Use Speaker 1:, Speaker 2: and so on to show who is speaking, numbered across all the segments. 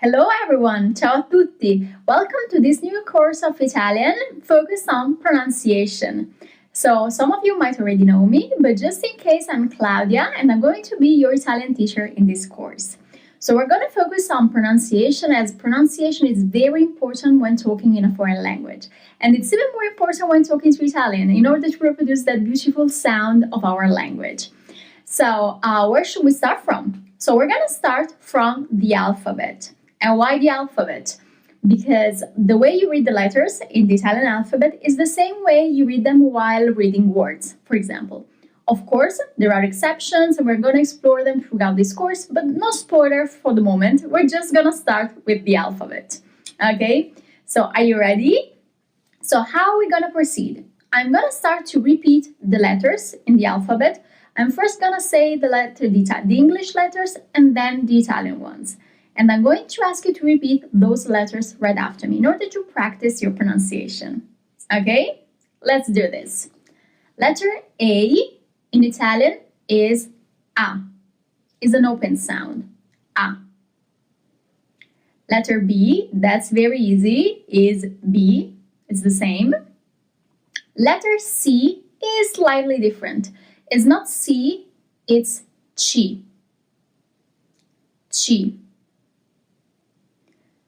Speaker 1: Hello everyone, ciao a tutti! Welcome to this new course of Italian focused on pronunciation. So, some of you might already know me, but just in case, I'm Claudia and I'm going to be your Italian teacher in this course. So, we're going to focus on pronunciation as pronunciation is very important when talking in a foreign language. And it's even more important when talking to Italian in order to reproduce that beautiful sound of our language. So, where should we start from? So, we're going to start from the alphabet. And why the alphabet? Because the way you read the letters in the Italian alphabet is the same way you read them while reading words, for example. Of course, there are exceptions and we're going to explore them throughout this course, but no spoiler for the moment. We're just going to start with the alphabet. Okay? So, are you ready? So, how are we going to proceed? I'm going to start to repeat the letters in the alphabet. I'm first going to say the English letters and then the Italian ones. And I'm going to ask you to repeat those letters right after me in order to practice your pronunciation. Okay? Let's do this. Letter A in Italian is A. Is an open sound. A. Letter B, that's very easy, is B. It's the same. Letter C is slightly different. It's not C, it's Ci. Ci.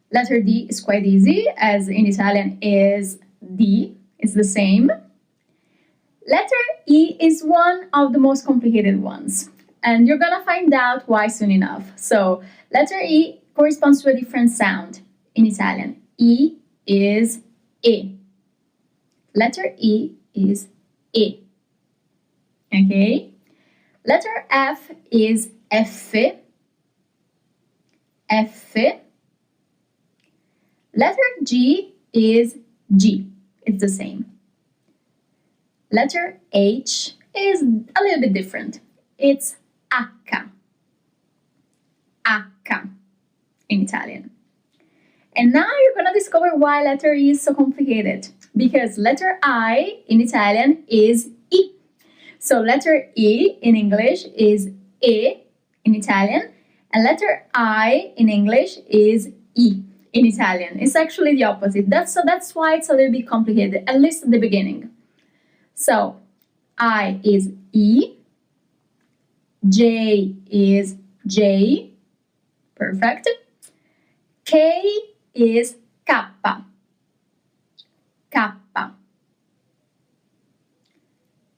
Speaker 1: Letter D is quite easy, as in Italian is D. It's the same. Letter E is one of the most complicated ones, and you're gonna find out why soon enough. So, letter E corresponds to a different sound in Italian. E is E. Letter E is E. Okay? Letter F is F. F. Letter G is G. It's the same. Letter H is a little bit different. It's H. H in Italian. And now you're going to discover why letter E is so complicated. Because letter I in Italian is I. So letter E in English is E in Italian. And letter I in English is I. In Italian. It's actually the opposite. That's why it's a little bit complicated, at least at the beginning. So, I is E, J is J, perfect. K is K, K.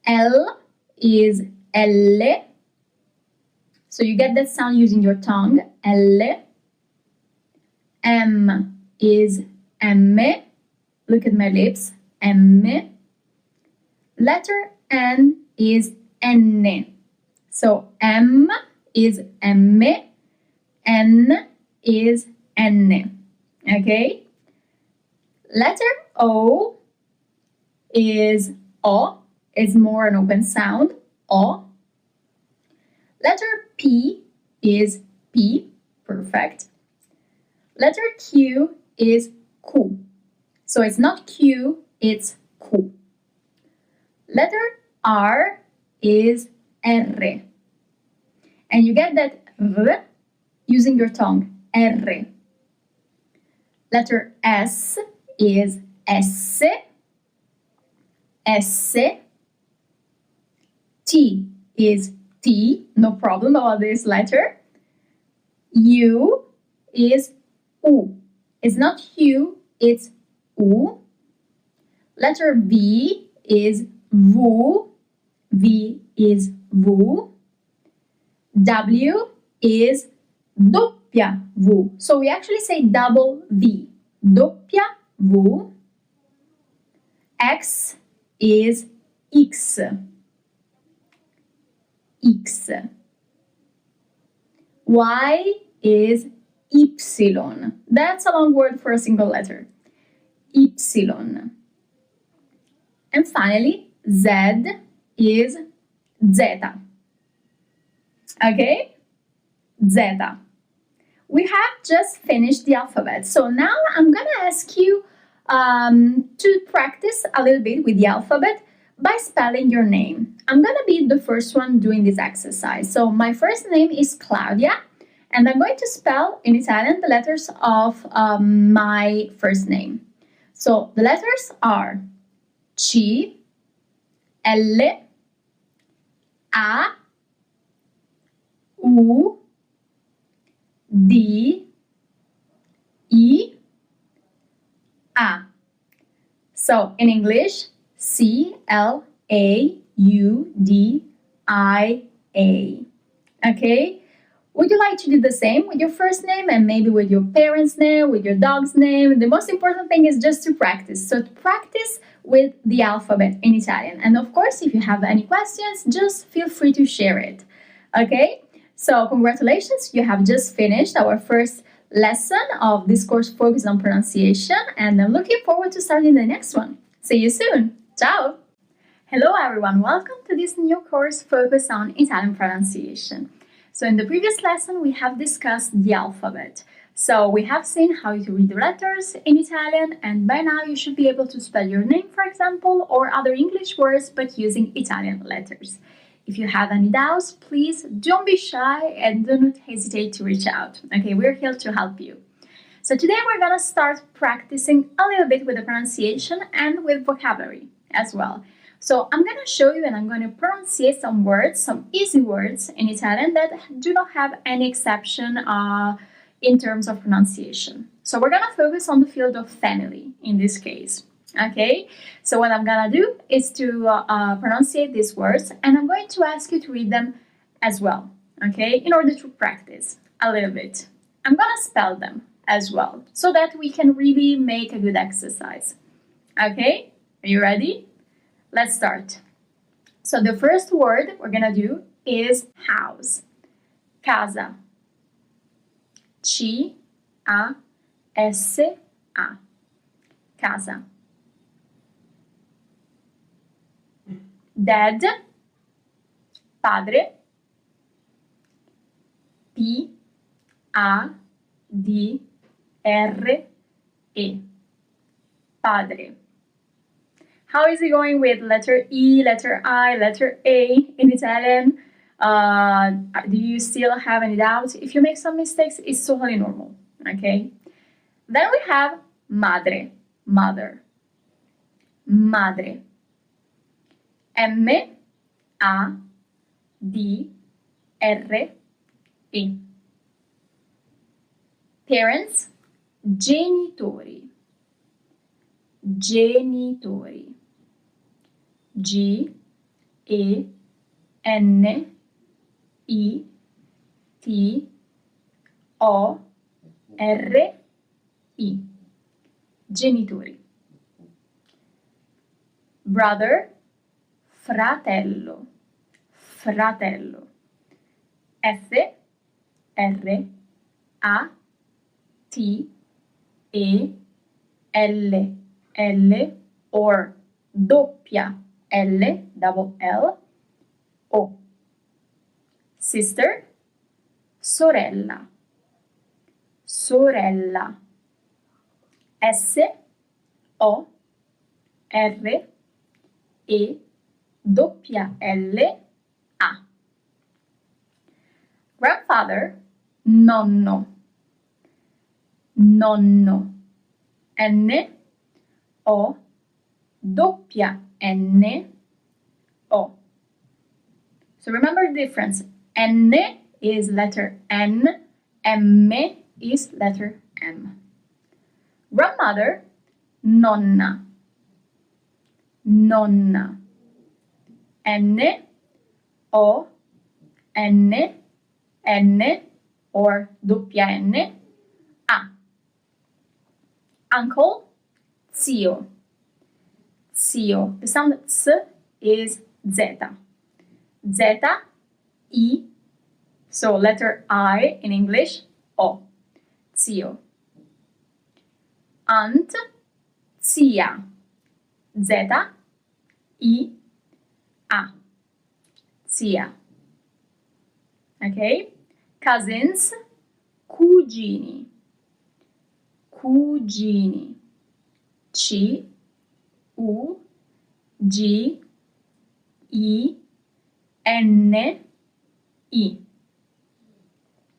Speaker 1: L is L, so you get that sound using your tongue, L. M is M. Look at my lips. M. Letter N is N. So M is M. N is N. Okay? Letter O is O. It's more an open sound. O. Letter P is P. Perfect. Letter Q is Q. So it's not Q, it's Q. Letter R is R. And you get that R using your tongue. R. Letter S is S. S. T is T. No problem about this letter. U is U. It's not U, it's U. Letter V is V. V is V. W is W. So we actually say double V. W. X is X. X. Y is Y. That's a long word for a single letter. Y. And finally, Z is Z. Okay? Z. We have just finished the alphabet. So now I'm going to ask you to practice a little bit with the alphabet by spelling your name. I'm going to be the first one doing this exercise. So my first name is Claudia. And I'm going to spell in Italian the letters of my first name. So the letters are C, L, A, U, D, I, A. So in English, CLAUDIA. Okay? Would you like to do the same with your first name and maybe with your parents' name, with your dog's name? The most important thing is just to practice. So to practice with the alphabet in Italian. And of course, if you have any questions, just feel free to share it. Okay? So congratulations, you have just finished our first lesson of this course focused on pronunciation, and I'm looking forward to starting the next one. See you soon. Ciao! Hello everyone, welcome to this new course focused on Italian pronunciation. So in the previous lesson we have discussed the alphabet. So we have seen how to read the letters in Italian, and by now you should be able to spell your name, for example, or other English words but using Italian letters. If you have any doubts, please don't be shy and do not hesitate to reach out. Okay, we're here to help you. So today we're gonna start practicing a little bit with the pronunciation and with vocabulary as well. So I'm gonna show you and I'm gonna pronunciate some words, some easy words in Italian that do not have any exception in terms of pronunciation. So we're gonna focus on the field of family in this case. Okay, so what I'm gonna do is to pronunciate these words, and I'm going to ask you to read them as well, okay, in order to practice a little bit. I'm gonna spell them as well, so that we can really make a good exercise. Okay, are you ready? Let's start. So the first word we're gonna do is house. Casa. C-A-S-A. Casa. Dad, padre, P-A-D-R-E, padre. How is it going with letter E, letter I, letter A in Italian? Do you still have any doubts? If you make some mistakes, it's totally normal, okay? Then we have madre, mother, madre. M-A-D-R-E. Parents, genitori, genitori. G-E-N-I-T-O-R-I. Genitori. Brother, fratello, fratello. F-R-A-T-E-L-L or doppia L, double L, O. Sister, sorella, sorella. S-O-R-E-L-A. Grandfather, nonno, nonno. N-O-N-N-O. So remember the difference. N is letter N, M is letter M. Grandmother, nonna, nonna. N-O-N-N or doppia N, A. Uncle, zio, zio. The sound S is Z. Z-I, so letter I in English, O, zio. Aunt, zia, Z-I-A, zia. Okay? Cousins, cugini, cugini. C-U-G-I-N-I.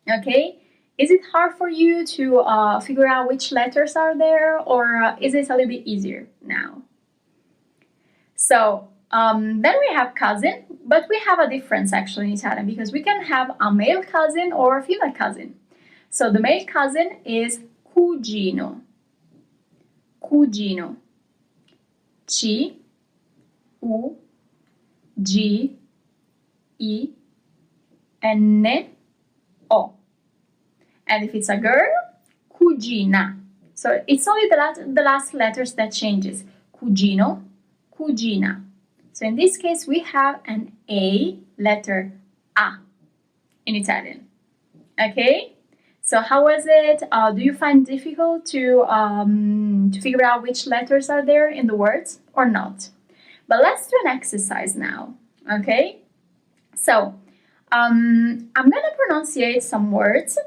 Speaker 1: Okay? Is it hard for you to figure out which letters are there, or is it a little bit easier now? So then we have cousin, but we have a difference actually in Italian, because we can have a male cousin or a female cousin. So the male cousin is cugino. Cugino. C U G I N O. And if it's a girl, cugina. So it's only the last letters that changes. Cugino, cugina. So in this case, we have an A, letter A in Italian. Okay? So how was it? Do you find it difficult to figure out which letters are there in the words or not? But let's do an exercise now. Okay? So I'm gonna pronunciate some words.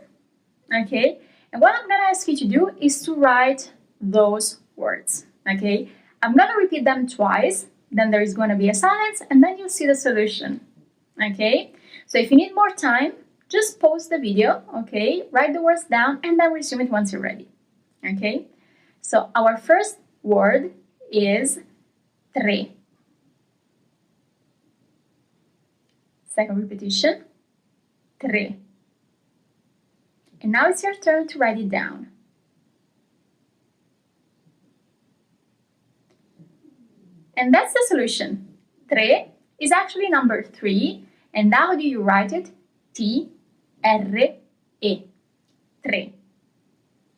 Speaker 1: Okay? And what I'm gonna ask you to do is to write those words. Okay? I'm gonna repeat them twice. Then there is gonna be a silence, and then you'll see the solution. Okay? So if you need more time, just pause the video, okay? Write the words down and then resume it once you're ready. Okay? So our first word is tre. Second repetition, tre. And now it's your turn to write it down. And that's the solution. Tre is actually number 3. And how do you write it? T-R-E. Tre.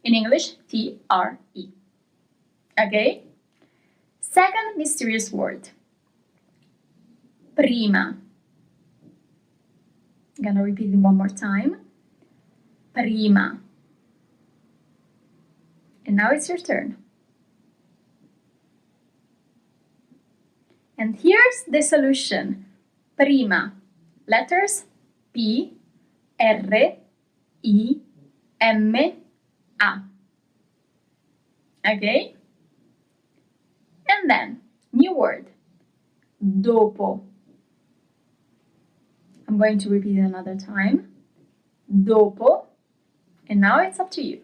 Speaker 1: In English, T-R-E. Okay? Second mysterious word. Prima. I'm gonna repeat it one more time. Prima. And now it's your turn. And here's the solution. Prima. Letters P, R, I, M, A. Okay? And then, new word. Dopo. I'm going to repeat it another time. Dopo. And now it's up to you.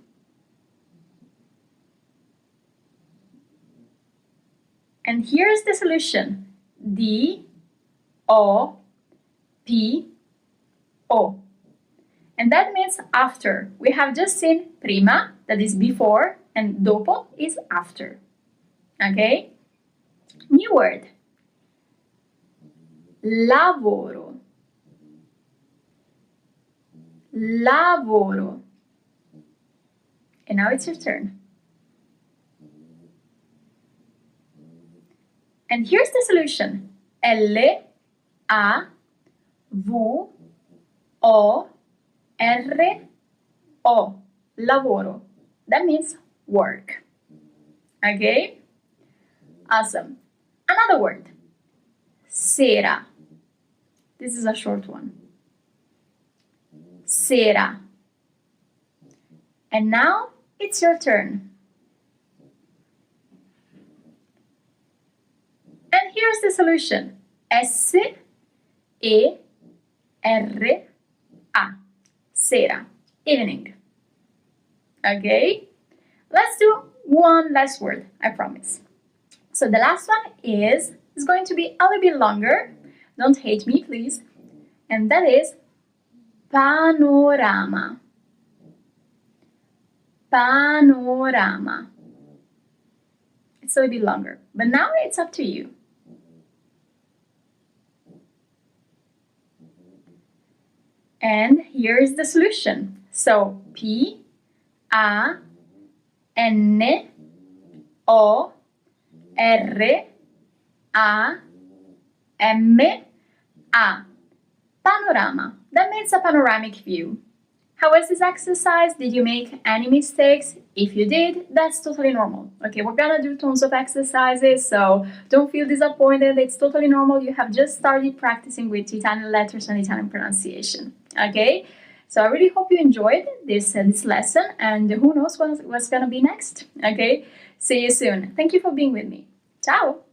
Speaker 1: And here's the solution. D, O, P, O. And that means after. We have just seen prima, that is before, and dopo is after. Okay? New word. Lavoro. Lavoro. And now it's your turn. And here's the solution. L-A-V-O-R-O. Lavoro. That means work. Okay? Awesome. Another word. Sera. This is a short one. Sera. And now it's your turn. And here's the solution. S-E-R-A. Sera. Evening. Okay? Let's do one last word, I promise. So the last one is going to be a little bit longer. Don't hate me, please. And that is panorama. Panorama. It's a little bit longer, but now it's up to you. And here is the solution. So P-A-N-O-R-A-M-A. Panorama. That means a panoramic view. How was this exercise? Did you make any mistakes? If you did, that's totally normal. Okay, we're gonna do tons of exercises, so don't feel disappointed. It's totally normal. You have just started practicing with Italian letters and Italian pronunciation. Okay, so I really hope you enjoyed this lesson, and who knows what's gonna be next. Okay, see you soon. Thank you for being with me. Ciao!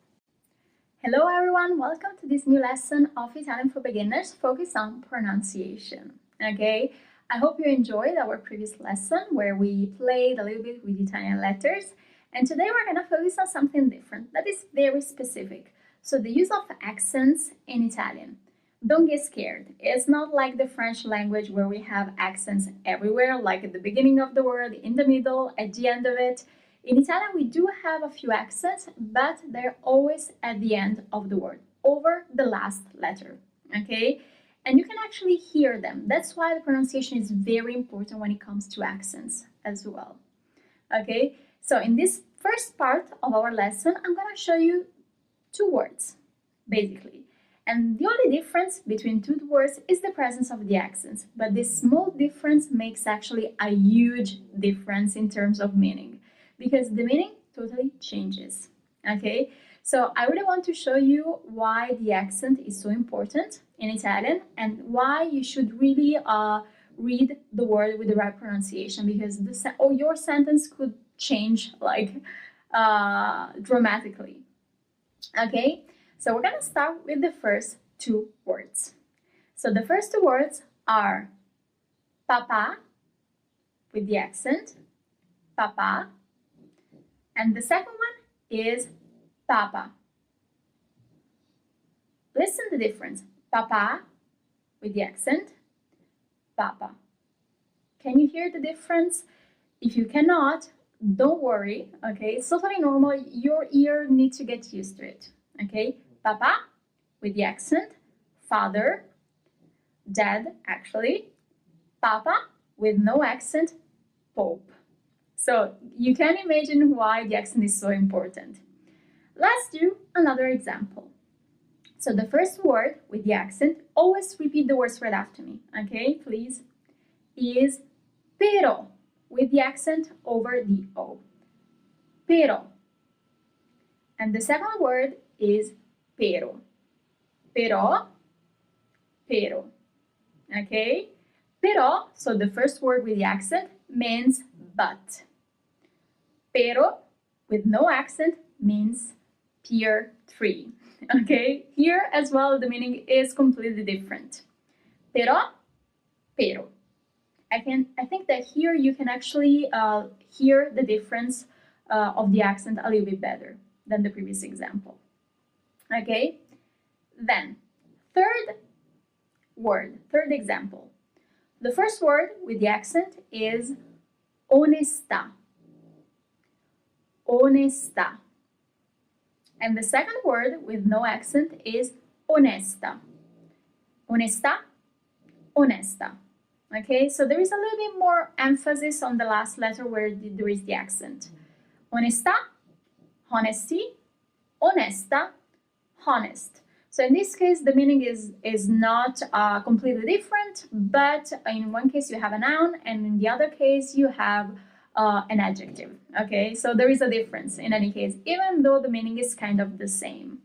Speaker 1: Hello everyone, welcome to this new lesson of Italian for Beginners focused on pronunciation. Okay, I hope you enjoyed our previous lesson where we played a little bit with Italian letters. And today we're going to focus on something different that is very specific. So the use of accents in Italian. Don't get scared. It's not like the French language where we have accents everywhere, like at the beginning of the word, in the middle, at the end of it. In Italian, we do have a few accents, but they're always at the end of the word, over the last letter, okay? And you can actually hear them. That's why the pronunciation is very important when it comes to accents as well, okay? So in this first part of our lesson, I'm gonna show you two words, basically. And the only difference between two words is the presence of the accents. But this small difference makes actually a huge difference in terms of meaning, because the meaning totally changes, okay? So I really want to show you why the accent is so important in Italian and why you should really read the word with the right pronunciation, because your sentence could change like dramatically, okay? So we're gonna start with the first two words. So the first two words are papa with the accent, papa, and the second one is papa. Listen to the difference. Papa with the accent, papa. Can you hear the difference? If you cannot, don't worry, okay? It's totally normal. Your ear needs to get used to it, okay? Papa with the accent, father, dad actually, papa with no accent, pope. So you can imagine why the accent is so important. Let's do another example. So the first word with the accent, always repeat the words right after me, okay, please, is pero with the accent over the O. Pero. And the second word is pero. Pero, pero. Okay? Pero, so the first word with the accent means but. Pero with no accent means tier 3. Okay? Here as well, the meaning is completely different. Pero, pero. I think that here you can actually hear the difference of the accent a little bit better than the previous example. Okay? Then, third example. The first word with the accent is onesta. Onesta. And the second word with no accent is onesta. Onesta, onesta. Okay, so there is a little bit more emphasis on the last letter where there is the accent. Onesta, honesty, onesta, honest. So in this case, the meaning is not completely different, but in one case you have a noun, and in the other case you have an adjective. Okay, so there is a difference in any case, even though the meaning is kind of the same.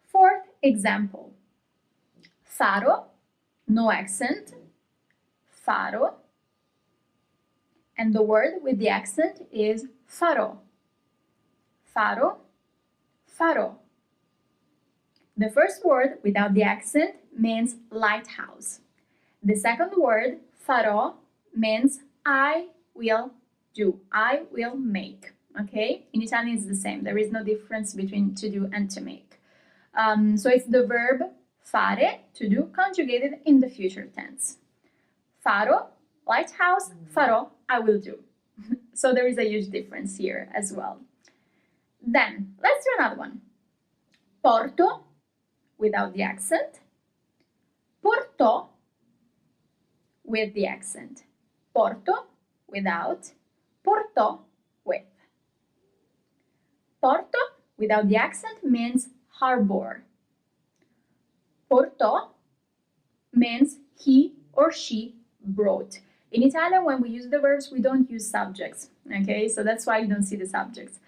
Speaker 1: Fourth example. Faro, no accent, faro, and the word with the accent is farò. Faro, farò. The first word without the accent means lighthouse. The second word, farò, means I will do, I will make. Okay? In Italian it's the same. There is no difference between to do and to make. So it's the verb fare, to do, conjugated in the future tense. Farò, lighthouse, farò, I will do. So there is a huge difference here as well. Then, let's do another one. Porto, without the accent. Portò, with the accent. Porto, without. Portò, with. Porto, without the accent, means harbor. Portò means he or she brought. In Italian, when we use the verbs, we don't use subjects, okay? So that's why you don't see the subjects.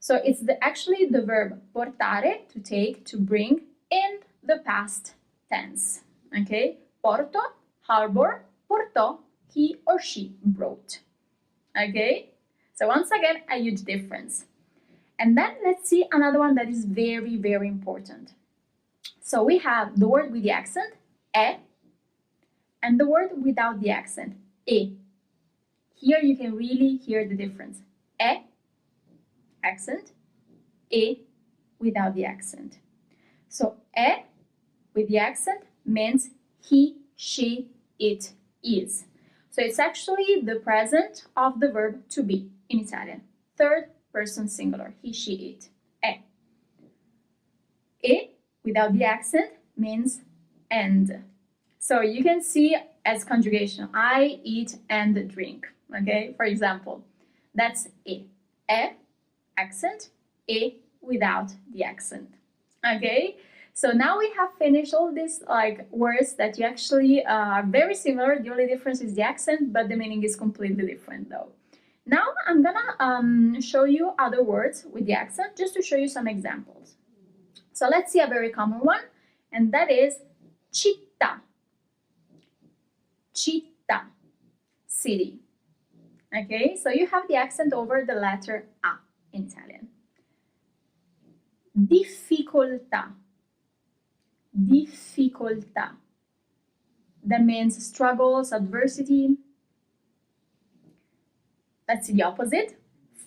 Speaker 1: So it's actually the verb portare, to take, to bring, in the past tense, okay? Porto, harbor, portò, he or she brought, okay? So once again, a huge difference. And then let's see another one that is very, very important. So we have the word with the accent, è, And the word without the accent, e. Here you can really hear the difference. E, accent, e without the accent. So e with the accent means he, she, it is. So it's actually the present of the verb to be in Italian. Third person singular, he, she, it. E. E without the accent means and. So you can see as conjugation, I eat and drink. Okay, for example, that's e. E, accent, e without the accent. Okay, so now we have finished all these words that you actually are very similar. The only difference is the accent, but the meaning is completely different though. Now I'm gonna show you other words with the accent just to show you some examples. So let's see a very common one, and that is città. Città, city. Okay, so you have the accent over the letter A in Italian. Difficoltà. Difficoltà. That means struggles, adversity. Let's see the opposite.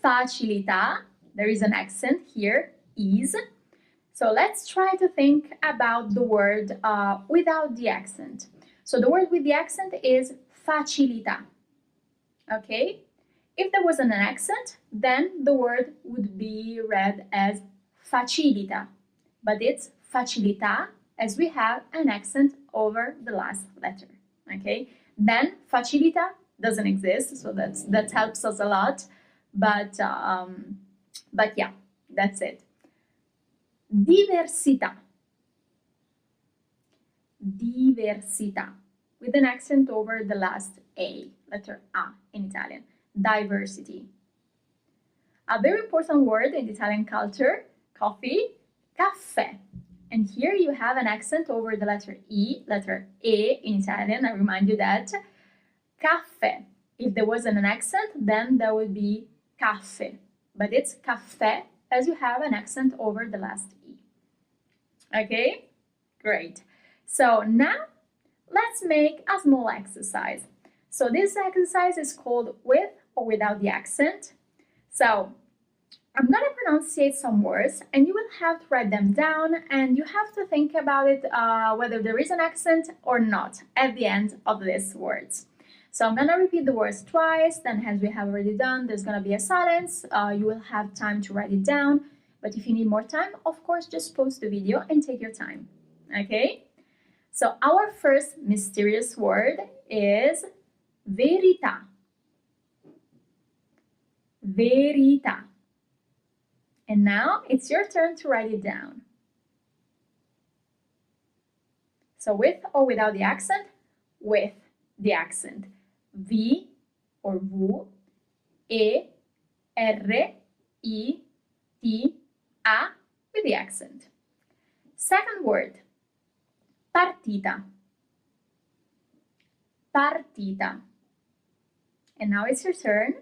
Speaker 1: Facilità. There is an accent here, ease. So let's try to think about the word without the accent. So the word with the accent is facilità. Okay? If there wasn't an accent, then the word would be read as facilita. But it's facilità as we have an accent over the last letter. Okay? Then facilita doesn't exist, so that helps us a lot. But yeah, that's it. Diversità. Diversità, with an accent over the last A, letter A in Italian. Diversity. A very important word in Italian culture, coffee, caffè. And here you have an accent over the letter E, letter E in Italian. I remind you that. Caffè. If there wasn't an accent, then there would be caffè. But it's caffè as you have an accent over the last E. Okay? Great. So now let's make a small exercise. So this exercise is called with or without the accent. So I'm going to pronunciate some words and you will have to write them down and you have to think about it whether there is an accent or not at the end of these words. So I'm going to repeat the words twice, then as we have already done, there's going to be a silence. You will have time to write it down. But if you need more time, of course, just pause the video and take your time. Okay? So our first mysterious word is verità. Verità. And now it's your turn to write it down. So with or without the accent? With the accent. V or V, E, R, I, T, A with the accent. Second word, partita. Partita. And now it's your turn.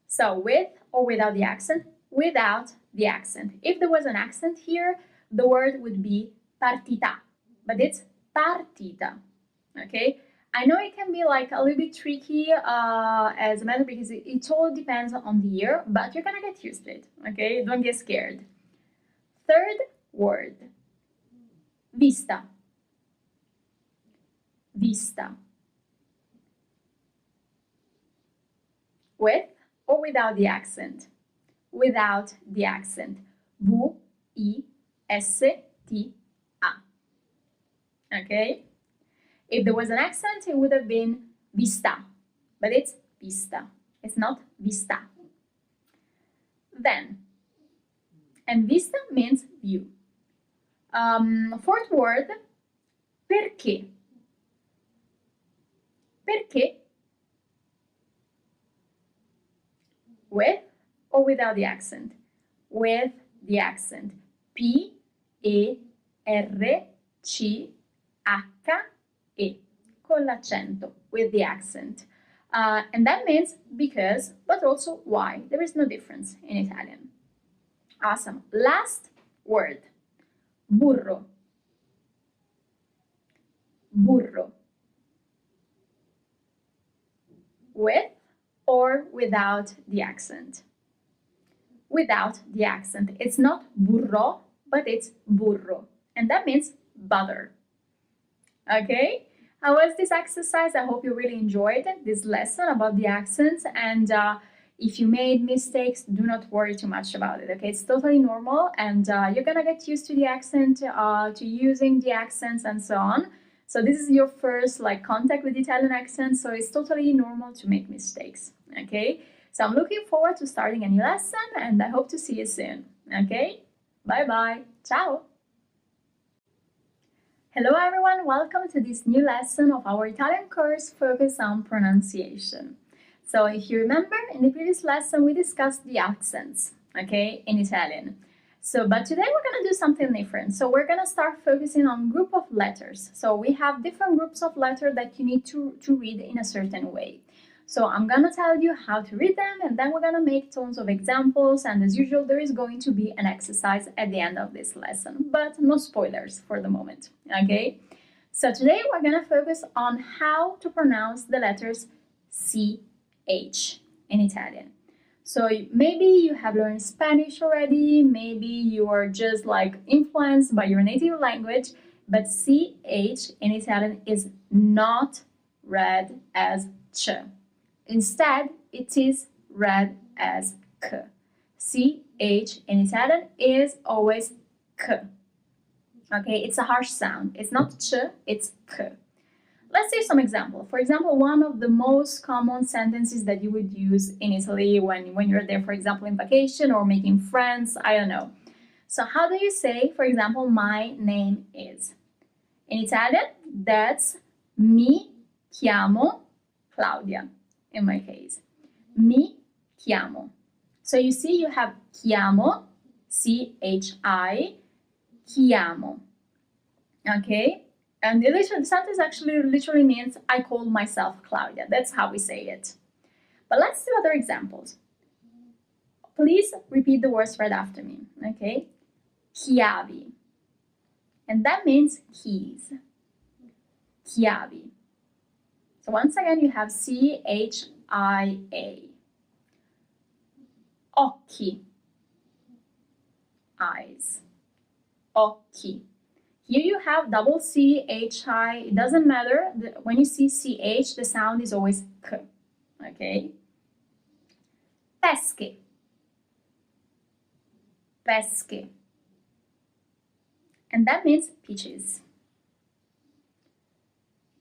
Speaker 1: So with or without the accent? Without the accent. If there was an accent here, the word would be partita, but it's partita. Okay? I know it can be like a little bit tricky as a matter because it all depends on the year, but you're gonna get used to it. Okay? Don't get scared. Third word, vista. Vista. With or without the accent? Without the accent. V-I-S-T-A. Okay? If there was an accent, it would have been vista, but it's vista. It's not vista. Then, and vista means view. Fourth word, perché. Perché? With or without the accent? With the accent. P-E-R-C-H-E. Con l'accento. With the accent. And that means because, but also why. There is no difference in Italian. Awesome. Last word. Burro. burro. With or without the accent? Without the accent. It's not burro, but it's burro. And that means butter. Okay? How was this exercise? I hope you really enjoyed this lesson about the accents. And if you made mistakes, do not worry too much about it. Okay? It's totally normal. And you're going to get used to the accent, to using the accents and so on. So this is your first contact with Italian accent, so it's totally normal to make mistakes, okay? So I'm looking forward to starting a new lesson, and I hope to see you soon, okay? Bye-bye. Ciao! Hello everyone, welcome to this new lesson of our Italian course focused on pronunciation. So if you remember, in the previous lesson we discussed the accents, okay, in Italian. But today we're going to do something different. So we're going to start focusing on group of letters. So we have different groups of letters that you need to read in a certain way. So I'm going to tell you how to read them, and then we're going to make tons of examples, and as usual there is going to be an exercise at the end of this lesson, but no spoilers for the moment, okay? So today we're going to focus on how to pronounce the letters CH in Italian. So maybe you have learned Spanish already, maybe you are just influenced by your native language, but CH in Italian is not read as ch. Instead, it is read as k. CH in Italian is always k. Okay, it's a harsh sound. It's not ch, it's k. Let's see some examples. For example, one of the most common sentences that you would use in Italy when you're there, for example, in vacation or making friends, I don't know. So how do you say, for example, my name is? In Italian, that's mi chiamo Claudia, in my case. Mi chiamo. So you see you have chiamo, C-H-I, chiamo. Okay? And the sentence actually literally means I call myself Claudia. That's how we say it. But let's do other examples. Please repeat the words right after me. Okay? Chiavi. And that means keys. Chiavi. So once again, you have C-H-I-A. Occhi. Eyes. Occhi. Here you have double C-H-I. It doesn't matter. When you see C-H, the sound is always K. Okay? Pesche. Pesche. And that means peaches.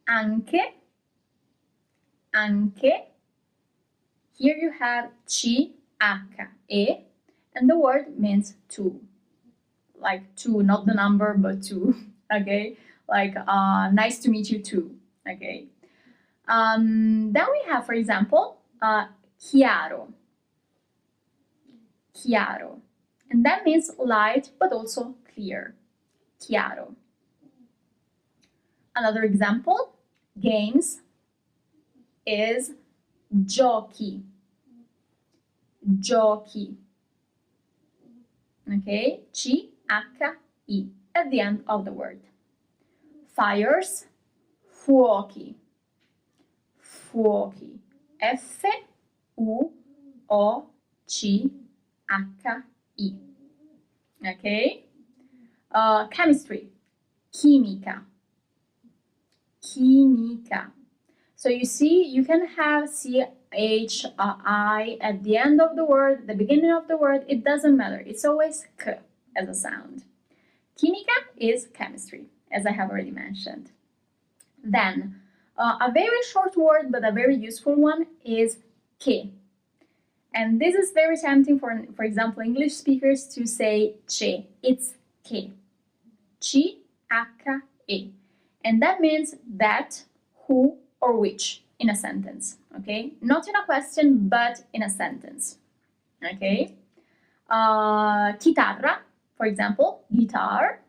Speaker 1: Anche. Anche. Here you have C-H-E. And the word means two. Like two, not the number, but two, okay? Nice to meet you too, okay? Then we have, for example, chiaro. Chiaro. And that means light, but also clear. Chiaro. Another example, games, is giochi. Giochi. Okay? C-H-I at the end of the word. Fires, fuochi. Fuochi. F-U-O-C-H-I. Okay? Chemistry, chimica. Chimica. So you see, you can have C-H-I at the end of the word, the beginning of the word, it doesn't matter. It's always K as a sound. Chimica is chemistry, as I have already mentioned. Then, a very short word, but a very useful one is che. And this is very tempting for example, English speakers to say che. It's che. C-H-E. And that means that, who, or which in a sentence, okay? Not in a question, but in a sentence, okay? Chitarra, for example, guitar,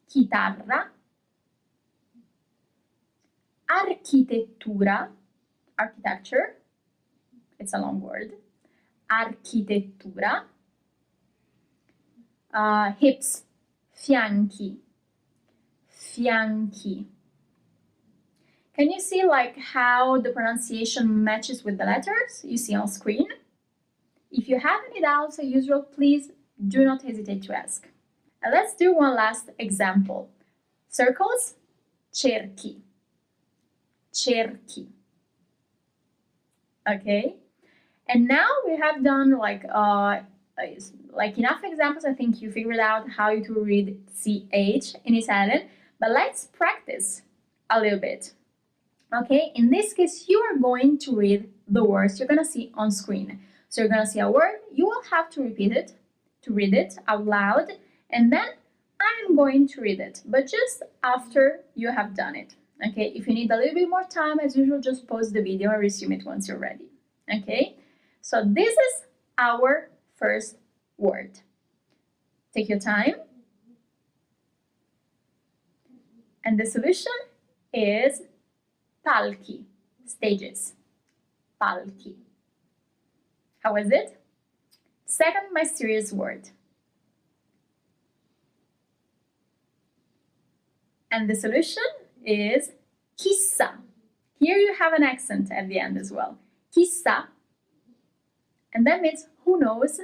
Speaker 1: chitarra. Architettura, architecture, it's a long word, architettura. Hips, fianchi, fianchi. Can you see like how the pronunciation matches with the letters you see on screen? If you have any doubts as usual, please do not hesitate to ask. And let's do one last example. Circles, cerchi, cerchi. Okay? And now we have done like enough examples. I think you figured out how to read CH in Italian, but let's practice a little bit. Okay, in this case, you are going to read the words you're gonna see on screen. So you're gonna see a word, you will have to repeat it, to read it out loud, and then I'm going to read it, but just after you have done it. Okay, if you need a little bit more time, as usual, just pause the video and resume it once you're ready. Okay, so this is our first word. Take your time. And the solution is palchi, stages, palchi. How is it? Second mysterious word. And the solution is chissà. Here you have an accent at the end as well. Chissà. And that means who knows.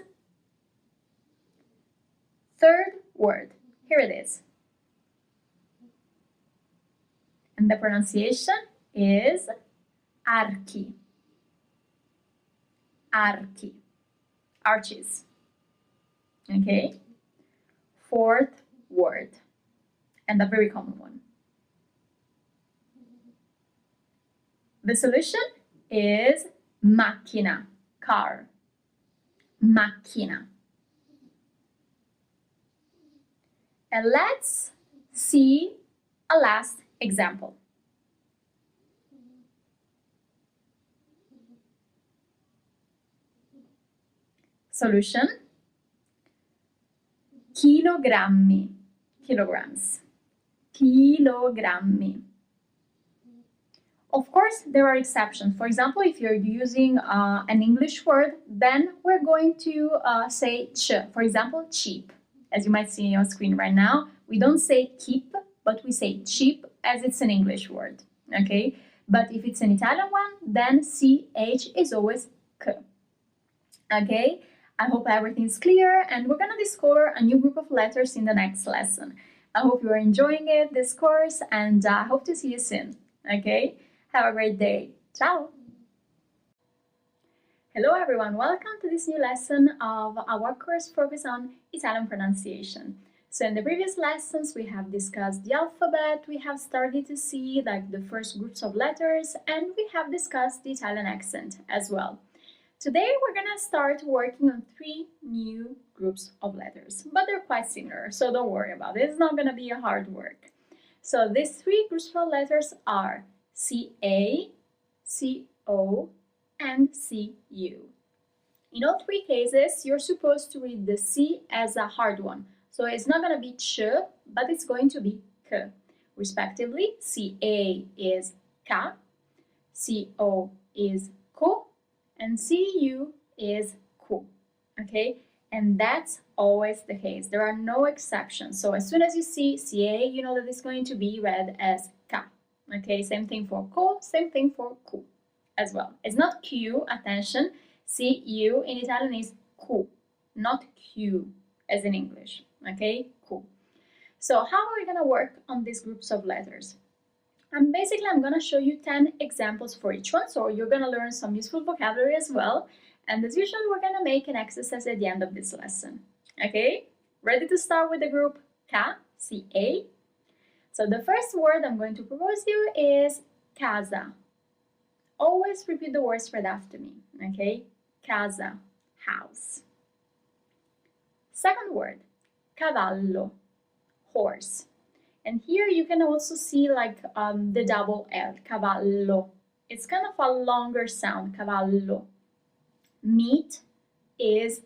Speaker 1: Third word. Here it is. And the pronunciation is archi. Archi. Arches. Okay? Fourth word. And a very common one. The solution is macchina, car. Macchina. And let's see a last example. Solution: chilogrammi, kilograms, kilogrammi. Of course, there are exceptions. For example, if you're using an English word, then we're going to say ch. For example, cheap. As you might see on screen right now, we don't say keep, but we say cheap as it's an English word. Okay? But if it's an Italian one, then CH is always k. Okay? I hope everything's clear, and we're gonna discover a new group of letters in the next lesson. I hope you are enjoying it, this course, and I hope to see you soon. Okay? Have a great day. Ciao! Hello everyone, welcome to this new lesson of our course focused on Italian pronunciation. So in the previous lessons we have discussed the alphabet, we have started to see like the first groups of letters, and we have discussed the Italian accent as well. Today we're gonna start working on 3 new groups of letters, but they're quite similar, so don't worry about it, it's not gonna be a hard work. So these 3 groups of letters are CA, CO, and CU. In all 3 cases, you're supposed to read the C as a hard one. So it's not going to be ch, but it's going to be k. Respectively, CA is ka, CO is ko, and CU is ku. Okay? And that's always the case. There are no exceptions. So as soon as you see CA, you know that it's going to be read as ka. Okay? Same thing for ko, same thing for ku as well. It's not Q, attention. CU in Italian is Q, not Q as in English. Okay, Q. So how are we gonna work on these groups of letters? Basically, I'm gonna show you 10 examples for each one, so you're gonna learn some useful vocabulary as well. And as usual, we're gonna make an exercise at the end of this lesson. Okay, ready to start with the group K, C-A? So the first word I'm going to propose you is casa. Always repeat the words right after me, okay? Casa, house. Second word, cavallo, horse. And here you can also see like the double L, cavallo. It's kind of a longer sound, cavallo. Meat is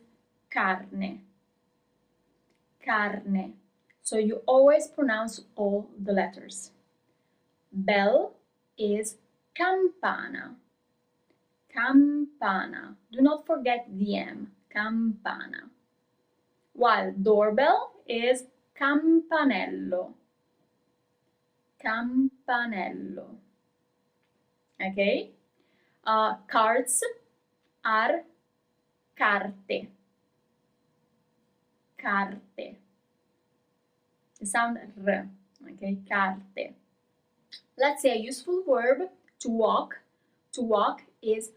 Speaker 1: carne, carne. So you always pronounce all the letters. Bell is campana, campana. Do not forget the M, campana. While doorbell is campanello, campanello. Okay? Cards are carte. Carte. The sound R. Okay? Carte. Let's say a useful verb to walk. To walk is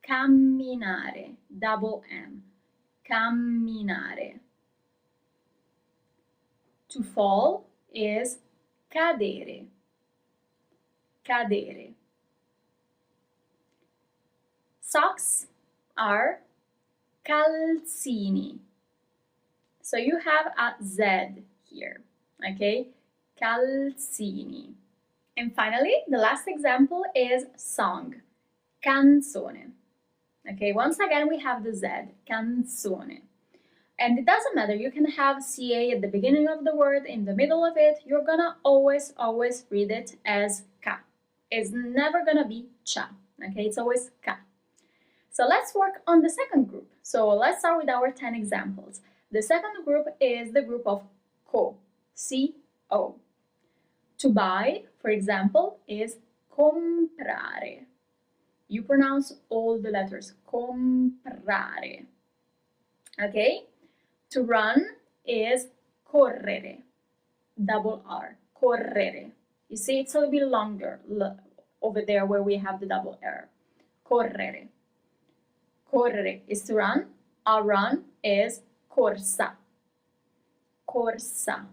Speaker 1: camminare. Double M. Camminare. To fall is cadere. Cadere. Socks are calzini. So you have a Z here, okay? Calzini. And finally, the last example is song. Canzone. Okay, once again we have the Z, canzone. And it doesn't matter, you can have CA at the beginning of the word, in the middle of it, you're gonna always read it as Ka. It's never gonna be Cha, okay? It's always Ka. So let's work on the second group. So let's start with our 10 examples. The second group is the group of co, C-O. To buy, for example, is comprare. You pronounce all the letters, comprare. Okay? To run is correre, double R, correre. You see, it's a little bit longer over there where we have the double R, correre. Correre is to run, a run is corsa, corsa.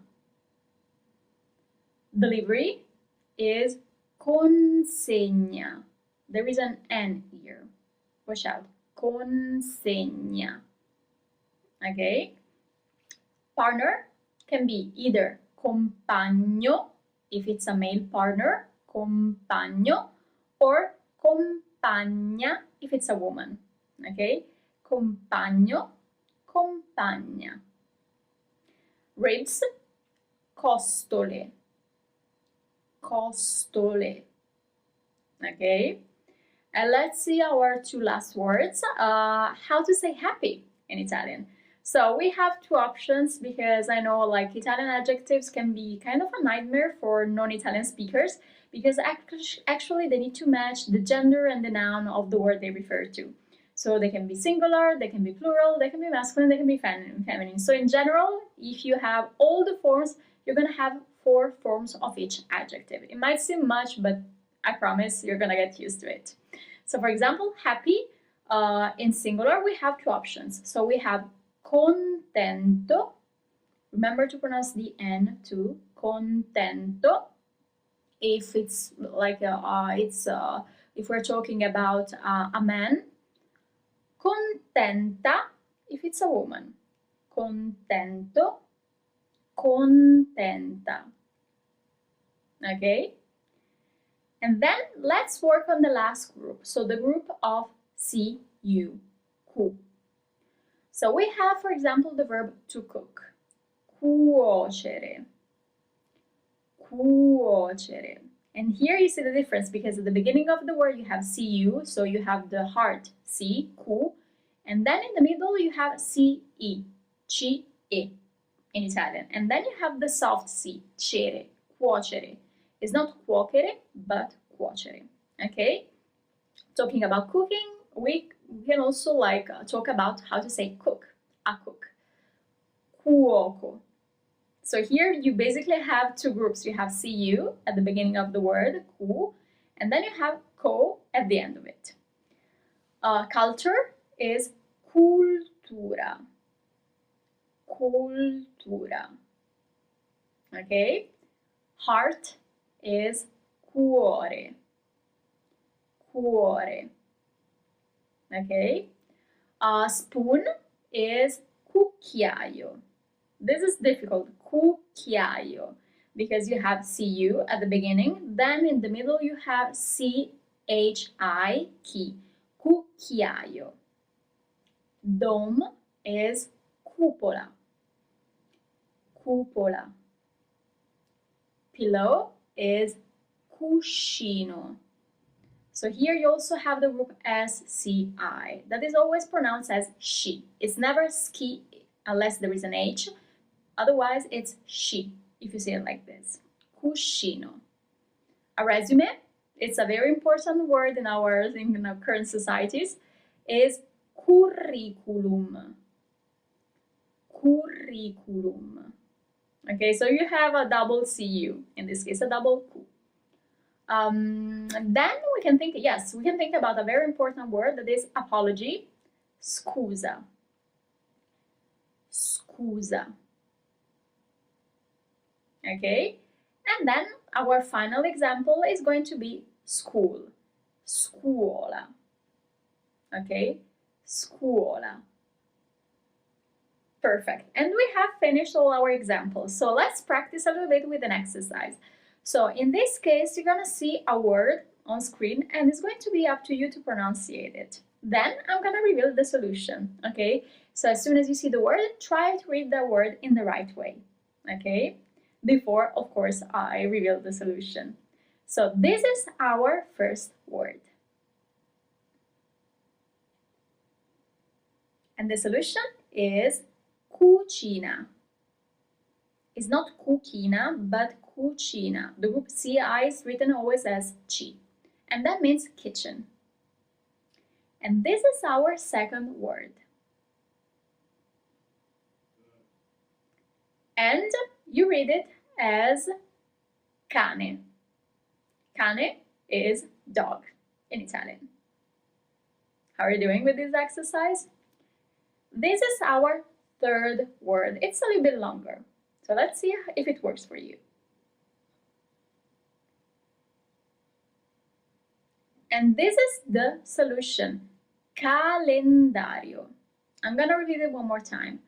Speaker 1: Delivery is consegna. There is an N here. Watch out. Consegna. Okay? Partner can be either compagno, if it's a male partner, compagno, or compagna, if it's a woman. Okay? Compagno, compagna. Ribs, costole. Costole. Okay? And let's see our two last words. How to say happy in Italian. So we have two options because I know like Italian adjectives can be kind of a nightmare for non-Italian speakers because actually they need to match the gender and the noun of the word they refer to. So they can be singular, they can be plural, they can be masculine, they can be feminine. So in general, if you have all the forms, you're gonna have 4 forms of each adjective. It might seem much, but I promise you're gonna get used to it. So for example, happy, in singular, we have 2 options. So we have contento. Remember to pronounce the N too. Contento. If it's like if we're talking about a man. Contenta if it's a woman. Contento. Contenta. Okay? And then let's work on the last group. So the group of CU. Cu. So we have, for example, the verb to cook. Cuocere. Cuocere. And here you see the difference because at the beginning of the word you have CU, so you have the hard C, cu, and then in the middle you have CE, CE in Italian. And then you have the soft C, cere, cuocere. It's not cuocere, but cuocere. Okay? Talking about cooking, we can also talk about how to say cook, a cook. Cuoco. So here you basically have 2 groups. You have CU at the beginning of the word, cu, and then you have co at the end of it. Culture is cultura. Cultura. Okay? Heart is cuore. Cuore. Okay? Spoon is cucchiaio. This is difficult, cucchiaio, because you have CU at the beginning, then in the middle you have CHI, chi, cucchiaio. Dome is cupola. Cupola. Pillow is cuscino. So here you also have the group SCI. That is always pronounced as she. It's never ski unless there is an H. Otherwise, it's she, if you say it like this. Cuscino. A resume it's a very important word in our current societies, is curriculum. Curriculum. Okay, so you have a double CU, in this case a double Q. Then we can think, yes, we can think about a very important word that is apology, scusa. Scusa. Okay, and then our final example is going to be school, scuola. Okay, scuola. Perfect. And we have finished all our examples. So let's practice a little bit with an exercise. So in this case, you're going to see a word on screen and it's going to be up to you to pronunciate it. Then I'm going to reveal the solution, okay? So as soon as you see the word, try to read the word in the right way, okay? Before, of course, I reveal the solution. So this is our first word. And the solution is cucina. It's not cucina, but cucina. The group CI is written always as C, and that means kitchen. And this is our second word. And you read it as cane. Cane is dog in Italian. How are you doing with this exercise? This is our third word. It's a little bit longer. So let's see if it works for you. And this is the solution. Calendario. I'm going to repeat it one more time.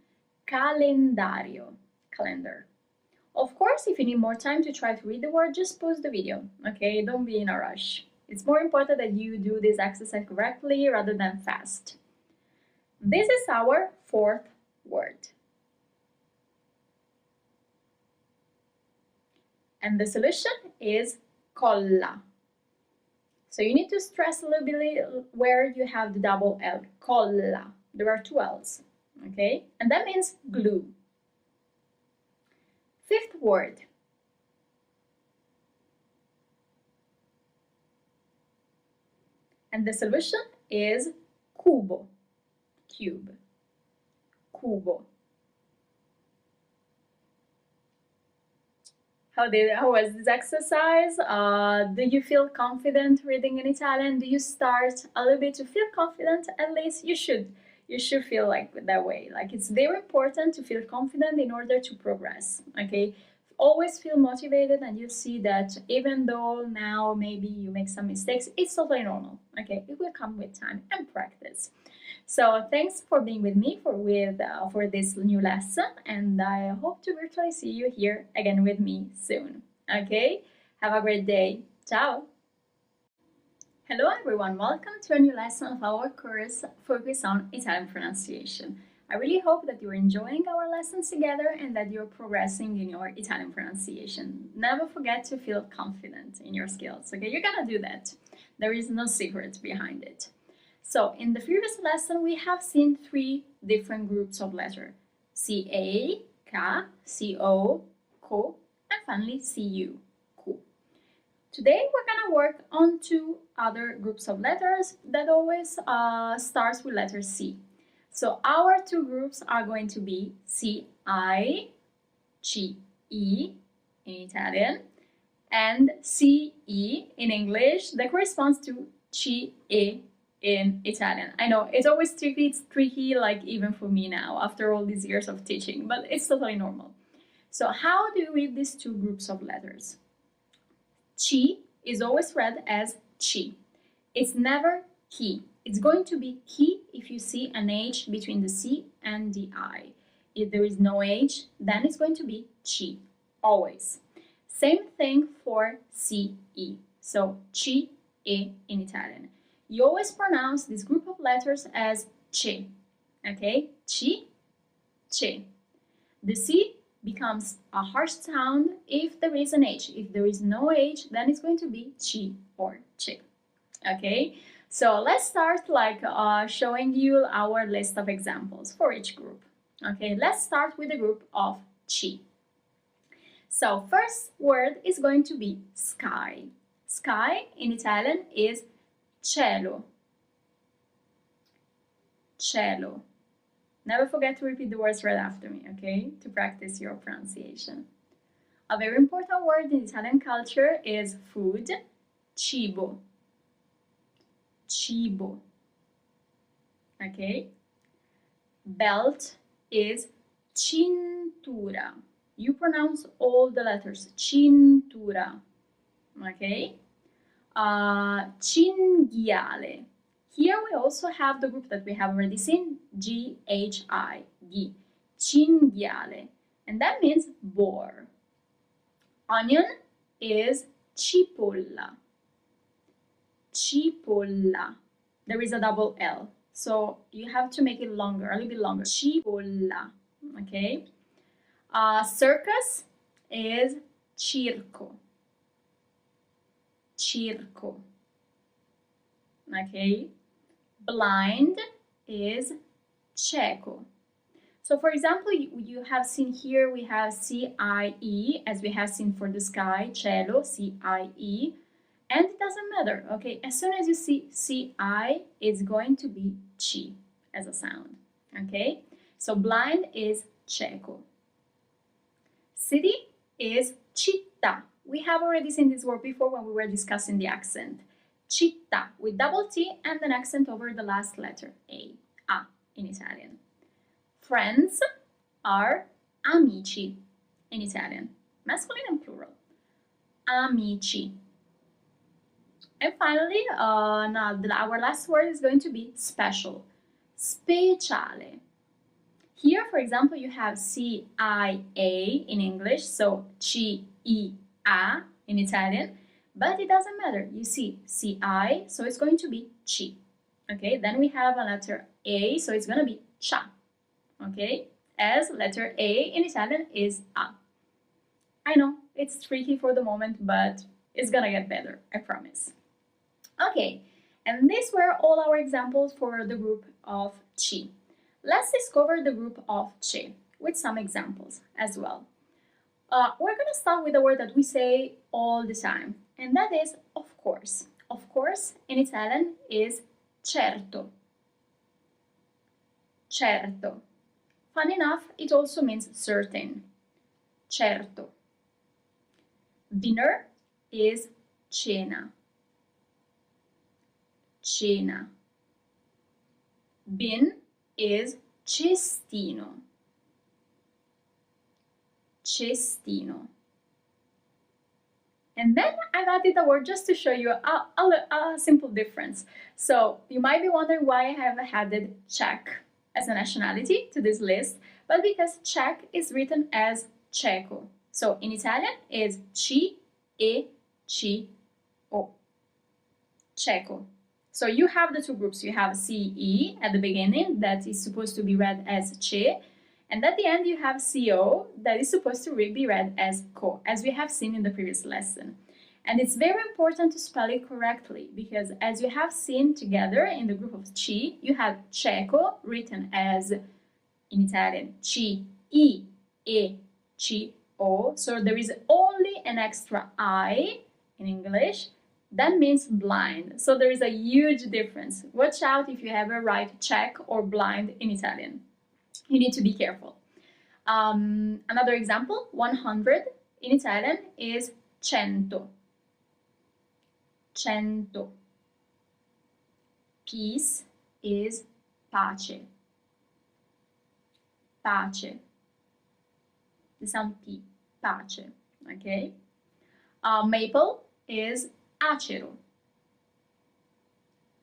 Speaker 1: Calendario. Calendar. Of course, if you need more time to try to read the word, just pause the video, okay? Don't be in a rush. It's more important that you do this exercise correctly rather than fast. This is our fourth word. And the solution is colla. So you need to stress a little bit where you have the double L, colla. There are two L's, okay? And that means glue. Fifth word. And the solution is cubo, cube, cubo. How was this exercise? Do you feel confident reading in Italian? Do you start a little bit to feel confident? At least you should feel like that way. Like it's very important to feel confident in order to progress. Okay, always feel motivated, and you'll see that even though now maybe you make some mistakes, it's totally normal. Okay, it will come with time and practice. So thanks for being with me for this new lesson, and I hope to virtually see you here again with me soon. Okay, have a great day. Ciao. Hello everyone, welcome to a new lesson of our course focused on Italian pronunciation. I really hope that you're enjoying our lessons together and that you're progressing in your Italian pronunciation. Never forget to feel confident in your skills, okay? You're gonna do that. There is no secret behind it. So in the previous lesson, we have seen three different groups of letters. CA, K, CO, CO, and finally CU, Q. Today we're gonna work on two other groups of letters that always starts with letter C. So our two groups are going to be CI, CE in Italian, and CE in English that corresponds to CE in Italian. I know it's always tricky, like even for me now after all these years of teaching, but it's totally normal. So how do you read these two groups of letters? Chi is always read as chi. It's never ki. It's going to be ki if you see an H between the C and the I. If there is no H, then it's going to be chi, always. Same thing for CE. So chi e in Italian. You always pronounce this group of letters as che, okay? Chi, che. The C becomes a harsh sound if there is an H. If there is no H, then it's going to be chi or che, okay? So let's start showing you our list of examples for each group, okay? Let's start with the group of chi. So first word is going to be sky. Sky in Italian is cielo. Cielo. Never forget to repeat the words right after me, okay? To practice your pronunciation. A very important word in Italian culture is food, cibo. Cibo. Okay? Belt is cintura. You pronounce all the letters. Cintura. Okay? Cinghiale. Here we also have the group that we have already seen, G-H-I, G. Cinghiale. And that means boar. Onion is cipolla. Cipolla. There is a double L, so you have to make it longer, a little bit longer. Cipolla. Okay? Circus is circo. Circo. Okay? Blind is cieco. So for example, you have seen here, we have C-I-E, as we have seen for the sky, cielo, C-I-E, and it doesn't matter, okay? As soon as you see C-I, it's going to be C as a sound, okay? So blind is cieco. City is città. We have already seen this word before when we were discussing the accent. Città, with double T and an accent over the last letter, A in Italian. Friends are amici in Italian, masculine and plural. Amici. And finally, our last word is going to be special. Speciale. Here, for example, you have C-I-A in English, so C-I-A in Italian, but it doesn't matter. You see C-I, so it's going to be C. Okay, then we have a letter A, so it's going to be CHA. Okay, as letter A in Italian is A. I know, it's tricky for the moment, but it's gonna get better, I promise. Okay, and these were all our examples for the group of CI. Let's discover the group of CE with some examples as well. We're gonna start with a word that we say all the time, and that is of course. Of course in Italian is certo. Certo. Fun enough, it also means certain. Certo. Dinner is cena. Cena. Bin is cestino. Cestino. And then I've added a word just to show you a simple difference. So you might be wondering why I have added Czech as a nationality to this list, but because Czech is written as Ceco. So in Italian is C-E-C-O. Ceco. So you have the two groups. You have C-E at the beginning that is supposed to be read as Ce, and at the end you have C-O that is supposed to be read as Co, as we have seen in the previous lesson. And it's very important to spell it correctly because as you have seen together in the group of Ci, you have Ceco written as, in Italian, C-E-E-C-O. So there is only an extra I in English. That means blind. So there is a huge difference. Watch out if you ever write Czech or blind in Italian. You need to be careful. Another example, 100 in Italian is cento. Cento. Peace is pace. Pace. The sound P. Pace. Okay. Maple is acero.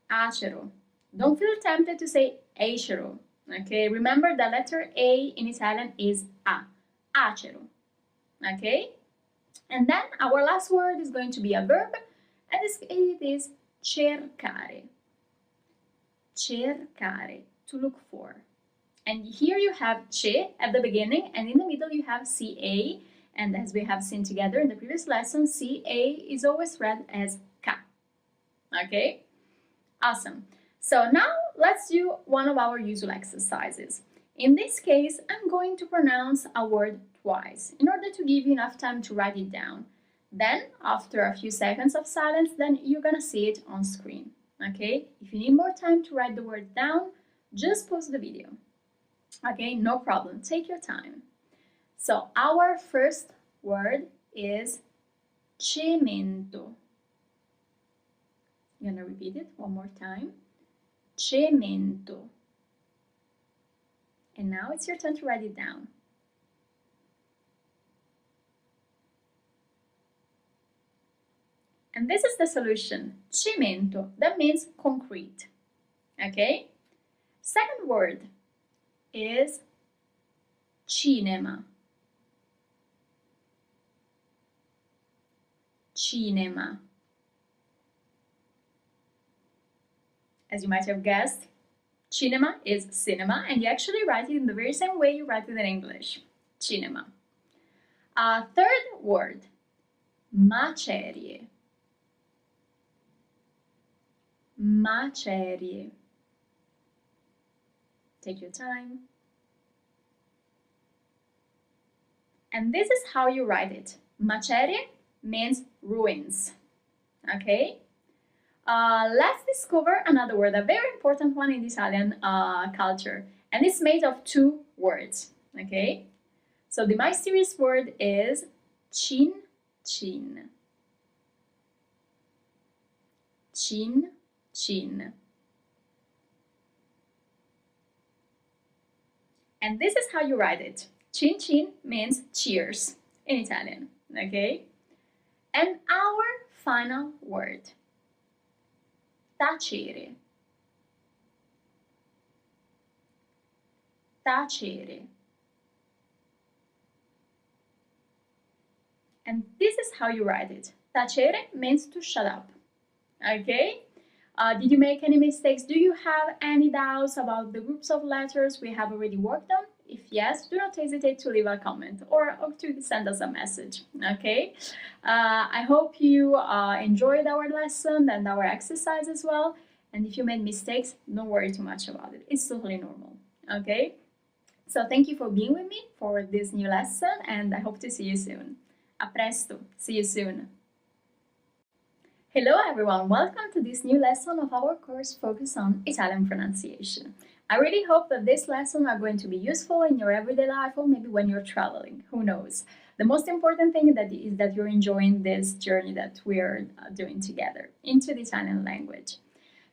Speaker 1: Acero. Don't feel tempted to say acero. Okay, remember the letter A in Italian is A. Acero. Okay? And then our last word is going to be a verb, and it is cercare. Cercare, to look for. And here you have ce at the beginning, and in the middle you have ca, and as we have seen together in the previous lesson, ca is always read as ca. Okay? Awesome. So now let's do one of our usual exercises. In this case, I'm going to pronounce a word twice in order to give you enough time to write it down. Then, after a few seconds of silence, then you're gonna see it on screen, okay? If you need more time to write the word down, just pause the video, okay? No problem, take your time. So, our first word is cemento. I'm gonna repeat it one more time. Cemento. And now it's your turn to write it down. And this is the solution, cemento. That means concrete, okay? Second word is cinema. Cinema. As you might have guessed, cinema is cinema, and you actually write it in the very same way you write it in English, cinema. Third word, macerie. Macerie. Take your time. And this is how you write it. Macerie means ruins, okay? Let's discover another word, a very important one in the Italian culture, and it's made of two words, okay? So the mysterious word is cin cin. Cin cin. And this is how you write it. Cin cin means cheers in Italian, okay? And our final word, tacere. Tacere. And this is how you write it. Tacere means to shut up, okay? Did you make any mistakes? Do you have any doubts about the groups of letters we have already worked on? If yes, do not hesitate to leave a comment or to send us a message, okay? I hope you enjoyed our lesson and our exercise as well. And if you made mistakes, don't worry too much about it. It's totally normal, okay? So thank you for being with me for this new lesson, and I hope to see you soon. A presto, see you soon. Hello everyone, welcome to this new lesson of our course focused on Italian pronunciation. I really hope that this lesson are going to be useful in your everyday life or maybe when you're traveling, who knows. The most important thing is that you're enjoying this journey that we're doing together into the Italian language.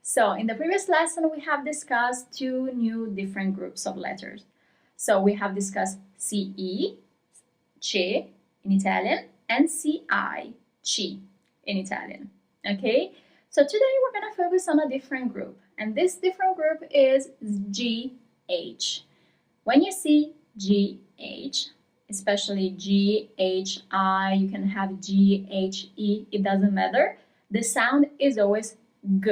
Speaker 1: So in the previous lesson we have discussed two new different groups of letters. So we have discussed CE, CE in Italian, and CI, CI in Italian. Okay, so today we're going to focus on a different group, and this different group is GH. When you see GH, especially GHI, you can have GHE, it doesn't matter. The sound is always G.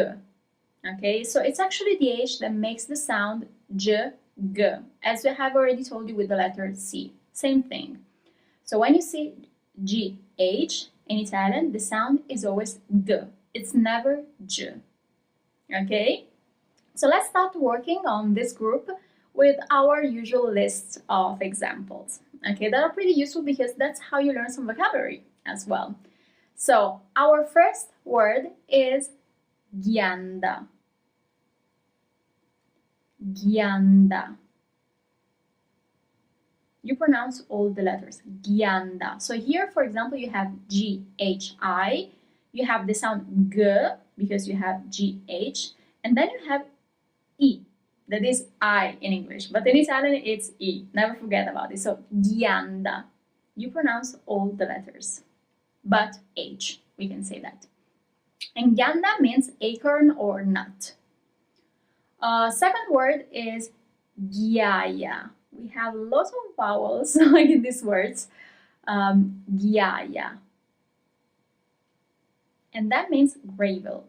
Speaker 1: Okay, so it's actually the H that makes the sound J, G, as I have already told you with the letter C. Same thing. So when you see GH, in Italian, the sound is always G. It's never J. Okay? So let's start working on this group with our usual list of examples. Okay, that are pretty useful because that's how you learn some vocabulary as well. So our first word is ghianda. Ghianda. You pronounce all the letters, ghianda. So here, for example, you have G-H-I, you have the sound G because you have G-H, and then you have E, that is I in English, but in Italian it's E, never forget about it. So ghianda, you pronounce all the letters, but H, we can say that. And ghianda means acorn or nut. Second word is ghiaia. We have lots of vowels like in these words, ghiaia. And that means gravel.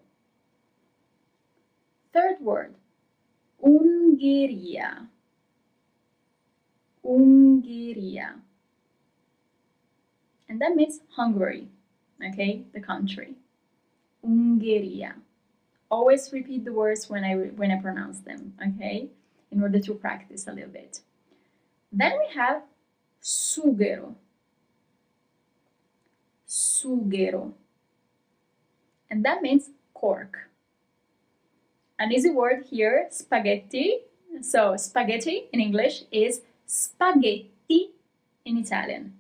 Speaker 1: Third word, Ungheria. Ungheria. And that means Hungary, okay, the country. Ungheria. Always repeat the words when I pronounce them, okay, in order to practice a little bit. Then we have sughero. sughero. And that means cork. An easy word here, spaghetti. So spaghetti in English is spaghetti in Italian.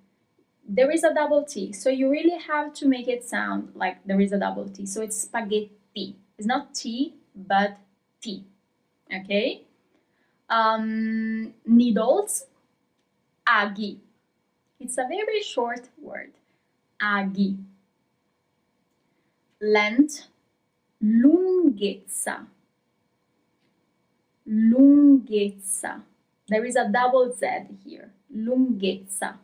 Speaker 1: There is a double T, so you really have to make it sound like there is a double T. So it's spaghetti. It's not T, but T. Okay? Needles, aghi. It's a very short word. Aghi. Length, lunghezza. Lunghezza. There is a double Z here. Lunghezza.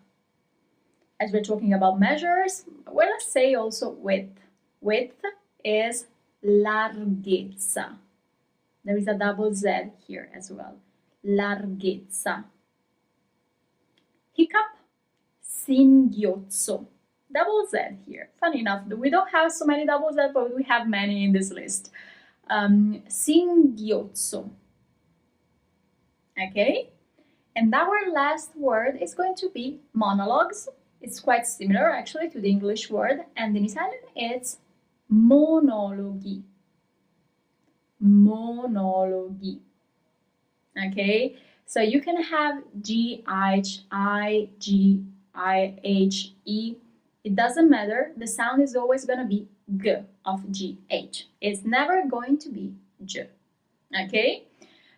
Speaker 1: As we're talking about measures, well, let's say also width. Width is larghezza. There is a double Z here as well. Larghezza. Hiccup, singhiozzo. Double Z here. Funny enough, we don't have so many double Z, but we have many in this list. Singhiozzo. Okay? And our last word is going to be monologues. It's quite similar actually to the English word, and in Italian it's monologhi. Monologhi. Okay? So you can have G-I-G-I-H-E. It doesn't matter. The sound is always going to be G of G-H. It's never going to be J. Okay?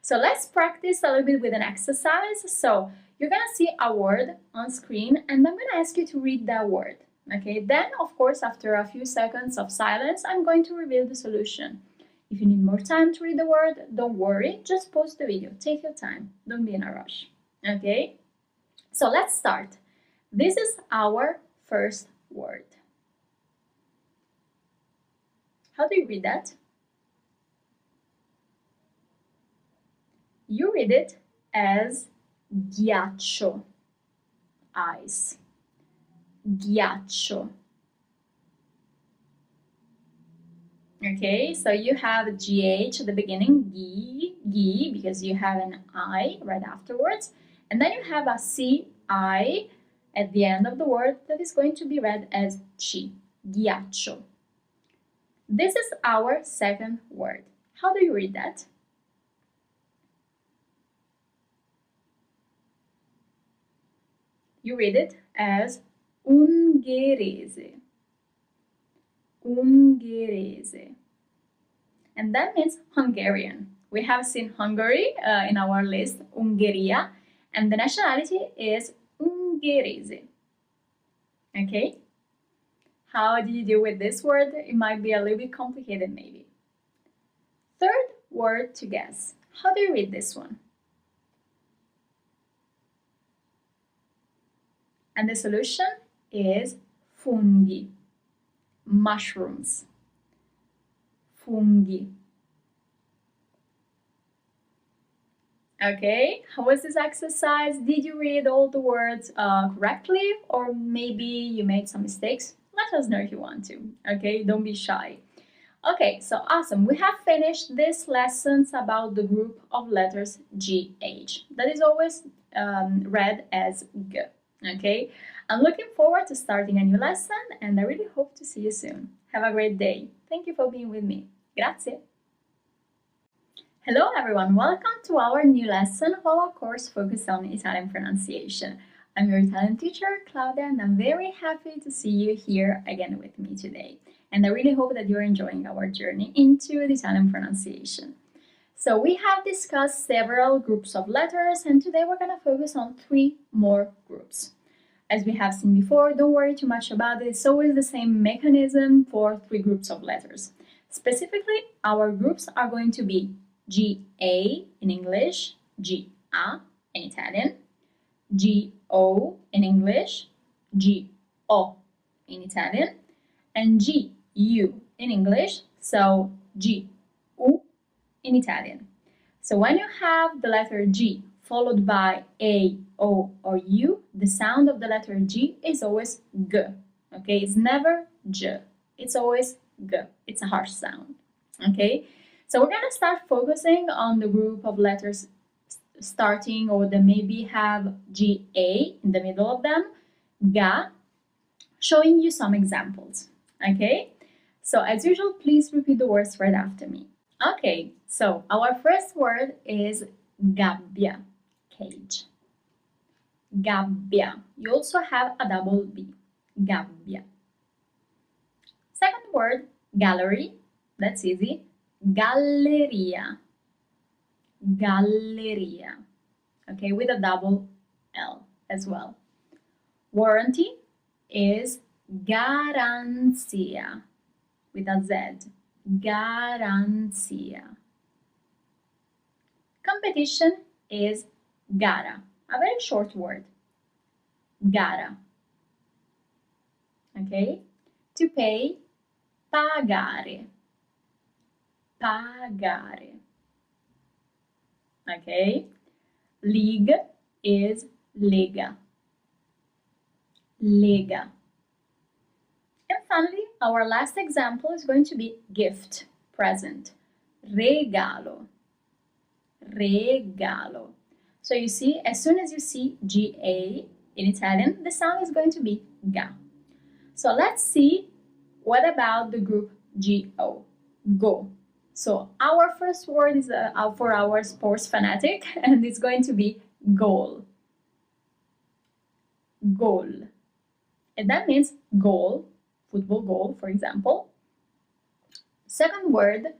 Speaker 1: So let's practice a little bit with an exercise. So you're going to see a word on screen and I'm going to ask you to read that word. Okay? Then, of course, after a few seconds of silence, I'm going to reveal the solution. If you need more time to read the word, don't worry. Just pause the video. Take your time. Don't be in a rush. Okay? So let's start. This is our first word. How do you read that? You read it as ghiaccio, ice. Ghiaccio. Okay, so you have GH at the beginning, gi, because you have an I right afterwards. And then you have a CI at the end of the word that is going to be read as chi, ghiaccio. This is our second word. How do you read that? You read it as ungherese. Ungherese. And that means Hungarian. We have seen Hungary in our list, Ungheria, and the nationality is Ungherese. Okay? How do you deal with this word? It might be a little bit complicated maybe. Third word to guess. How do you read this one? And the solution is funghi. Mushrooms. Funghi. Okay, how was this exercise? Did you read all the words correctly, or maybe you made some mistakes? Let us know if you want to, okay? Don't be shy. Okay, so awesome. We have finished these lessons about the group of letters GH. That is always read as G, okay? I'm looking forward to starting a new lesson and I really hope to see you soon. Have a great day. Thank you for being with me. Grazie. Hello everyone, welcome to our new lesson of our course focused on Italian pronunciation. I'm your Italian teacher, Claudia, and I'm very happy to see you here again with me today. And I really hope that you're enjoying our journey into the Italian pronunciation. So we have discussed several groups of letters, and today we're going to focus on 3 more groups. As we have seen before, don't worry too much about it. It's always the same mechanism for 3 groups of letters. Specifically, our groups are going to be G-A in English, G-A in Italian, G-O in English, G-O in Italian, and G-U in English, so G-U in Italian. So when you have the letter G followed by A, O, or U, the sound of the letter G is always G, okay? It's never J, it's always G. It's a harsh sound, okay? So we're going to start focusing on the group of letters starting or that maybe have GA in the middle of them, Ga, showing you some examples. Okay? So as usual, please repeat the words right after me. Okay, so our first word is gabbia, cage. Gabbia. You also have a double B. Gabbia. Second word, gallery. That's easy. Galleria. Galleria. Okay, with a double L as well. Warranty is garanzia with a Z. Garanzia. Competition is gara, a very short word. Gara. Okay? To pay, pagare. Pagare. Okay? League is lega. Lega. And finally, our last example is going to be gift, present. Regalo. Regalo. So you see, as soon as you see GA in Italian, the sound is going to be ga. So let's see, what about the group GO? Go. So our first word is for our sports fanatic, and it's going to be goal. Goal. And that means goal, football goal, for example. Second word,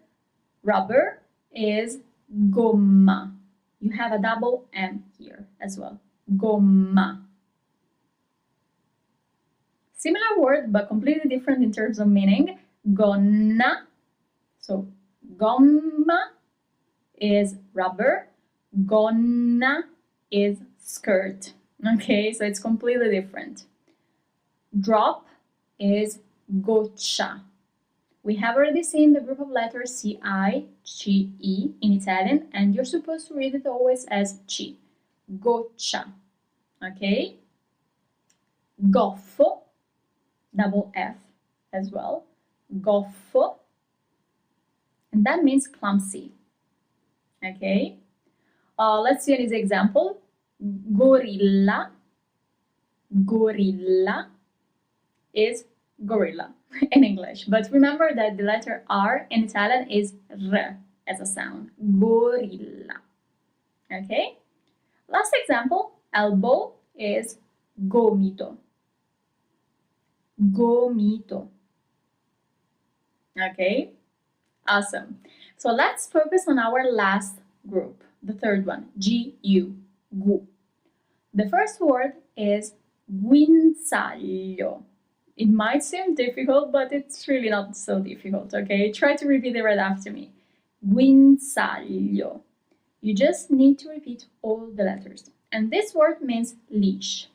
Speaker 1: rubber, is gomma. You have a double M here as well. Gomma. Similar word, but completely different in terms of meaning. Gonna. So, gomma is rubber. Gonna is skirt. Okay, so it's completely different. Drop is goccia. We have already seen the group of letters C-I-C-E in Italian, and you're supposed to read it always as C. Goccia. Okay? Goffo, double F as well. Goffo. And that means clumsy. Okay? Let's see an easy example. Gorilla. Gorilla is gorilla in English. But remember that the letter R in Italian is R as a sound. Gorilla. Okay? Last example, elbow is gomito. Gomito. Okay? Awesome. So let's focus on our last group, the third one, G-U, gu. The first word is guinzaglio. It might seem difficult, but it's really not so difficult, okay? Try to repeat it right after me. Guinzaglio. You just need to repeat all the letters. And this word means leash.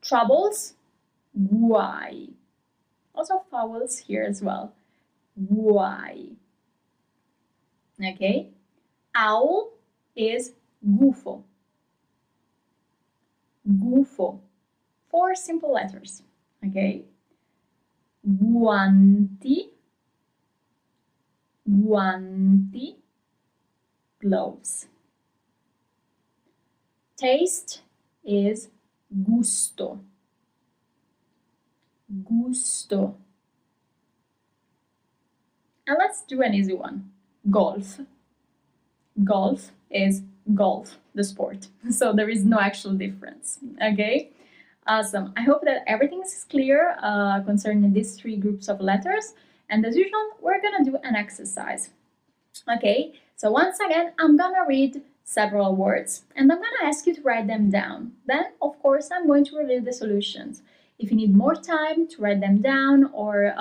Speaker 1: Troubles, guai. Also vowels here as well. Guai. Okay? Owl is gufo. Gufo. 4 simple letters. Okay? Guanti. Guanti. Gloves. Taste is gusto. Gusto. And let's do an easy one. Golf. Golf is golf, the sport. So there is no actual difference. Okay? Awesome. I hope that everything is clear concerning these 3 groups of letters. And as usual, we're gonna do an exercise. Okay? So once again, I'm gonna read several words and I'm gonna ask you to write them down. Then, of course, I'm going to reveal the solutions. If you need more time to write them down, or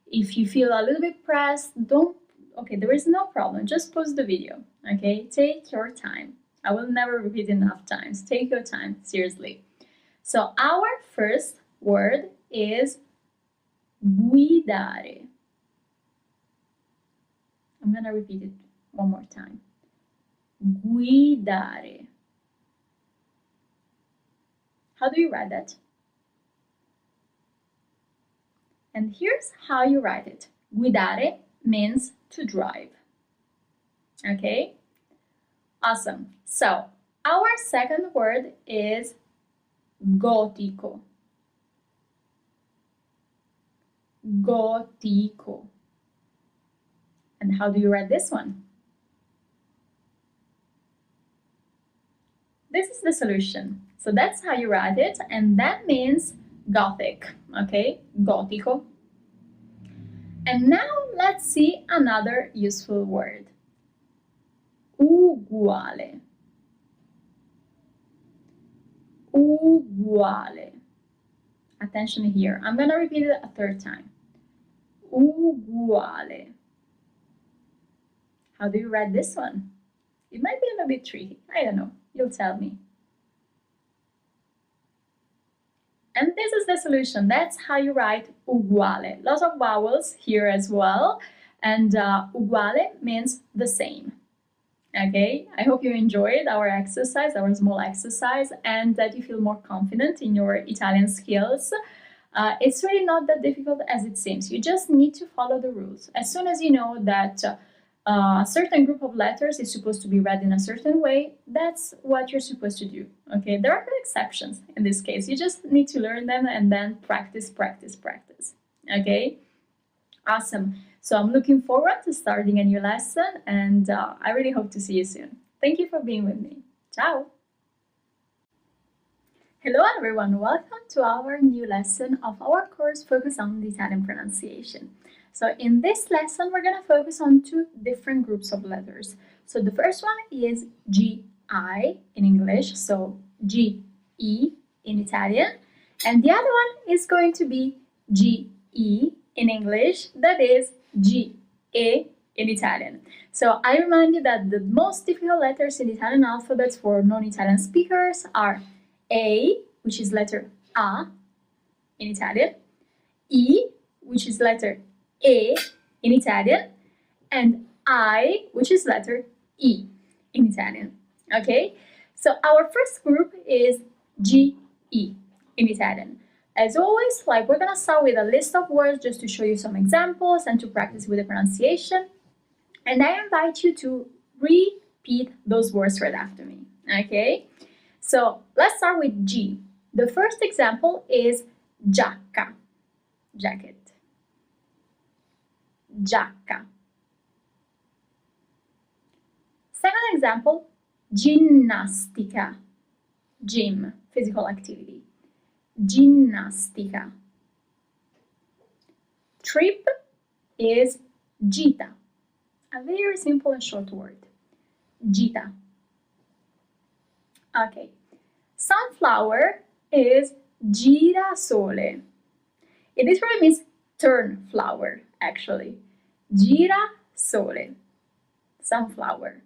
Speaker 1: if you feel a little bit pressed, there is no problem. Just pause the video, okay? Take your time. I will never repeat enough times. Take your time, seriously. So our first word is guidare. I'm gonna repeat it one more time. Guidare. How do you write that? And here's how you write it. Guidare means to drive. Okay? Awesome. So, our second word is gotico. gotico. And how do you write this one? This is the solution. So that's how you write it, and that means Gothic, okay? Gotico. And now let's see another useful word. Uguale. Uguale. Attention here. I'm gonna repeat it a third time. Uguale. How do you write this one? It might be a little bit tricky. I don't know. You'll tell me. And this is the solution. That's how you write uguale. Lots of vowels here as well. And uguale means the same. Okay, I hope you enjoyed our exercise, our small exercise, and that you feel more confident in your Italian skills. It's really not that difficult as it seems. You just need to follow the rules. As soon as you know that a certain group of letters is supposed to be read in a certain way, that's what you're supposed to do. Okay, there are no exceptions in this case. You just need to learn them and then practice, practice, practice. Okay, awesome. So I'm looking forward to starting a new lesson, and I really hope to see you soon. Thank you for being with me. Ciao! Hello everyone, welcome to our new lesson of our course focused on the Italian pronunciation. So in this lesson, we're going to focus on two different groups of letters. So the first one is GI in English, so GE in Italian, and the other one is going to be GE in English, that is GE in Italian. So I remind you that the most difficult letters in the Italian alphabet for non-Italian speakers are A, which is letter A in Italian, E, which is letter E in Italian, and I, which is letter E in Italian. Okay, so our first group is GE in Italian. As always, we're gonna start with a list of words just to show you some examples and to practice with the pronunciation. And I invite you to repeat those words right after me. Okay, so let's start with G. The first example is giacca, jacket. Giacca. Second example, ginnastica, gym, physical activity. Ginnastica. Trip is gita, a very simple and short word. Gita. Okay. Sunflower is girasole. It literally means turn flower, actually. Girasole. Sunflower.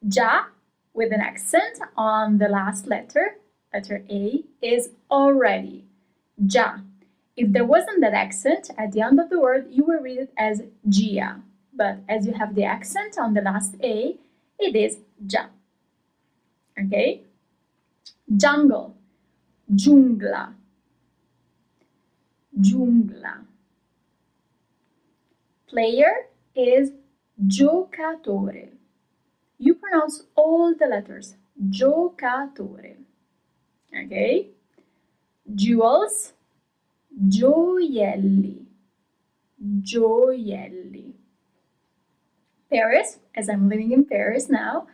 Speaker 1: Ja, with an accent on the last letter, letter A, is already. Ja. If there wasn't that accent at the end of the word, you will read it as gia. But as you have the accent on the last A, it is ja. Okay? Jungle. Giungla. Giungla. Player is giocatore. You pronounce all the letters. Giocatore. Okay? Jewels. Gioielli. Gioielli. Paris, as I'm living in Paris now,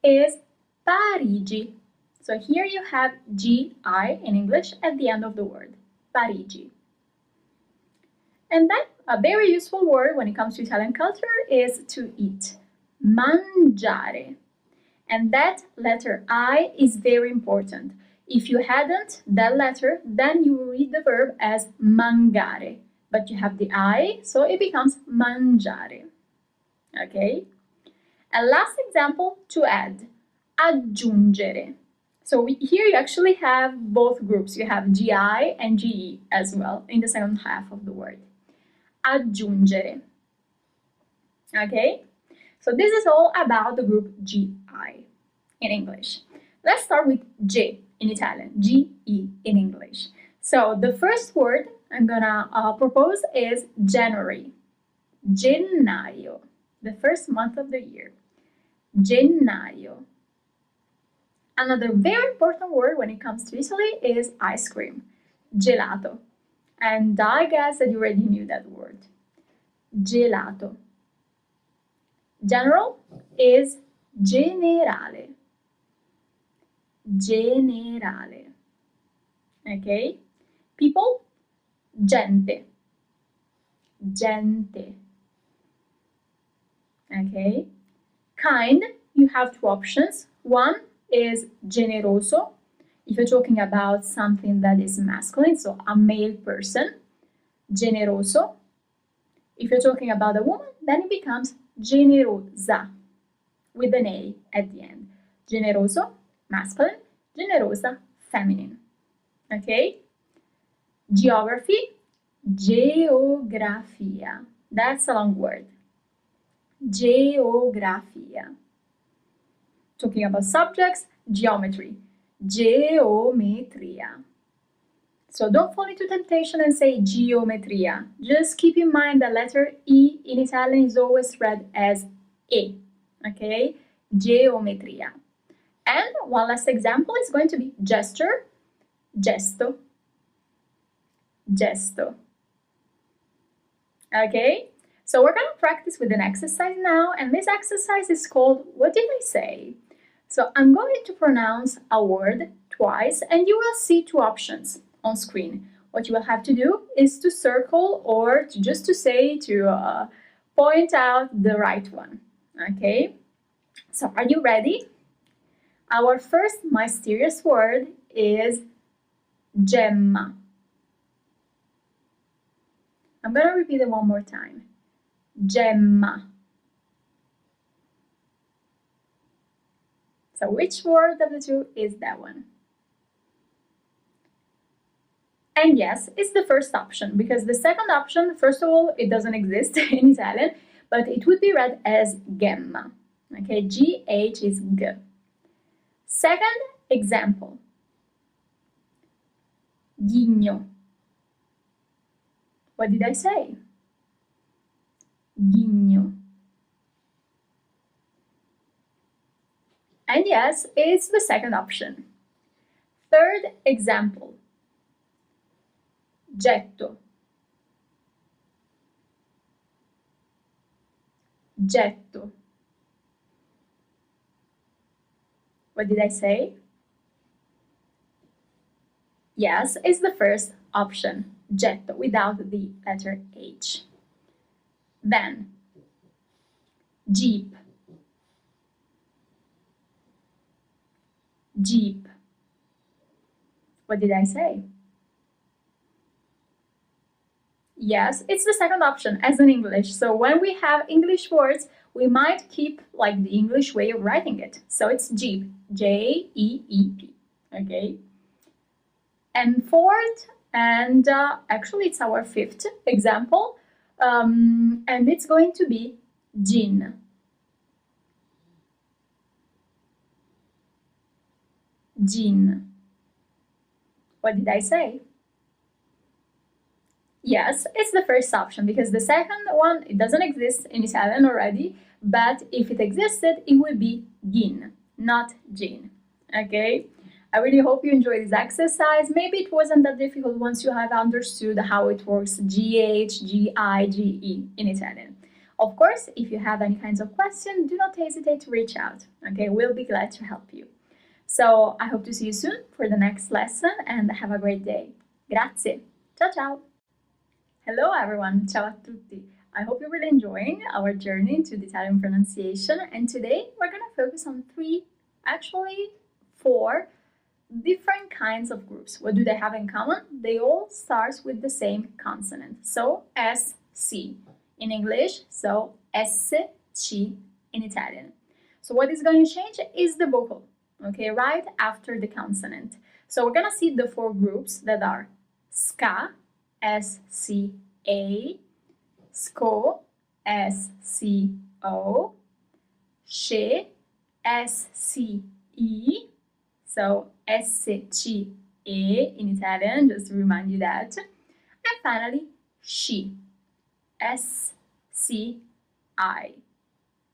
Speaker 1: is Parigi. So here you have GI in English at the end of the word. Parigi. And then a very useful word when it comes to Italian culture is to eat. Mangiare. And that letter I is very important. If you hadn't that letter, then you will read the verb as mangare. But you have the I, so it becomes mangiare. Okay? And last example, to add. Aggiungere. So here you actually have both groups. You have GI and GE as well in the second half of the word. Aggiungere. Okay? So this is all about the group GI in English. Let's start with J in Italian, GE in English. So the first word I'm gonna propose is January. Gennaio, the first month of the year. Gennaio. Another very important word when it comes to Italy is ice cream. Gelato. And I guess that you already knew that word. Gelato. General is generale. Generale. Okay? People, gente. Gente. Okay? Kind, you have two options. One is generoso, if you're talking about something that is masculine, so a male person, generoso. If you're talking about a woman, then it becomes generosa, with an A at the end. Generoso, masculine, generosa, feminine. Okay? Geography, geografia. That's a long word. Geografia. Talking about subjects, geometry. Geometria. So don't fall into temptation and say geometria. Just keep in mind the letter E in Italian is always read as E. Okay? Geometria. And one last example is going to be gesture, gesto, gesto. Okay? So we're going to practice with an exercise now, and this exercise is called What Did I Say? So I'm going to pronounce a word twice, and you will see two options on screen. What you will have to do is to circle or to point out the right one. Okay? So are you ready? Our first mysterious word is gemma. I'm going to repeat it one more time. Gemma. So which word of the two is that one? And yes, it's the first option, because the second option, first of all, it doesn't exist in Italian, but it would be read as gemma. Okay, GH is G. Second example. Ghigno. What did I say? Ghigno. And yes, it's the second option. Third example. Getto. Getto. What did I say? Yes, it's the first option, getto, without the letter H. Then, jeep. Jeep. What did I say? Yes, it's the second option, as in English. So when we have English words, we might keep like the English way of writing it. So it's jeep, J-E-E-P, okay? And fourth, and actually it's our fifth example, and it's going to be gin. Gin. What did I say? Yes, it's the first option, because the second one, it doesn't exist in Italian already, but if it existed, it would be gin, not gin. Okay? I really hope you enjoyed this exercise. Maybe it wasn't that difficult once you have understood how it works GH, GI, GE in Italian. Of course, if you have any kinds of questions, do not hesitate to reach out. Okay, we'll be glad to help you. So I hope to see you soon for the next lesson, and have a great day. Grazie. Ciao ciao. Hello everyone. Ciao a tutti. I hope you're really enjoying our journey into the Italian pronunciation, and today we're going to focus on four different kinds of groups. What do they have in common? They all start with the same consonant. So SC in English, so SC in Italian. So what is going to change is the vocal, okay, right after the consonant. So we're going to see the four groups that are SCA, SCA, SCO, SCO, SCE, SCE, so SCE in Italian, just to remind you that. And finally, SCI, SCI.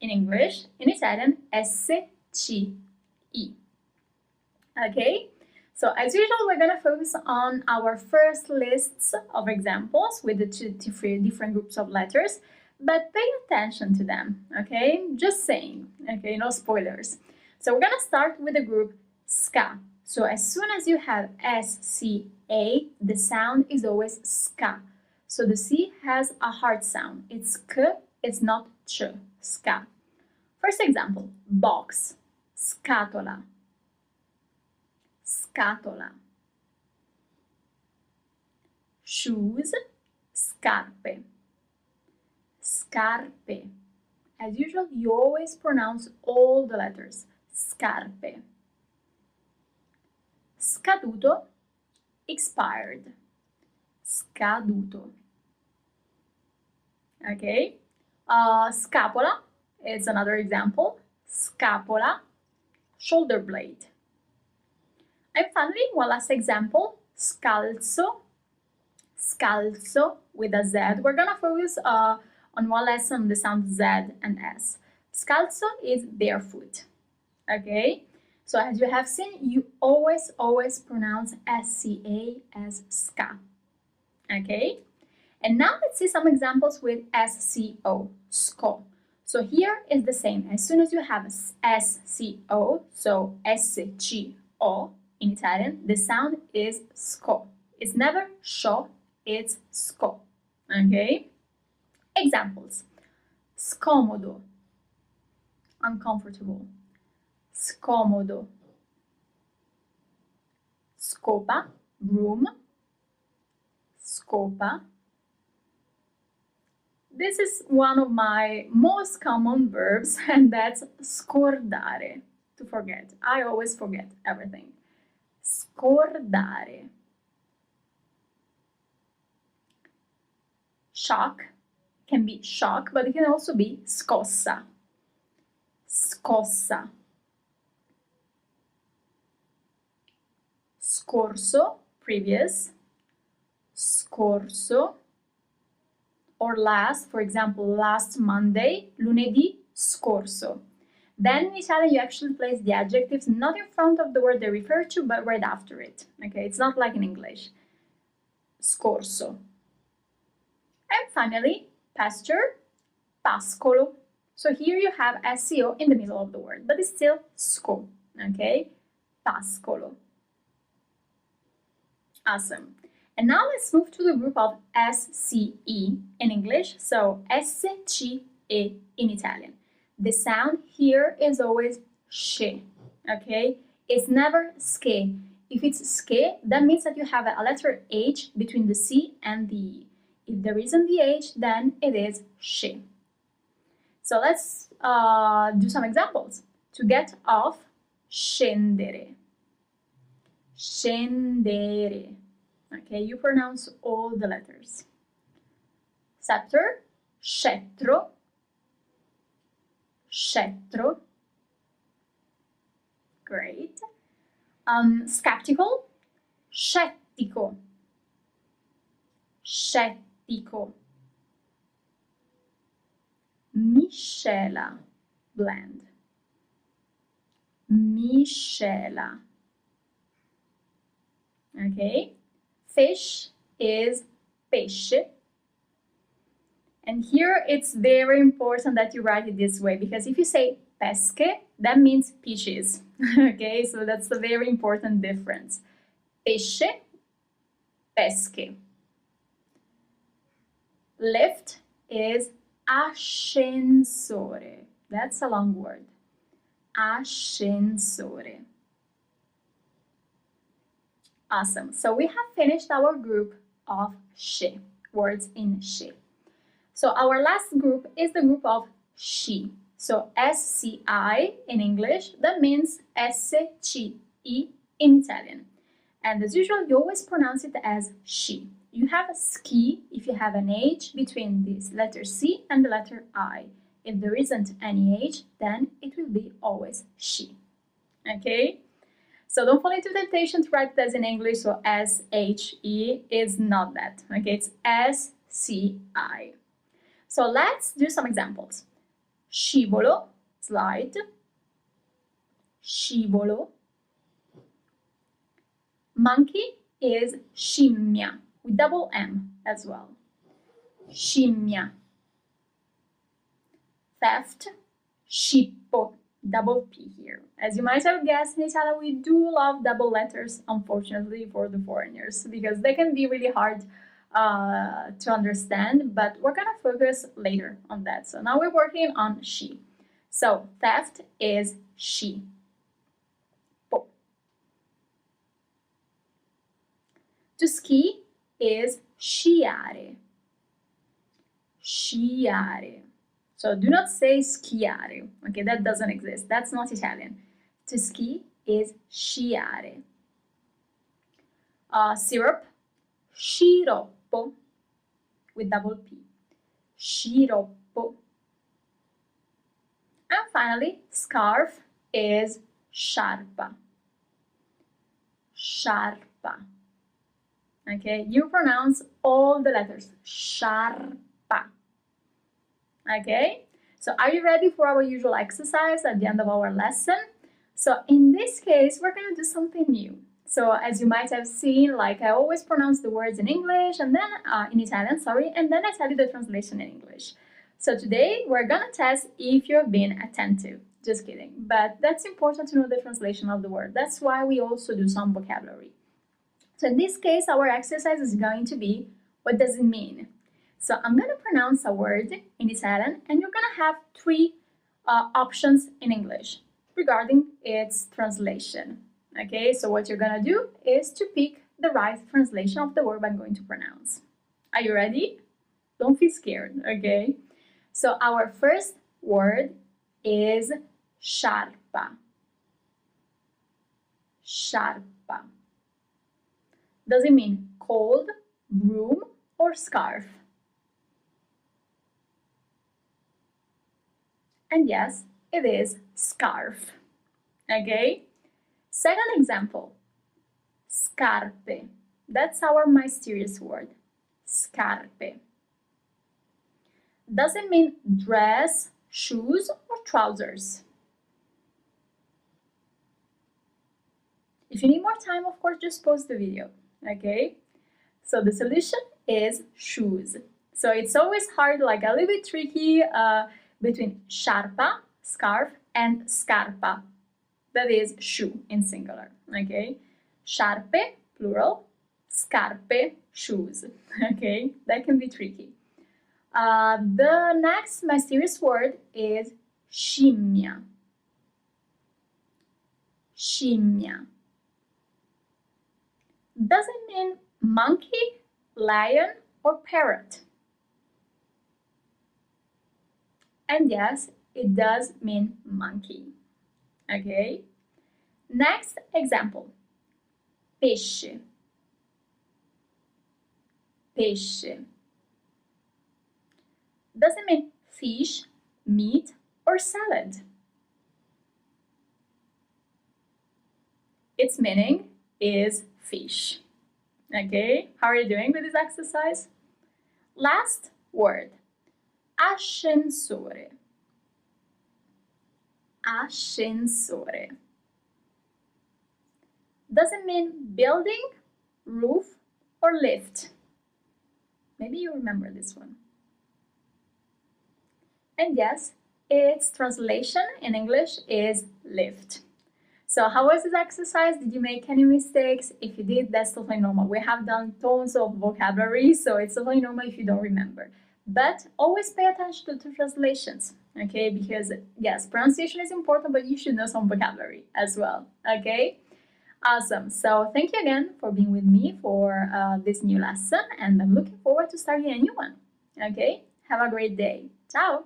Speaker 1: In English, in Italian, SCI. Okay? So as usual, we're going to focus on our first lists of examples with the two different groups of letters, but pay attention to them, okay? Just saying, okay, no spoilers. So we're going to start with the group ska. So as soon as you have S-C-A, the sound is always ska. So the C has a hard sound. It's k, it's not ch, ska. First example, box, scatola. Scatola. Shoes, scarpe. Scarpe. As usual, you always pronounce all the letters. Scarpe. Scaduto, expired. Scaduto. Okay. Scapola is another example. Scapola, shoulder blade. And finally, one last example, scalzo. Scalzo with a Z. We're gonna focus on one lesson on the sound Z and S. Scalzo is barefoot. Okay? So as you have seen, you always pronounce SCA as ska. Okay? And now let's see some examples with SCO, SCO. So here is the same. As soon as you have SCO, so SCO in Italian, the sound is SCO. It's never SCO, it's SCO. Okay? Examples. Scomodo, uncomfortable. Scomodo. Scopa, broom. Scopa. This is one of my most common verbs, and that's scordare, to forget. I always forget everything. Scordare. Shock can be shock, but it can also be scossa. Scossa. Scorso, previous. Scorso. Or last, for example, last Monday, lunedì scorso. Then in Italian, you actually place the adjectives not in front of the word they refer to, but right after it. Okay, it's not like in English. Scorso. And finally, pasture, pascolo. So here you have SCO in the middle of the word, but it's still SCO. Okay, pascolo. Awesome. And now let's move to the group of SCE in English, so SCE in Italian. The sound here is always sh, okay? It's never ske. If it's ske, that means that you have a letter H between the C and the E. If there isn't the H, then it is sh. So let's do some examples. To get off, scendere. Scendere. Okay, you pronounce all the letters. Scepter, scettro. Scettro. Great. Skeptical, scettico. Scettico. Miscela, blend. Miscela. Okay. Fish is pesce. And here it's very important that you write it this way, because if you say pesche, that means peaches. Okay, so that's a very important difference. Pesce, pesche. Lift is ascensore. That's a long word. Ascensore. Awesome. So we have finished our group of she, words in she. So our last group is the group of she. So SCI in English, that means SCI in Italian. And as usual, you always pronounce it as she. You have a ski if you have an H between this letter C and the letter I. If there isn't any H, then it will be always she. Okay? So don't fall into temptation to write it as in English, so S-H-E is not that. Okay, it's S-C-I. So let's do some examples. Scivolo, slide. Scivolo. Monkey is scimmia, with double M as well. Scimmia. Theft, scippo, double P here. As you might have guessed, in Italian we do love double letters, unfortunately, for the foreigners, because they can be really hard to understand, but we're gonna focus later on that. So now we're working on she. So theft is she. To ski is sciare. Sciare. So do not say schiare, okay, that doesn't exist. That's not Italian. To ski is sciare. Syrup, sciroppo, with double P. Sciroppo. And finally, scarf is sciarpa. Sciarpa. Okay, you pronounce all the letters. Sciarpa. Okay, so are you ready for our usual exercise at the end of our lesson? So in this case, we're going to do something new. So as you might have seen, like I always pronounce the words in English and then in Italian, sorry, and then I tell you the translation in English. So today we're going to test if you've been attentive. Just kidding, but that's important to know the translation of the word. That's why we also do some vocabulary. So in this case, our exercise is going to be, what does it mean? So I'm going to pronounce a word in Italian and you're going to have three options in English regarding its translation. Okay, so what you're going to do is to pick the right translation of the word I'm going to pronounce. Are you ready? Don't feel scared, okay? So our first word is sciarpa. Sciarpa. Does it mean cold, broom, or scarf? And yes, it is scarf. Okay? Second example, scarpe. That's our mysterious word, scarpe. Does it mean dress, shoes, or trousers? If you need more time, of course, just pause the video, okay? So the solution is shoes. So it's always hard, like a little bit tricky between sciarpa, scarf, and scarpa. That is shoe in singular, okay? Sciarpe, plural, scarpe, shoes, okay? That can be tricky. The next mysterious word is scimmia. Scimmia. Does it mean monkey, lion, or parrot? And yes, it does mean monkey. Okay? Next example. Pesce. Pesce. Does it mean fish, meat, or salad? Its meaning is fish. Okay, how are you doing with this exercise? Last word, ascensore. Ascensore. Does it mean building, roof, or lift? Maybe you remember this one. And yes, its translation in English is lift. So how was this exercise? Did you make any mistakes? If you did, that's totally normal. We have done tons of vocabulary, so it's totally normal if you don't remember. But always pay attention to translations, okay? Because yes, pronunciation is important, but you should know some vocabulary as well, okay? Awesome. So thank you again for being with me for this new lesson, and I'm looking forward to starting a new one, okay? Have a great day. Ciao!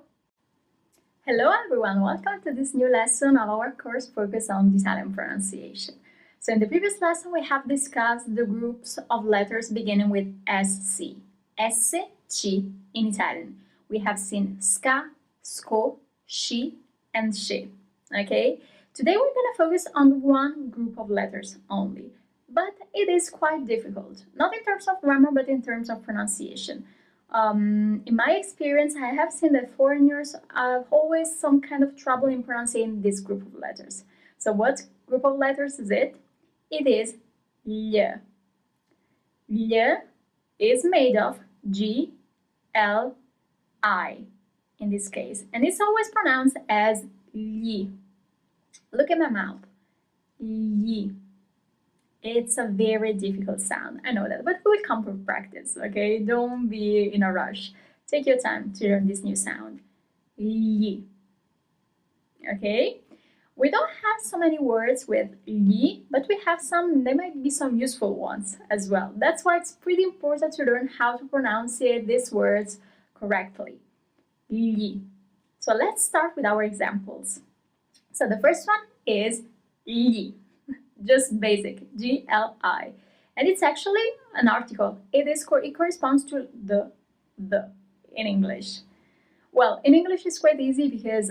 Speaker 1: Hello everyone, welcome to this new lesson of our course focused on Italian pronunciation. So in the previous lesson we have discussed the groups of letters beginning with SC, S, C in Italian. We have seen ska, sco, sci, and she, okay? Today we're going to focus on one group of letters only, but it is quite difficult, not in terms of grammar but in terms of pronunciation. In my experience, I have seen that foreigners have always some kind of trouble in pronouncing this group of letters. So what group of letters is it? It is L. L is made of G, L, I in this case, and it's always pronounced as Li. Look at my mouth. Li. It's a very difficult sound, I know that, but we will come with practice, okay? Don't be in a rush. Take your time to learn this new sound. Li. Okay? We don't have so many words with li, but we have some, there might be some useful ones as well. That's why it's pretty important to learn how to pronounce these words correctly. Li. So let's start with our examples. So the first one is li. Just basic, G-L-I. And it's actually an article. It corresponds to the in English. Well, in English it's quite easy because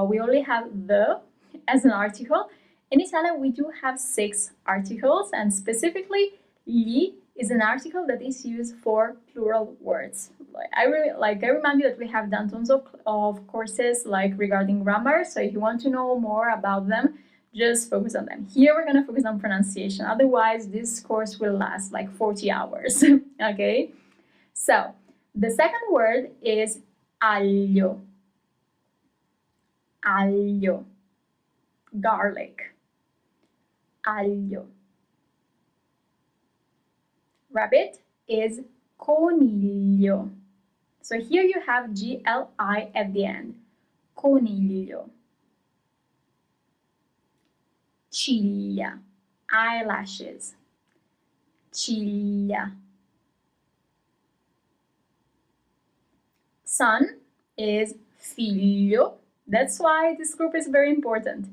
Speaker 1: we only have the as an article. In Italian we do have 6 articles, and specifically li is an article that is used for plural words. I remind you that we have done tons of courses regarding grammar, so if you want to know more about them, just focus on them. Here we're going to focus on pronunciation, otherwise this course will last like 40 hours. Okay, so the second word is aglio. Aglio. Garlic. Aglio. Rabbit is coniglio. So here you have G-L-I at the end. Coniglio. Ciglia. Eyelashes. Ciglia. Son is figlio. That's why this group is very important.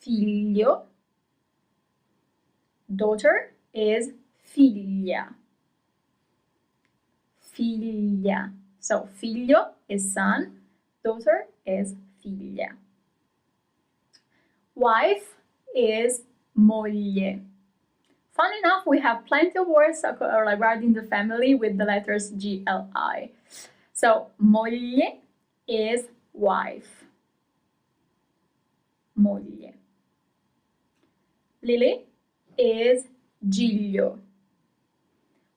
Speaker 1: Figlio. Daughter is figlia. Figlia. So figlio is son, daughter is figlia. Wife is moglie. Fun enough, we have plenty of words regarding the family with the letters G-L-I. So moglie is wife. Moglie. Lily is giglio.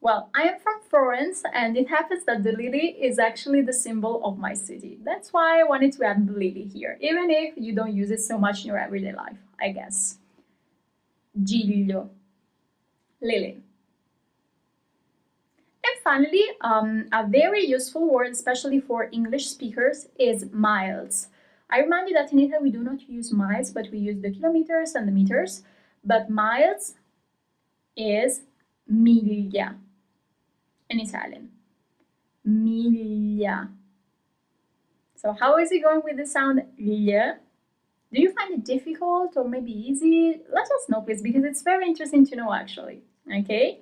Speaker 1: Well, I am from Florence, and it happens that the lily is actually the symbol of my city. That's why I wanted to add the lily here, even if you don't use it so much in your everyday life, I guess. Giglio. Lily. And finally, a very useful word, especially for English speakers, is miles. I remind you that in Italy we do not use miles, but we use the kilometers and the meters. But miles is miglia in Italian. Miglia. So how is it going with the sound lia? Do you find it difficult or maybe easy? Let us know, please, because it's very interesting to know actually. Okay?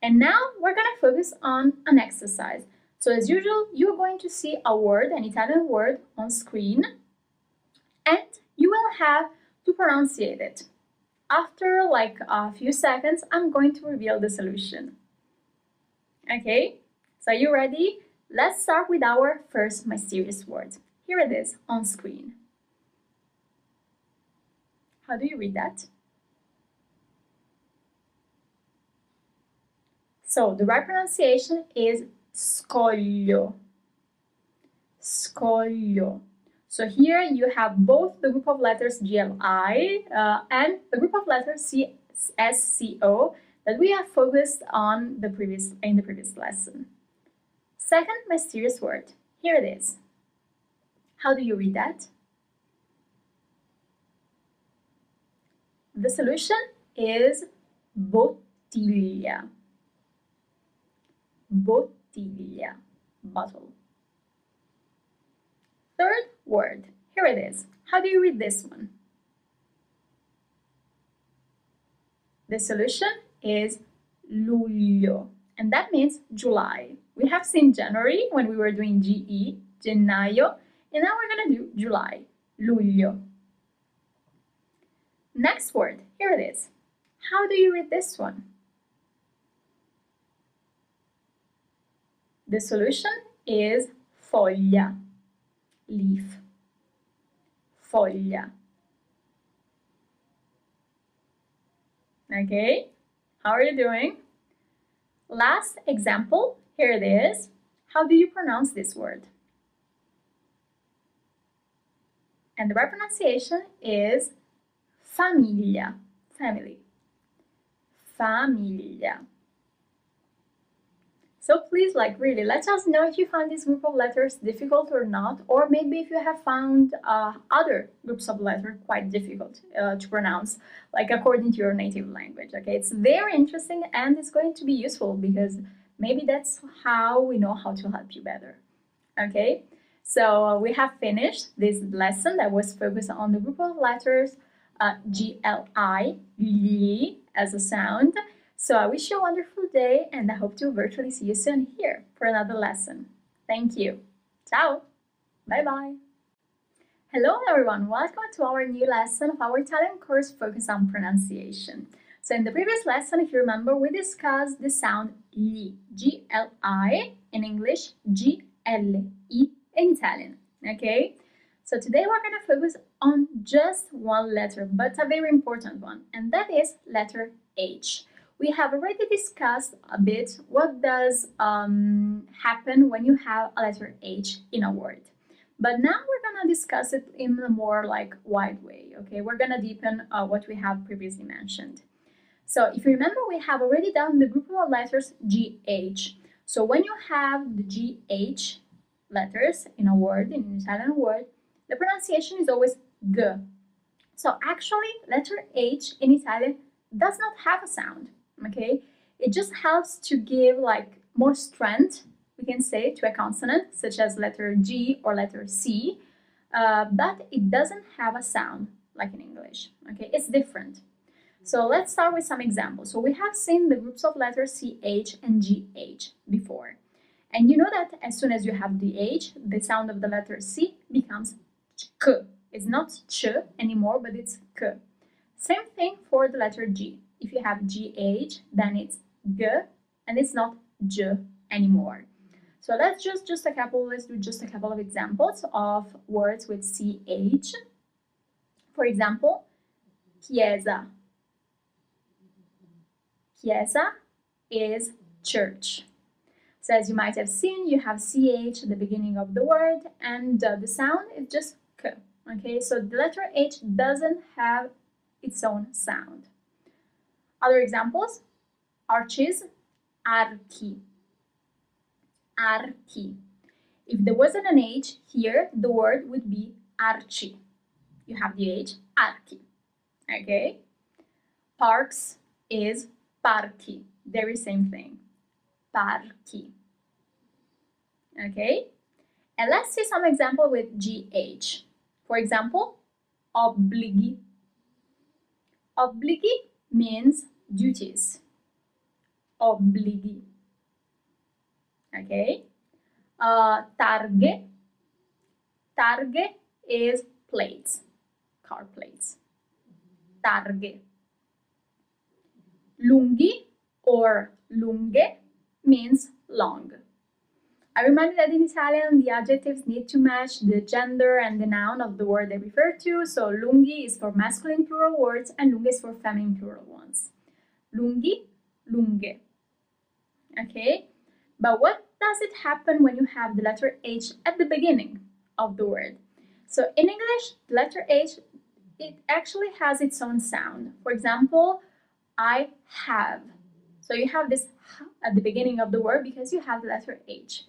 Speaker 1: And now we're going to focus on an exercise. So as usual, you're going to see a word, an Italian word, on screen, and you will have to pronunciate it. After like a few seconds, I'm going to reveal the solution. Okay, so are you ready? Let's start with our first mysterious word. Here it is on screen. How do you read that? So the right pronunciation is scoglio. Scoglio. So here you have both the group of letters GLI and the group of letters SCO that we have focused on in the previous lesson. Second mysterious word. Here it is. How do you read that? The solution is bottiglia. Bottiglia. Bottle. Third word. Here it is. How do you read this one? The solution is luglio, and that means July. We have seen January when we were doing GE, gennaio, and now we're going to do July, luglio. Next word. Here it is. How do you read this one? The solution is foglia. Leaf. Foglia. Okay? How are you doing? Last example, here it is. How do you pronounce this word? And the right pronunciation is famiglia, family. Famiglia. So please, really, let us know if you found this group of letters difficult or not, or maybe if you have found other groups of letters quite difficult to pronounce, according to your native language. Okay, it's very interesting and it's going to be useful because maybe that's how we know how to help you better. Okay, so we have finished this lesson that was focused on the group of letters G-L-I, li, as a sound. So I wish you a wonderful day and I hope to virtually see you soon here for another lesson. Thank you. Ciao. Bye-bye. Hello everyone, welcome to our new lesson of our Italian course focused on pronunciation. So in the previous lesson, if you remember, we discussed the sound li, G-L-I, in English, G-L-I in Italian, okay? So today we're going to focus on just one letter, but a very important one, and that is letter H. We have already discussed a bit what does happen when you have a letter H in a word. But now we're going to discuss it in a more wide way, okay? We're going to deepen what we have previously mentioned. So if you remember, we have already done the group of letters GH. So when you have the GH letters in a word, in an Italian word, the pronunciation is always G. So actually, letter H in Italian does not have a sound, okay? It just helps to give more strength, we can say, to a consonant, such as letter G or letter C, but it doesn't have a sound like in English, okay? It's different. So let's start with some examples. So we have seen the groups of letters CH and GH before. And you know that as soon as you have the H, the sound of the letter C becomes K. It's not Ch anymore, but it's K. Same thing for the letter G. If you have GH, then it's G, and it's not J anymore. So let's do just a couple of examples of words with CH. For example, chiesa. Chiesa is church. So as you might have seen, you have CH at the beginning of the word, and the sound is just K. Okay, so the letter H doesn't have its own sound. Other examples, arches, archi. Archi. If there wasn't an H here, the word would be archi. You have the H, archi. Okay? Parks is parchi. Very same thing. Parchi. Okay? And let's see some example with GH. For example, obblighi. Obblighi means duties. Obblighi. Okay? Targhe. Targhe is plates, car plates. Targhe. Lunghi or lunghe means long. I remind you that in Italian, the adjectives need to match the gender and the noun of the word they refer to. So lunghi is for masculine plural words and lunghe is for feminine plural ones. Lunghi, lunghe. Okay? But what does it happen when you have the letter H at the beginning of the word? So in English, the letter H, it actually has its own sound. For example, I have. So you have this at the beginning of the word because you have the letter H.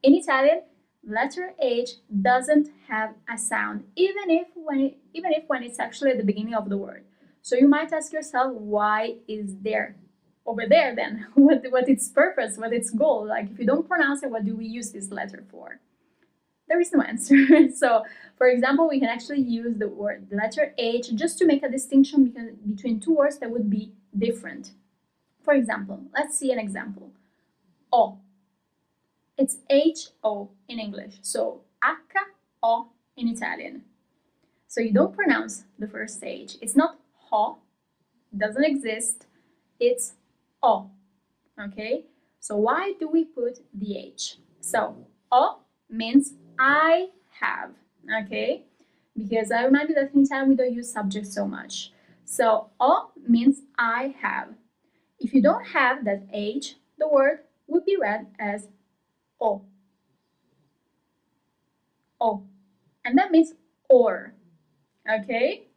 Speaker 1: In Italian, letter H doesn't have a sound, even if when it's actually at the beginning of the word. So you might ask yourself, why is there over there then? What its purpose, what its goal? If you don't pronounce it, what do we use this letter for? There is no answer. So, for example, we can actually use the letter H just to make a distinction between two words that would be different. For example, let's see an example. O. It's H-O in English, so H-O in Italian. So you don't pronounce the first H. It's not ho, doesn't exist, it's O, okay? So why do we put the H? So O means I have, okay? Because I remind you that in Italian we don't use subject so much. So O means I have. If you don't have that H, the word would be read as O. O. And that means or. Okay?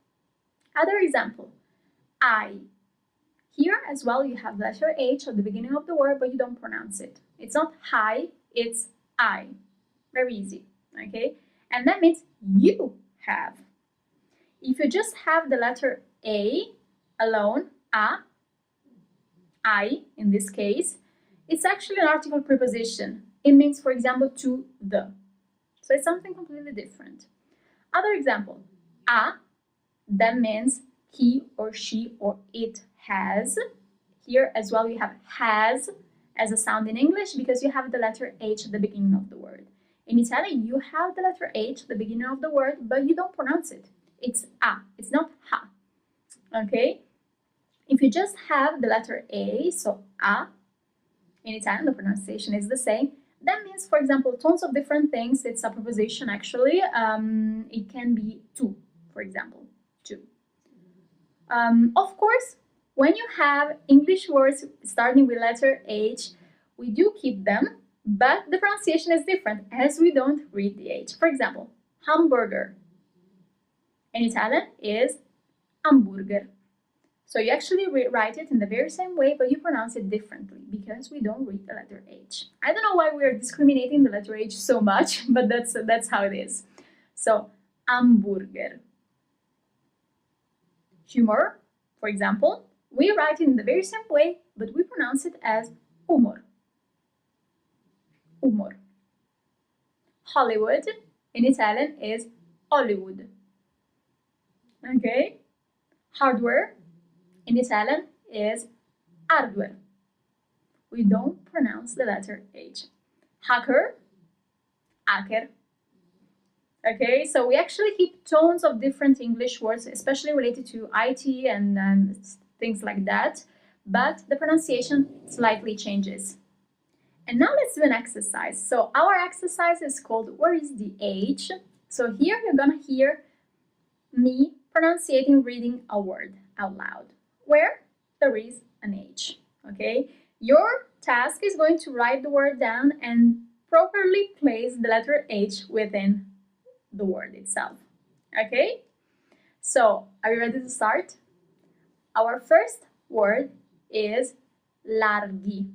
Speaker 1: Other example. I. Here as well you have the letter H at the beginning of the word, but you don't pronounce it. It's not hi, it's I. Very easy. Okay? And that means you have. If you just have the letter A alone, I in this case, it's actually an article preposition. It means, for example, to the. So it's something completely different. Other example, that means he or she or it has. Here as well you have has as a sound in English because you have the letter H at the beginning of the word. In Italian, you have the letter H at the beginning of the word, but you don't pronounce it. It's it's not ha. Okay? If you just have the letter A, so in Italian the pronunciation is the same. That means, for example, tons of different things. It's a preposition actually. It can be to, for example, to. Of course, when you have English words starting with letter H, we do keep them, but the pronunciation is different as we don't read the H. For example, hamburger in Italian is hamburger. So you actually write it in the very same way, but you pronounce it differently because we don't read the letter H. I don't know why we're discriminating the letter H so much, but that's how it is. So, hamburger. Humor, for example, we write it in the very same way, but we pronounce it as humor. Humor. Hollywood in Italian is Hollywood. Okay? Hardware in Italian is hardware. We don't pronounce the letter H. Hacker, hacker. Okay, so we actually keep tons of different English words, especially related to IT and things like that, but the pronunciation slightly changes. And now let's do an exercise. So our exercise is called Where is the H? So here you're gonna hear me pronunciating, reading a word out loud where there is an H. Okay, your task is going to write the word down and properly place the letter H within the word itself. Okay, so are you ready to start? Our first word is larghi.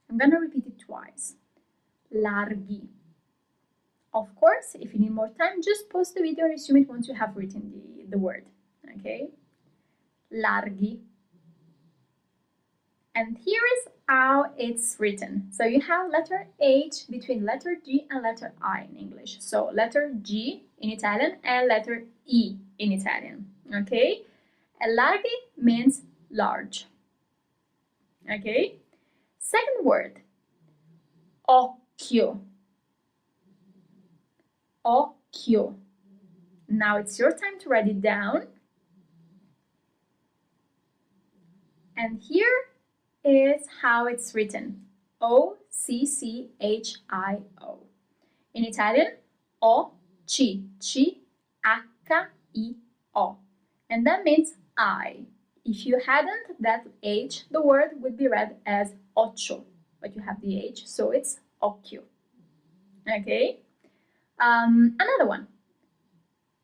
Speaker 1: I'm gonna repeat it twice. Larghi. Of course, if you need more time, just pause the video and resume it once you have written the word. Okay? Larghi. And here is how it's written. So you have letter H between letter G and letter I in English. So letter G in Italian and letter E in Italian. Okay? And larghi means large. Okay? Second word, occhio. Occhio. Now it's your time to write it down. And here is how it's written. Occhio. In Italian, Chio. And that means I. If you hadn't that H, the word would be read as occhio. But you have the H, so it's occhio. Okay? Another one.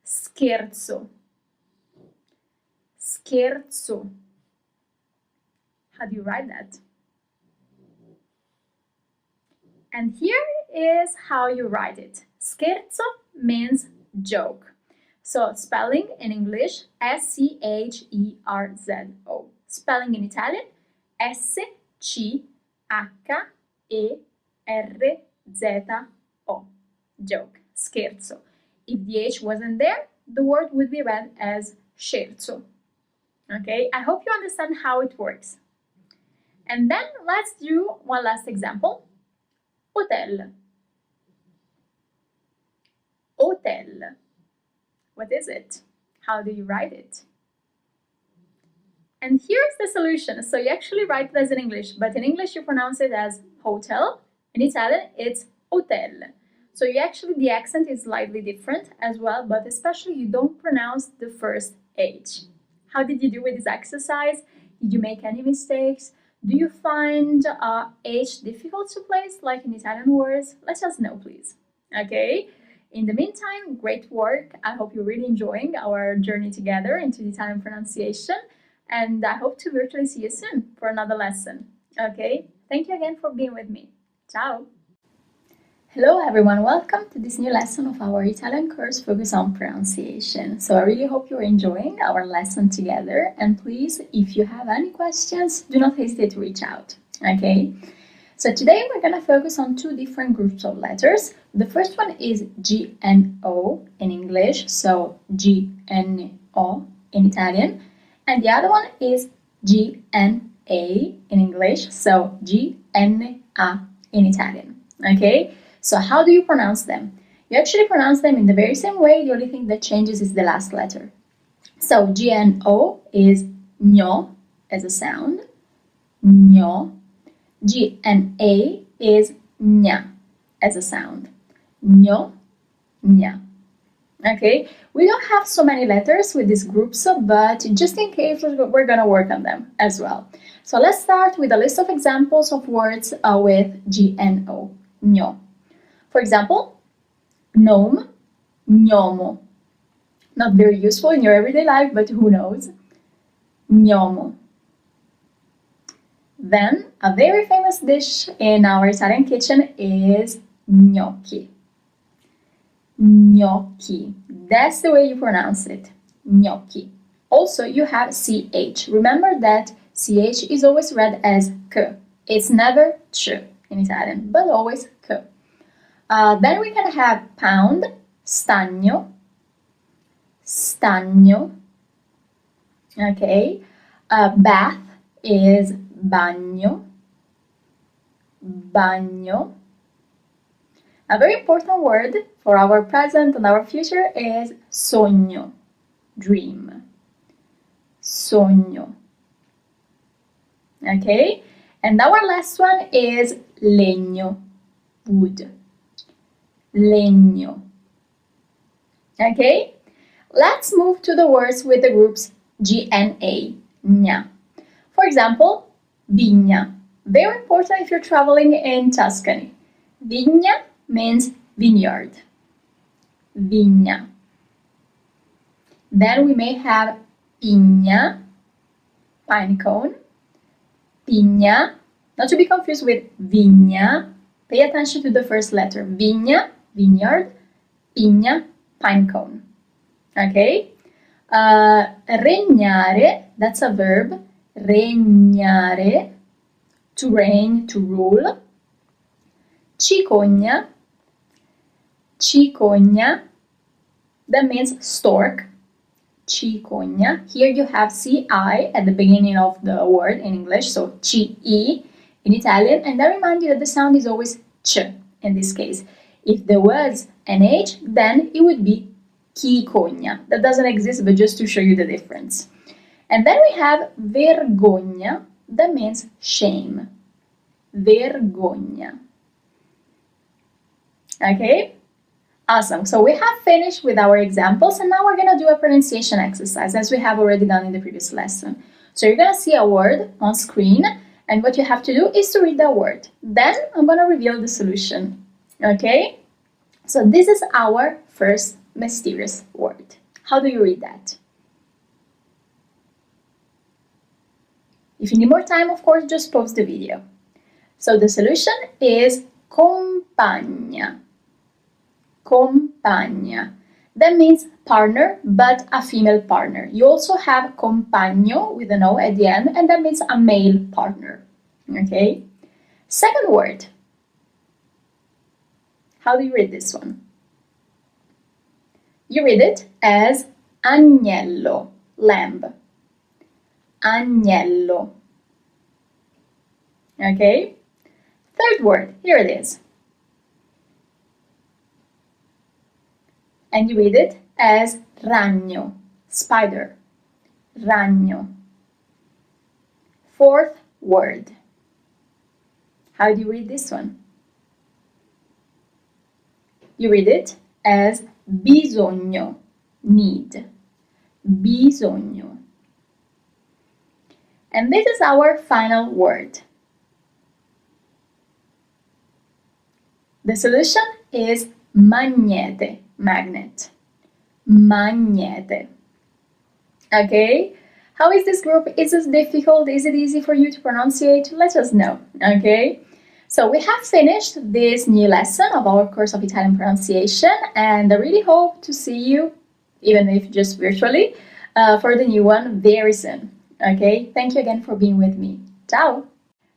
Speaker 1: Scherzo. Scherzo. How do you write that? And here is how you write it. Scherzo means joke. So spelling in English, S-C-H-E-R-Z-O. Spelling in Italian, S-C-H-E-R-Z-O. Joke, scherzo. If the H wasn't there, the word would be read as scherzo. Okay, I hope you understand how it works. And then let's do one last example. Hotel. Hotel. What is it? How do you write it? And here's the solution. So you actually write it as in English, but in English you pronounce it as hotel. In Italian, it's hotel. So you actually, the accent is slightly different as well, but especially you don't pronounce the first H. How did you do with this exercise? Did you make any mistakes? Do you find H difficult to place, like in Italian words? Let us know, please. Okay? In the meantime, great work. I hope you're really enjoying our journey together into the Italian pronunciation, and I hope to virtually see you soon for another lesson. Okay? Thank you again for being with me. Ciao! Hello everyone, welcome to this new lesson of our Italian course focused on pronunciation. So I really hope you're enjoying our lesson together, and please, if you have any questions, do not hesitate to reach out, okay? So today we're going to focus on two different groups of letters. The first one is G-N-O in English, so G-N-O in Italian, and the other one is G-N-A in English, so G-N-A in Italian, okay? So how do you pronounce them? You actually pronounce them in the very same way. The only thing that changes is the last letter. So G-N-O is gno as a sound, gno. G-N-A is gna as a sound, gno, gna. Okay, we don't have so many letters with these groups, but just in case, we're gonna work on them as well. So let's start with a list of examples of words with G-N-O, gno. For example, gnome, gnomo. Not very useful in your everyday life, but who knows? Gnomo. Then, a very famous dish in our Italian kitchen is gnocchi. Gnocchi. That's the way you pronounce it. Gnocchi. Also, you have CH. Remember that CH is always read as K. It's never ch in Italian, but always K. Then we can have pound, stagno, stagno. Okay. Bath is bagno, bagno. A very important word for our present and our future is sogno, dream, sogno. Okay, and our last one is legno, wood, legno. Okay, let's move to the words with the groups G-N-A, gna. For example, vigna. Very important if you're traveling in Tuscany. Vigna means vineyard. Vigna. Then we may have pigna, pine cone. Pigna, not to be confused with vigna. Pay attention to the first letter. Vigna, vineyard. Pigna, pine cone. Okay? Regnare, that's a verb. Regnare, to reign, to rule. Cicogna, cicogna, that means stork. Cicogna. Here you have CI at the beginning of the word in English, so CI in Italian, and I remind you that the sound is always ch in this case. If there was an H, then it would be cicogna. That doesn't exist, but just to show you the difference. And then we have vergogna, that means shame. Vergogna. Okay? Awesome. So we have finished with our examples, and now we're going to do a pronunciation exercise as we have already done in the previous lesson. So you're going to see a word on screen, and what you have to do is to read that word. Then I'm going to reveal the solution. Okay? So this is our first mysterious word. How do you read that? If you need more time, of course, just pause the video. So the solution is compagna. Compagna. That means partner, but a female partner. You also have compagno with an O at the end, and that means a male partner. Okay? Second word. How do you read this one? You read it as agnello, lamb. Agnello. Okay? Third word, here it is. And you read it as ragno, spider. Ragno. Fourth word. How do you read this one? You read it as bisogno, need. Bisogno. And this is our final word. The solution is magnete, magnet. Magnete. Okay? How is this group? Is it difficult? Is it easy for you to pronunciate? Let us know. Okay? So we have finished this new lesson of our course of Italian pronunciation, and I really hope to see you, even if just virtually, for the new one very soon. Okay? Thank you again for being with me. Ciao!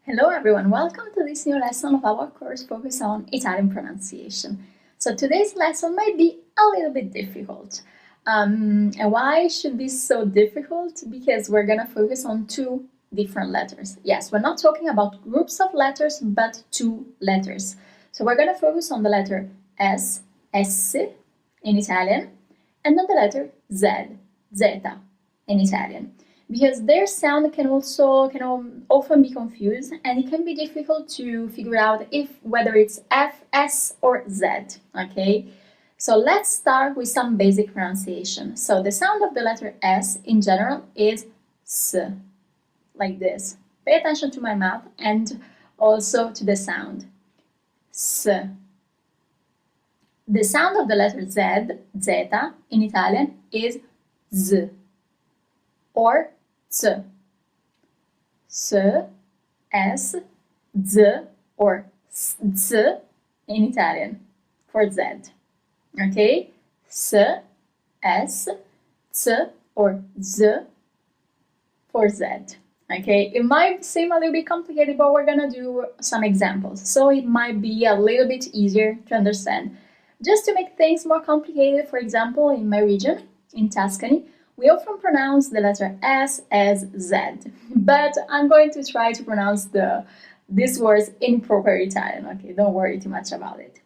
Speaker 1: Hello everyone, welcome to this new lesson of our course focused on Italian pronunciation. So today's lesson might be a little bit difficult. And why should be so difficult? Because we're gonna focus on two different letters. Yes, we're not talking about groups of letters, but two letters. So we're gonna focus on the letter S, S in Italian, and then the letter Z, Zeta in Italian. Because their sound can often be confused, and it can be difficult to figure out whether it's F, S, or Z. Okay, so let's start with some basic pronunciation. So the sound of the letter S in general is S, like this. Pay attention to my mouth and also to the sound. S. The sound of the letter Z, Zeta, in Italian is Z or Z. S, S, Z, or Z in Italian for Z. Okay? S, S, Z, or Z for Z. Okay? It might seem a little bit complicated, but we're gonna do some examples. So it might be a little bit easier to understand. Just to make things more complicated, for example, in my region, in Tuscany, we often pronounce the letter S as Z, but I'm going to try to pronounce these words in proper Italian, okay? Don't worry too much about it.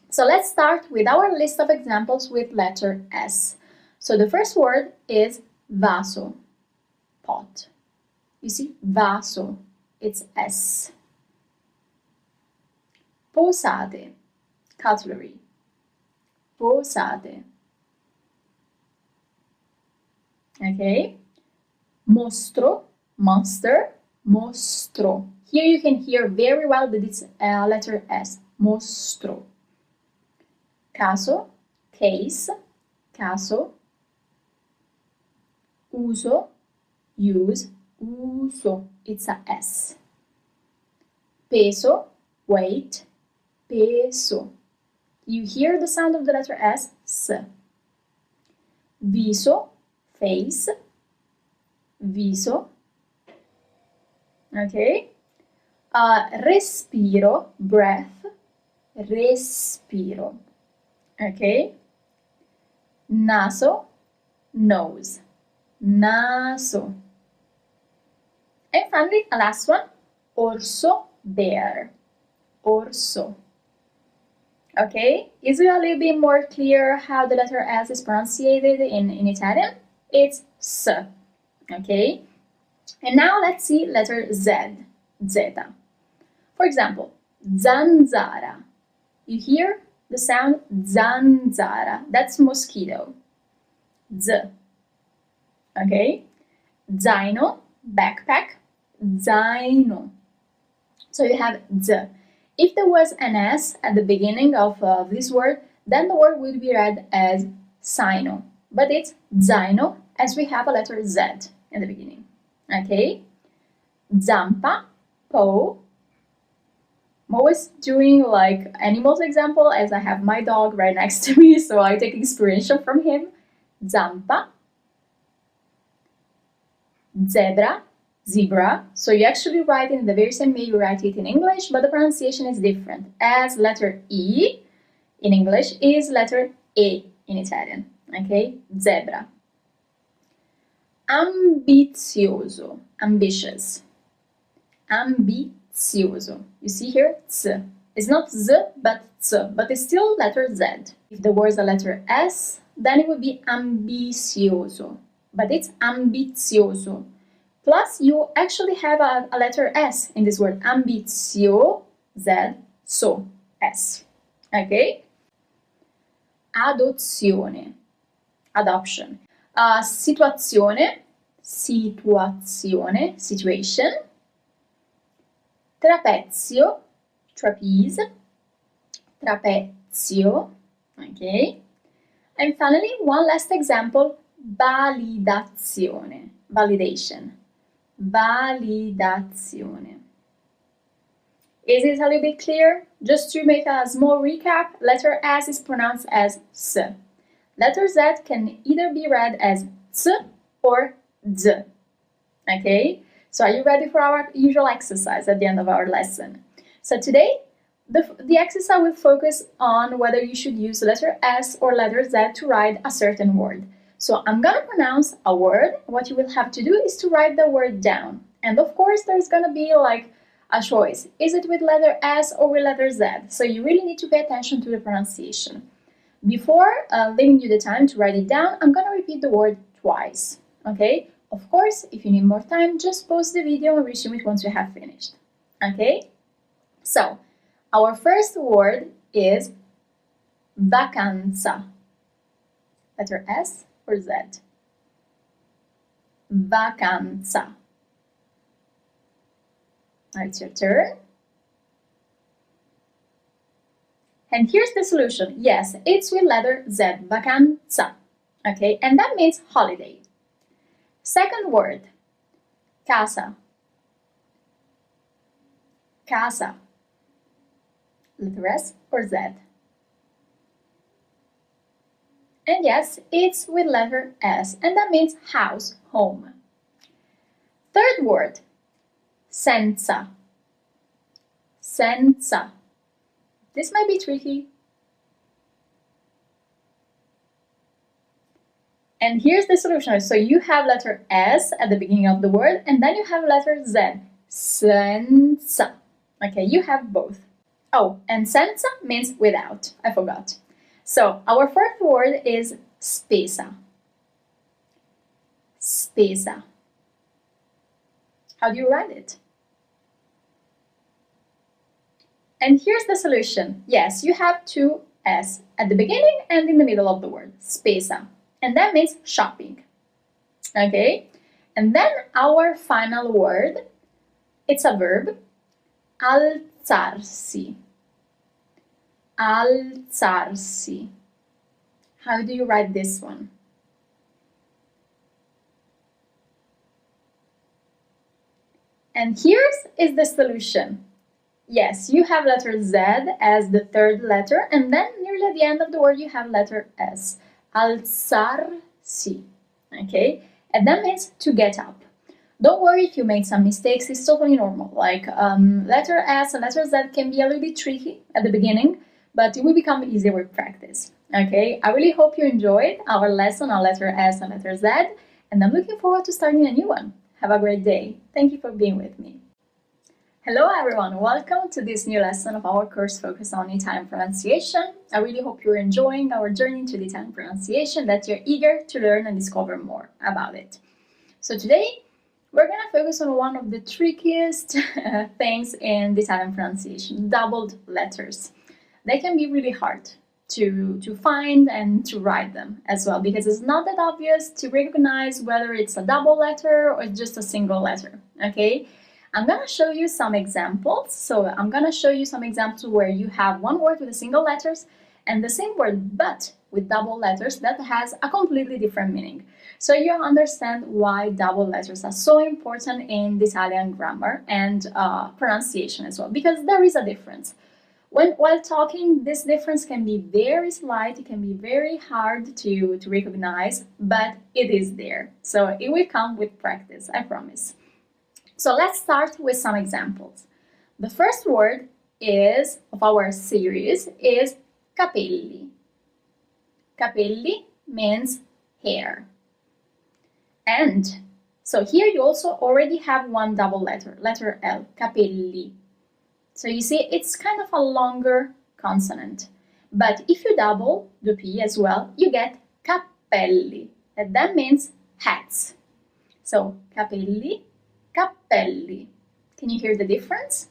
Speaker 1: So let's start with our list of examples with letter S. So the first word is vaso, pot. You see, vaso, it's S. Posate, cutlery. Posate. Okay, mostro, monster, mostro. Here you can hear very well that it's letter S, mostro. Caso, case, caso. Uso, use, uso, it's a S. Peso, weight, peso. You hear the sound of the letter S, S. Viso, face, viso. Okay. Respiro, breath, respiro. Okay. Naso, nose, naso. And finally, the last one, orso, bear, orso. Okay, is it a little bit more clear how the letter S is pronounced in Italian? It's S. Okay, and now let's see letter Z, Zeta. For example, zanzara. You hear the sound zanzara. That's mosquito. Z. Okay, zaino, backpack, zaino. So you have Z. If there was an S at the beginning of this word, then the word would be read as sino. But it's zaino, as we have a letter Z in the beginning. Okay? Zampa, paw. I'm always doing like animals example, as I have my dog right next to me, so I take inspiration from him. Zampa. Zebra, zebra. So you actually write it in the very same way you write it in English, but the pronunciation is different, as letter E in English is letter E in Italian. Okay? Zebra. Ambizioso, ambitious. Ambizioso. You see here? Z. It's not Z, but Z, but it's still letter Z. If the word is a letter S, then it would be ambizioso, but it's ambizioso. Plus, you actually have a letter S in this word, ambizio, Z, so, S. Okay? Adozione, adoption. Situazione, situazione, situation, trapezio, trapeze, trapezio, okay? And finally, one last example, validazione, validation, validazione. Is it a little bit clear? Just to make a small recap, letter S is pronounced as S. Letter Z can either be read as Z or Z. Okay? So are you ready for our usual exercise at the end of our lesson? So today, the exercise will focus on whether you should use letter S or letter Z to write a certain word. So I'm gonna pronounce a word. What you will have to do is to write the word down. And of course, there's gonna be like a choice. Is it with letter S or with letter Z? So you really need to pay attention to the pronunciation. Before leaving you the time to write it down, I'm gonna repeat the word twice, okay? Of course, if you need more time, just pause the video and resume it once you have finished, okay? So, our first word is vacanza. Letter S or Z? Vacanza. Now it's your turn. And here's the solution. Yes, it's with letter Z, vacanza. Okay, and that means holiday. Second word, casa. Casa. Letter S or Z? And yes, it's with letter S, and that means house, home. Third word, senza. Senza. This might be tricky. And here's the solution. So you have letter S at the beginning of the word, and then you have letter Z. Senza. Okay, you have both. Oh, and senza means without. I forgot. So our first word is spesa. Spesa. How do you write it? And here's the solution. Yes, you have two S at the beginning and in the middle of the word. Spesa. And that means shopping. Okay? And then our final word, it's a verb, alzarsi. Alzarsi. How do you write this one? And here is the solution. Yes, you have letter Z as the third letter, and then nearly at the end of the word you have letter S. Alzarsi. Okay? And that means to get up. Don't worry if you make some mistakes, it's totally normal. Like letter S and letter Z can be a little bit tricky at the beginning, but it will become easier with practice. Okay? I really hope you enjoyed our lesson on letter S and letter Z, and I'm looking forward to starting a new one. Have a great day. Thank you for being with me. Hello everyone, welcome to this new lesson of our course focused on Italian pronunciation. I really hope you're enjoying our journey to the Italian pronunciation, that you're eager to learn and discover more about it. So today, we're going to focus on one of the trickiest things in the Italian pronunciation, doubled letters. They can be really hard to find and to write them as well, because it's not that obvious to recognize whether it's a double letter or just a single letter, okay? I'm going to show you some examples. So I'm going to show you some examples where you have one word with a single letters and the same word but with double letters that has a completely different meaning. So you understand why double letters are so important in the Italian grammar and pronunciation as well, because there is a difference. While talking, this difference can be very slight, it can be very hard to recognize, but it is there. So it will come with practice, I promise. So let's start with some examples. The first word of our series is capelli. Capelli means hair. And so here you also already have one double letter, letter L, capelli. So you see, it's kind of a longer consonant. But if you double the P as well, you get cappelli. And that means hats. So capelli, cappelli. Can you hear the difference?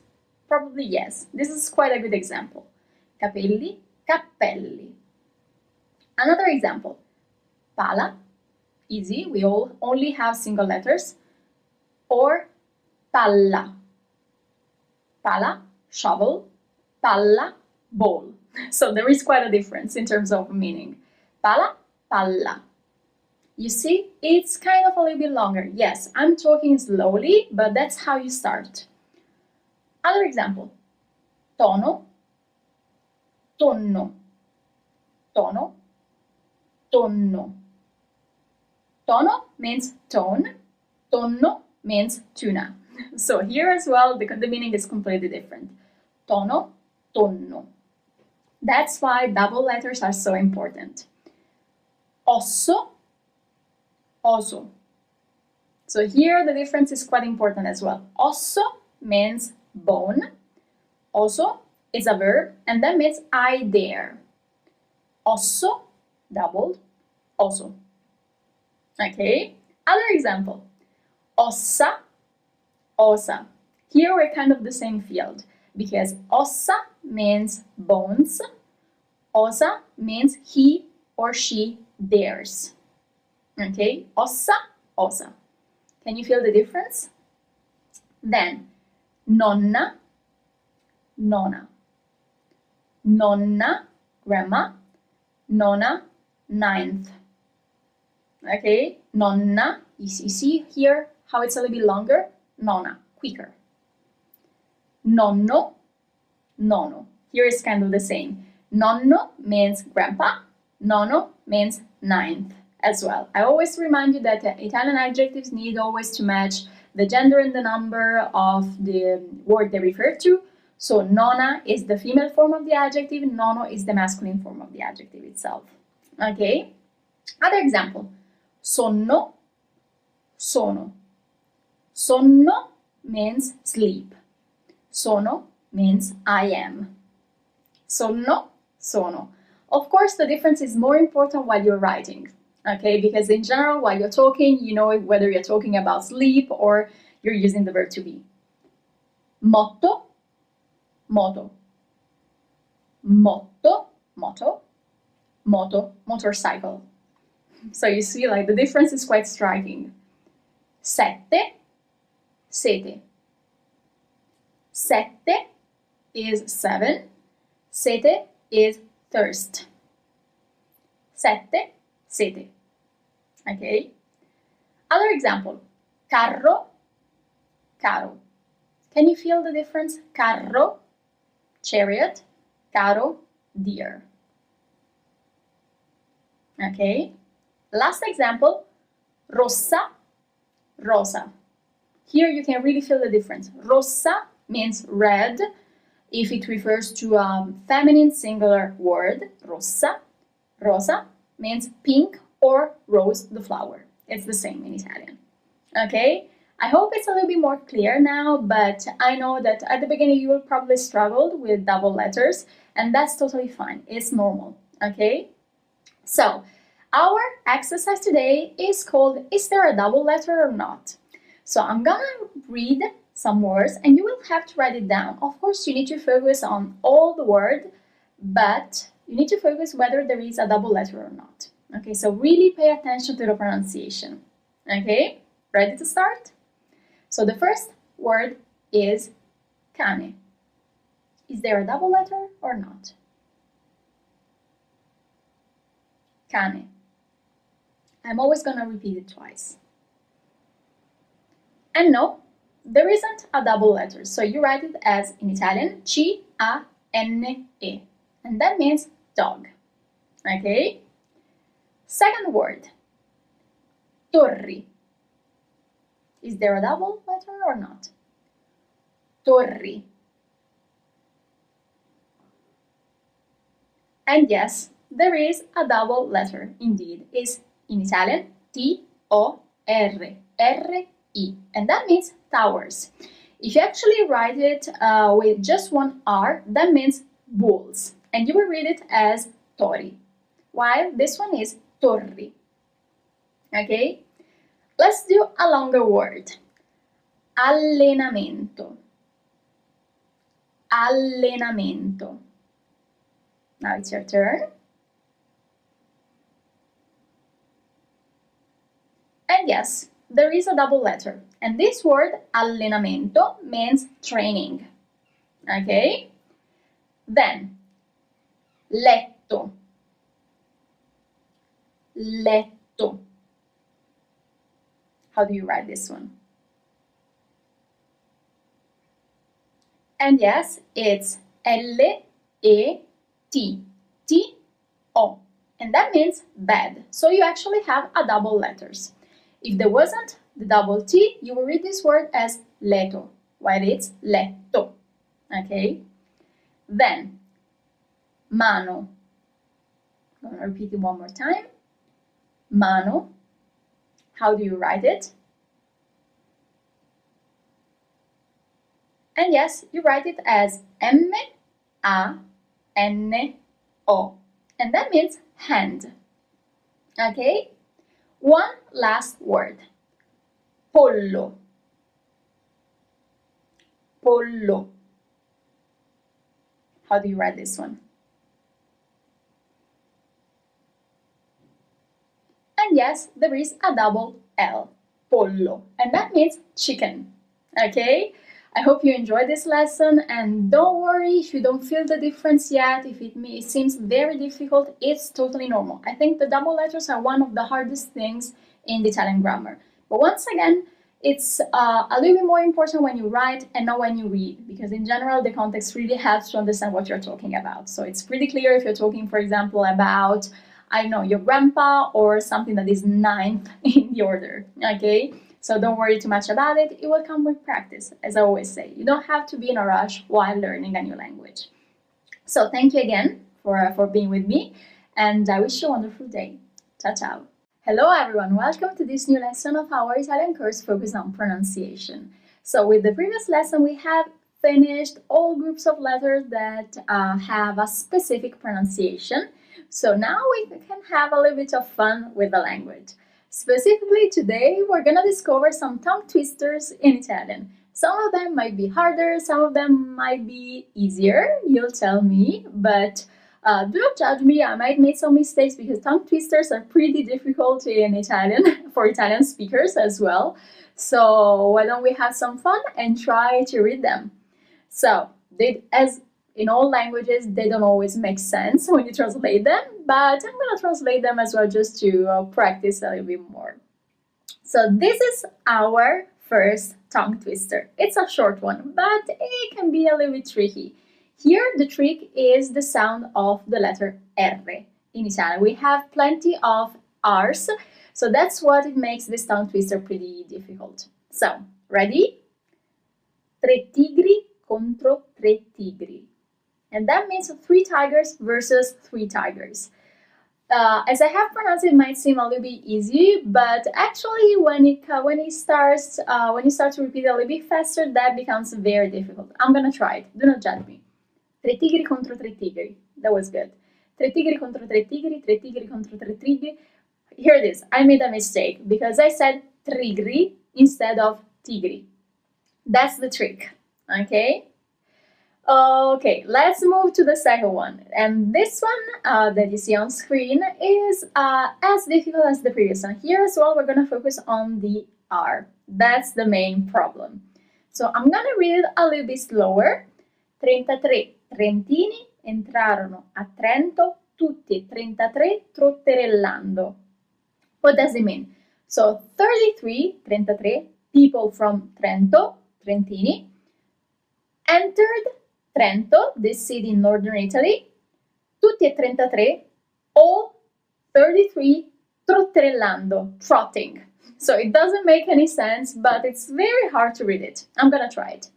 Speaker 1: Probably yes. This is quite a good example. Capelli, cappelli. Another example. Pala, easy, we all only have single letters. Or palla. Palla, shovel. Palla, bowl. So there is quite a difference in terms of meaning. Palla, palla. You see, it's kind of a little bit longer. Yes, I'm talking slowly, but that's how you start. Other example. Tono, tonno. Tono, tonno. Tono means tone. Tonno means tuna. So here as well, the meaning is completely different. Tono, tonno. That's why double letters are so important. Osso, oso. So here the difference is quite important as well. Osso means bone. Oso is a verb, and that means I dare. Osso, doubled, oso. Okay, other example. Ossa, osa. Here we're kind of the same field because ossa means bones. Osa means he or she dares. Okay, ossa, osa. Can you feel the difference? Then, nonna, nona. Nonna, grandma. Nona, ninth. Okay, nonna, you see here how it's a little bit longer? Nona, quicker. Nonno, nono. Here is kind of the same. Nonno means grandpa. Nono means ninth as well. I always remind you that Italian adjectives need always to match the gender and the number of the word they refer to. So nonna is the female form of the adjective, nono is the masculine form of the adjective itself. Okay? Other example. Sonno, sono. Sonno means sleep. Sono means I am. Sonno, sono. Of course, the difference is more important while you're writing. Okay, because in general, while you're talking, you know whether you're talking about sleep or you're using the verb to be. Motto, moto. Motto, moto. Moto, motorcycle. So you see, like, the difference is quite striking. Sette, sete. Sette is 7. Sete is thirst. Sette, sete. Okay? Other example. Carro, caro. Can you feel the difference? Carro, chariot. Caro, deer. Okay? Last example. Rossa, rosa. Here you can really feel the difference. Rossa means red if it refers to a feminine singular word. Rossa. Rosa means pink or rose, the flower. It's the same in Italian. Okay? I hope it's a little bit more clear now, but I know that at the beginning you will probably struggle with double letters, and that's totally fine. It's normal. Okay? So, our exercise today is called Is there a double letter or not? So I'm gonna read some words and you will have to write it down. Of course, you need to focus on all the word, but you need to focus whether there is a double letter or not. Okay, so really pay attention to the pronunciation. Okay, ready to start? So the first word is cane. Is there a double letter or not? Cane. I'm always gonna repeat it twice. And no, there isn't a double letter, so you write it as, in Italian, C-A-N-E, and that means dog. Okay? Second word, torri. Is there a double letter or not? Torri. And yes, there is a double letter, indeed. It's in Italian, T-O-R, R-I, and that means towers. If you actually write it with just one R, that means bulls, and you will read it as tori, while this one is torri. Okay? Let's do a longer word. Allenamento. Allenamento. Now it's your turn. And yes, there is a double letter. And this word, allenamento, means training. Okay? Then, letto. Letto. How do you write this one? And yes, it's L-E-T. T-O. And that means bed. So you actually have a double letters. If there wasn't the double T, you will read this word as leto, while it's letto. Okay? Then, mano. I'm going to repeat it one more time. Mano. How do you write it? And yes, you write it as M-A-N-O. And that means hand. Okay? One last word. Pollo. Pollo. How do you write this one? And yes, there is a double L. Pollo. And that means chicken. Okay? I hope you enjoyed this lesson, and don't worry if you don't feel the difference yet. If it seems very difficult, it's totally normal. I think the double letters are one of the hardest things in the Italian grammar. But once again, it's a little bit more important when you write and not when you read, because in general, the context really helps to understand what you're talking about. So it's pretty clear if you're talking, for example, about, I don't know, your grandpa or something that is ninth in the order, okay? So don't worry too much about it. It will come with practice, as I always say. You don't have to be in a rush while learning a new language. So thank you again for being with me, and I wish you a wonderful day. Ciao, ciao. Hello everyone, welcome to this new lesson of our Italian course focused on pronunciation. So with the previous lesson, we have finished all groups of letters that have a specific pronunciation. So now we can have a little bit of fun with the language. Specifically today, we're gonna discover some tongue twisters in Italian. Some of them might be harder, some of them might be easier, you'll tell me, but do not judge me, I might make some mistakes because tongue twisters are pretty difficult in Italian, for Italian speakers as well. So why don't we have some fun and try to read them? So, as in all languages, they don't always make sense when you translate them, but I'm going to translate them as well just to practice a little bit more. So this is our first tongue twister. It's a short one, but it can be a little bit tricky. Here, the trick is the sound of the letter R. In Italian, we have plenty of R's, so that's what it makes this tongue twister pretty difficult. So, ready? Tre tigri contro tre tigri. And that means 3 tigers versus 3 tigers. As I have pronounced it, might seem a little bit easy, but actually when you start to repeat it a little bit faster, that becomes very difficult. I'm gonna try it. Do not judge me. Tre tigri contro tre tigri. That was good. Tre tigri contro tre tigri, tre tigri contro tre tigri. Here it is. I made a mistake because I said trigri instead of tigri. That's the trick. Okay. Okay, let's move to the second one. And this one that you see on screen is as difficult as the previous one. Here as well, we're going to focus on the R. That's the main problem. So I'm going to read it a little bit slower. 33 trentini entrarono a Trento, tutti 33 trotterellando. What does it mean? So 33 people from Trento, Trentini, entered Trento, this city in northern Italy, tutti e 33, all 33 trotterellando, trotting. So it doesn't make any sense, but it's very hard to read it. I'm gonna try it.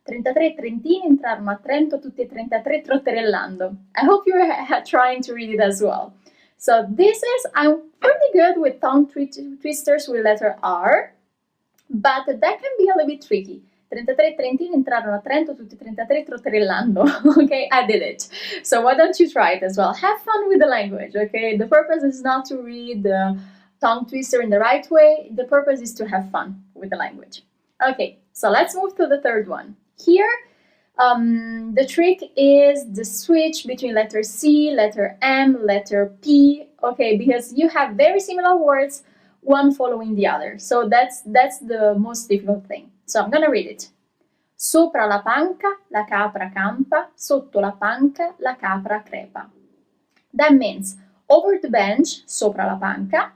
Speaker 1: 33 trentini entrarono a Trento, tutti e 33 trotterellando. I hope you're trying to read it as well. So this is, I'm pretty good with tongue twisters with letter R, but that can be a little bit tricky. 33 trentini entrarono a Trento, tutti 33 trotterellando. Okay, I did it. So why don't you try it as well? Have fun with the language, okay? The purpose is not to read the tongue twister in the right way. The purpose is to have fun with the language. Okay, so let's move to the third one. Here, the trick is the switch between letter C, letter M, letter P, okay, because you have very similar words. one following the other. So that's the most difficult thing. So I'm gonna read it. Sopra la panca la capra campa, sotto la panca la capra crepa. That means over the bench, sopra la panca,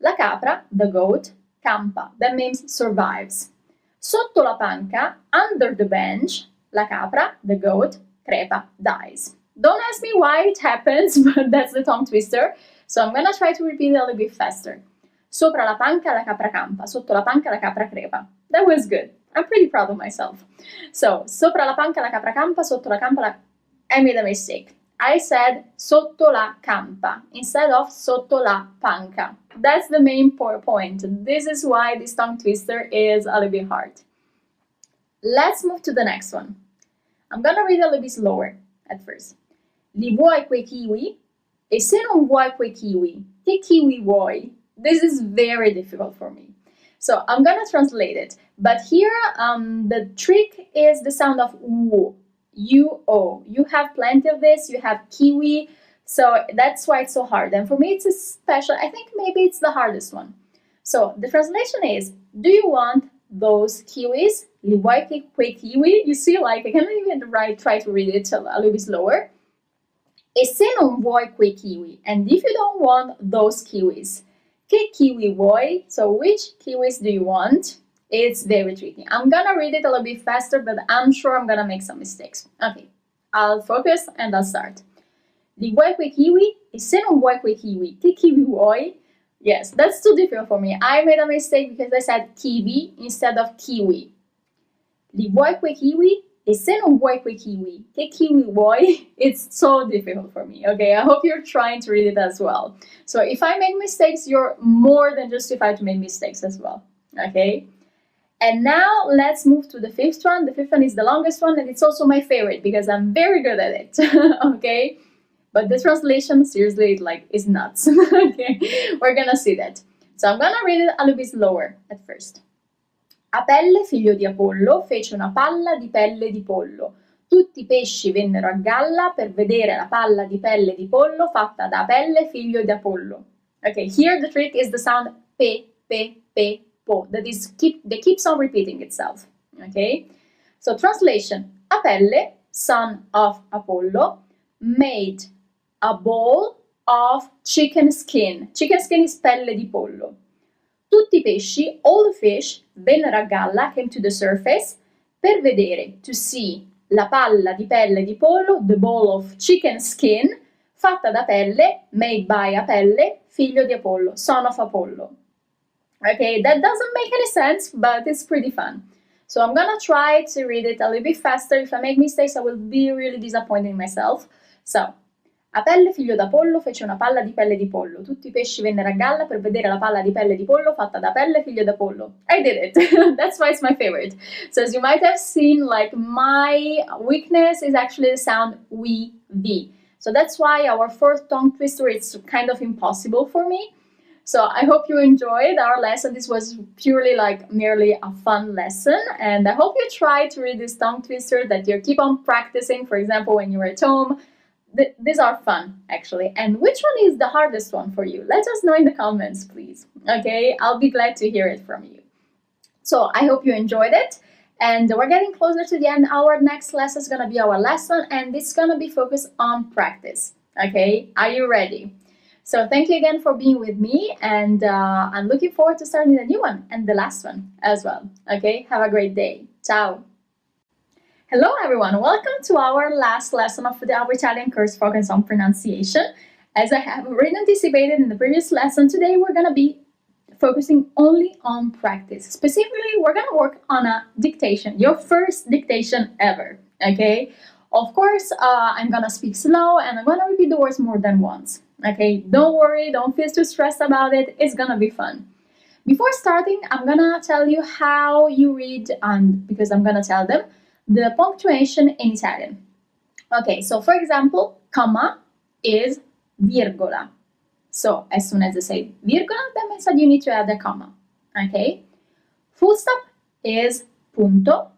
Speaker 1: la capra, the goat, campa. That means survives. Sotto la panca, under the bench, la capra, the goat, crepa, dies. Don't ask me why it happens, but that's the tongue twister. So I'm gonna try to repeat it a little bit faster. Sopra la panca la capra campa, sotto la panca la capra crepa. That was good. I'm pretty proud of myself. So, sopra la panca la capra campa, sotto la campa la... I made a mistake. I said sotto la campa instead of sotto la panca. That's the main point. This is why this tongue twister is a little bit hard. Let's move to the next one. I'm gonna read a little bit slower at first. Li vuoi quei kiwi? E se non vuoi quei kiwi, che kiwi vuoi? This is very difficult for me. So I'm gonna translate it. But here, the trick is the sound of u. U-O. You have plenty of this, you have kiwi, so that's why it's so hard. And for me, it's a special, I think maybe it's the hardest one. So the translation is, do you want those kiwis? Li vuoi quei kiwi? You see, like, I can't even try to read it a little bit slower. E se non vuoi quei kiwi? And if you don't want those kiwis, che kiwi vuoi? So which kiwis do you want? It's very tricky. I'm gonna read it a little bit faster, but I'm sure I'm gonna make some mistakes. Okay, I'll focus and I'll start. Li vuoi quei kiwi? E se non vuoi quei kiwi, che kiwi vuoi? Yes, that's too difficult for me. I made a mistake because I said kiwi instead of kiwi. Li vuoi quei kiwi? E se non vuoi quei kiwi, che kiwi vuoi? It's so difficult for me, okay? I hope you're trying to read it as well. So if I make mistakes, you're more than justified to make mistakes as well, okay? And now let's move to the fifth one. The fifth one is the longest one, and it's also my favorite because I'm very good at it, okay? But the translation, seriously, is nuts, okay? We're gonna see that. So I'm gonna read it a little bit slower at first. Apelle, figlio di Apollo, fece una palla di pelle di pollo. Tutti i pesci vennero a galla per vedere la palla di pelle di pollo fatta da Apelle, figlio di Apollo. Okay, here the trick is the sound pe, pe, pe, po. That keeps on repeating itself. Okay, so translation: Apelle, son of Apollo, made a ball of chicken skin. Chicken skin is pelle di pollo. Tutti i pesci, all the fish, vennero a galla, came to the surface, per vedere, to see, la palla di pelle di pollo, the ball of chicken skin, fatta da Pelle, made by Apelle, figlio di Apollo, son of Apollo. Okay, that doesn't make any sense, but it's pretty fun. So I'm gonna try to read it a little bit faster. If I make mistakes, I will be really disappointed in myself. So, Apelle, figlio d'Apollo, fece una palla di pelle di pollo. Tutti i pesci vennero a galla per vedere la palla di pelle di pollo fatta da Apelle, figlio d'Apollo. I did it. That's why it's my favorite. So as you might have seen, my weakness is actually the sound we, v. So that's why our fourth tongue twister is kind of impossible for me. So I hope you enjoyed our lesson. This was purely merely a fun lesson. And I hope you try to read this tongue twister, that you keep on practicing, for example, when you're at home. These are fun, actually. And which one is the hardest one for you? Let us know in the comments, please. Okay, I'll be glad to hear it from you. So I hope you enjoyed it. And we're getting closer to the end. Our next lesson is going to be our last one, and it's going to be focused on practice. Okay, are you ready? So thank you again for being with me, and I'm looking forward to starting the new one and the last one as well. Okay, have a great day. Ciao. Hello everyone, welcome to our last lesson of our Italian course focused on pronunciation. As I have already anticipated in the previous lesson, today we're going to be focusing only on practice. Specifically, we're going to work on a dictation, your first dictation ever, okay? Of course, I'm going to speak slow and I'm going to repeat the words more than once, okay? Don't worry, don't feel too stressed about it, it's going to be fun. Before starting, I'm going to tell you how you read, because I'm going to tell them, the punctuation in Italian. Okay, so for example, comma is virgola. So as soon as I say virgola, that means that you need to add a comma. Okay? Full stop is punto,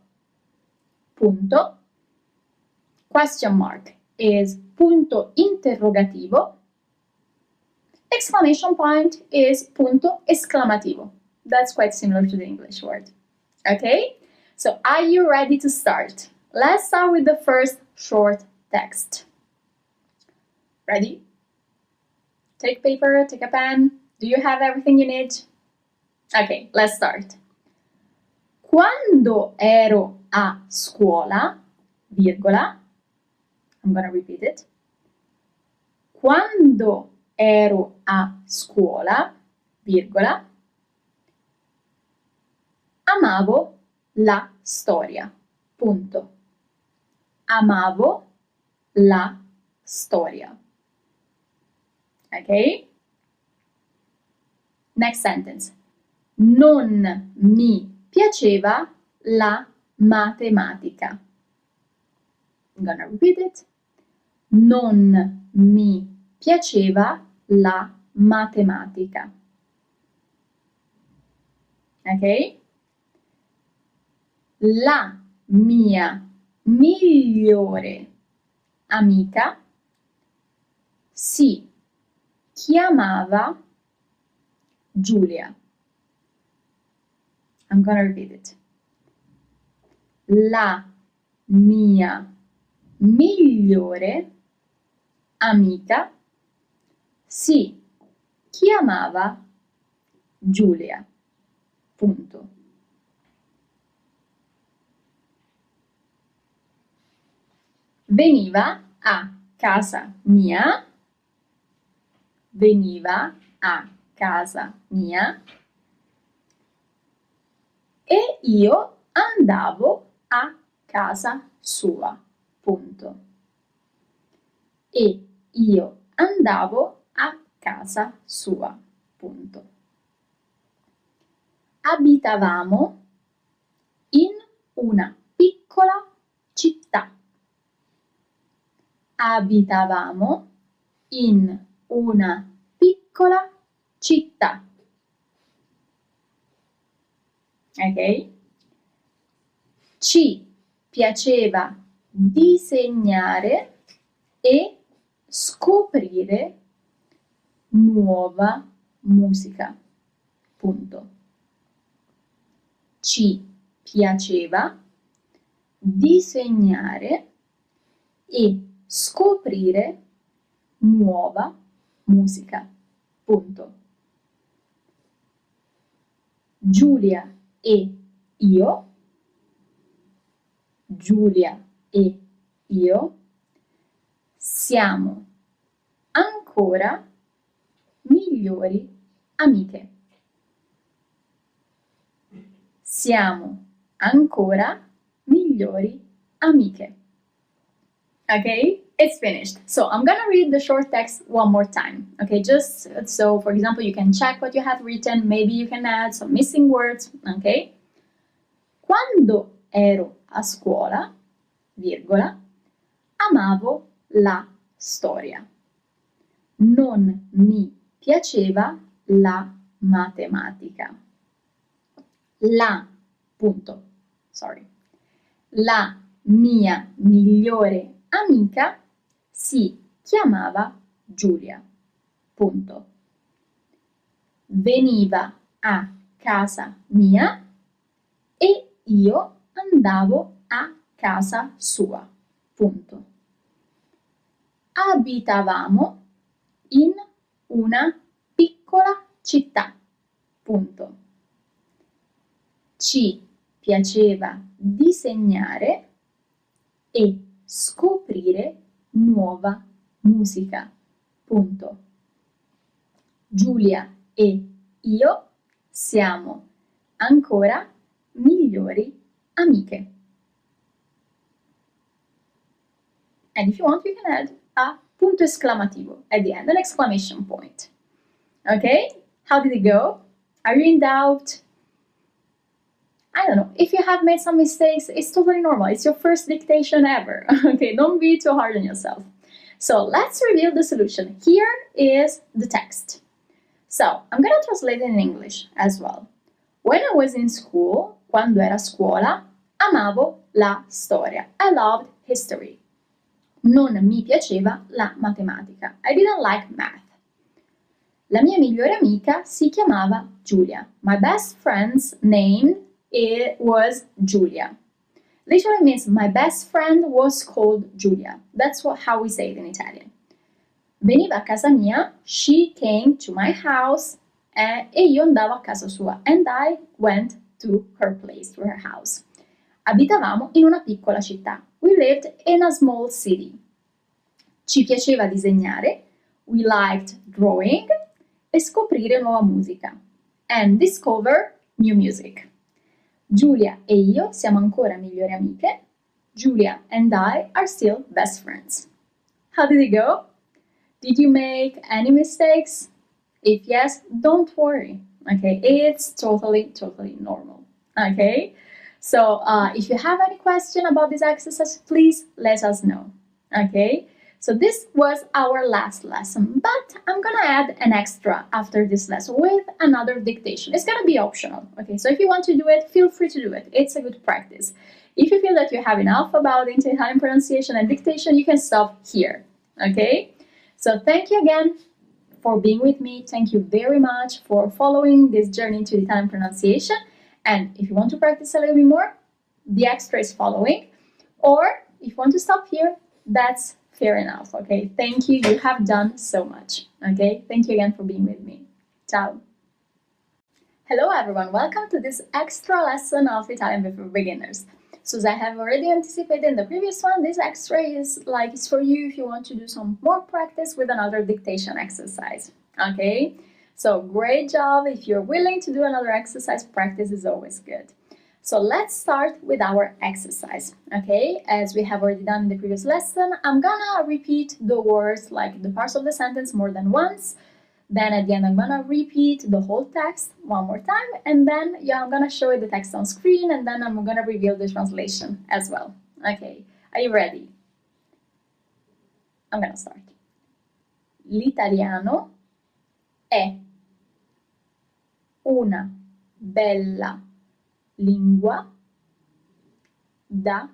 Speaker 1: punto. Question mark is punto interrogativo. Exclamation point is punto esclamativo. That's quite similar to the English word. Okay? So are you ready to start? Let's start with the first short text. Ready? Take paper, take a pen. Do you have everything you need? Okay, let's start. Quando ero a scuola, virgola, I'm gonna repeat it. Quando ero a scuola, virgola, amavo la storia, punto. Amavo la storia. Ok? Next sentence. Non mi piaceva la matematica. I'm gonna repeat it. Non mi piaceva la matematica. Ok? La mia migliore amica si chiamava Giulia. I'm gonna repeat it. La mia migliore amica si chiamava Giulia. Punto. Veniva a casa mia. Veniva a casa mia. E io andavo a casa sua. Punto. E io andavo a casa sua. Punto. Abitavamo in una piccola città. Abitavamo in una piccola città. Ok? Ci piaceva disegnare e scoprire nuova musica. Punto. Ci piaceva disegnare e scoprire nuova musica. Punto. Giulia e io siamo ancora migliori amiche. Siamo ancora migliori amiche. Okay, it's finished. So I'm gonna read the short text one more time. Okay, just so, for example, you can check what you have written. Maybe you can add some missing words. Okay. Quando ero a scuola, virgola, amavo la storia. Non mi piaceva la matematica. La mia migliore amica si chiamava Giulia. Punto. Veniva a casa mia e io andavo a casa sua. Punto. Abitavamo in una piccola città. Punto. Ci piaceva disegnare e scoprire nuova musica. Punto. Giulia e io siamo ancora migliori amiche. And if you want, you can add a punto esclamativo at the end, an exclamation point. Okay? How did it go? Are you in doubt? I don't know. If you have made some mistakes, it's totally normal. It's your first dictation ever. Okay, don't be too hard on yourself. So let's reveal the solution. Here is the text. So I'm going to translate it in English as well. When I was in school, quando era a scuola, amavo la storia. I loved history. Non mi piaceva la matematica. I didn't like math. La mia migliore amica si chiamava Giulia. My best friend's name was Giulia. Literally means my best friend was called Giulia. That's how we say it in Italian. Veniva a casa mia, she came to my house, e io andavo a casa sua, and I went to her place, to her house. Abitavamo in una piccola città. We lived in a small city. Ci piaceva disegnare, we liked drawing, e scoprire nuova musica, and discover new music. Giulia e io siamo ancora migliori amiche. Giulia and I are still best friends. How did it go? Did you make any mistakes? If yes, don't worry. Okay, it's totally normal. Okay, so if you have any question about this exercise, please let us know. Okay, so this was our last lesson, but I'm gonna add an extra after this lesson with another dictation. It's gonna be optional. Okay, so if you want to do it, feel free to do it. It's a good practice. If you feel that you have enough about Italian pronunciation and dictation, you can stop here. Okay, so thank you again for being with me. Thank you very much for following this journey into Italian pronunciation. And if you want to practice a little bit more, the extra is following. Or if you want to stop here, that's fair enough. Okay, thank you. You have done so much. Okay, thank you again for being with me. Ciao. Hello everyone, welcome to this extra lesson of Italian for beginners. So as I have already anticipated in the previous one, this extra is it's for you if you want to do some more practice with another dictation exercise. Okay, so great job. If you're willing to do another exercise, practice is always good. So let's start with our exercise. Okay, as we have already done in the previous lesson, I'm gonna repeat the words, like the parts of the sentence, more than once. Then at the end, I'm gonna repeat the whole text one more time, and then I'm gonna show you the text on screen, and then I'm gonna reveal the translation as well. Okay, are you ready? I'm gonna start. L'italiano è una bella lingua da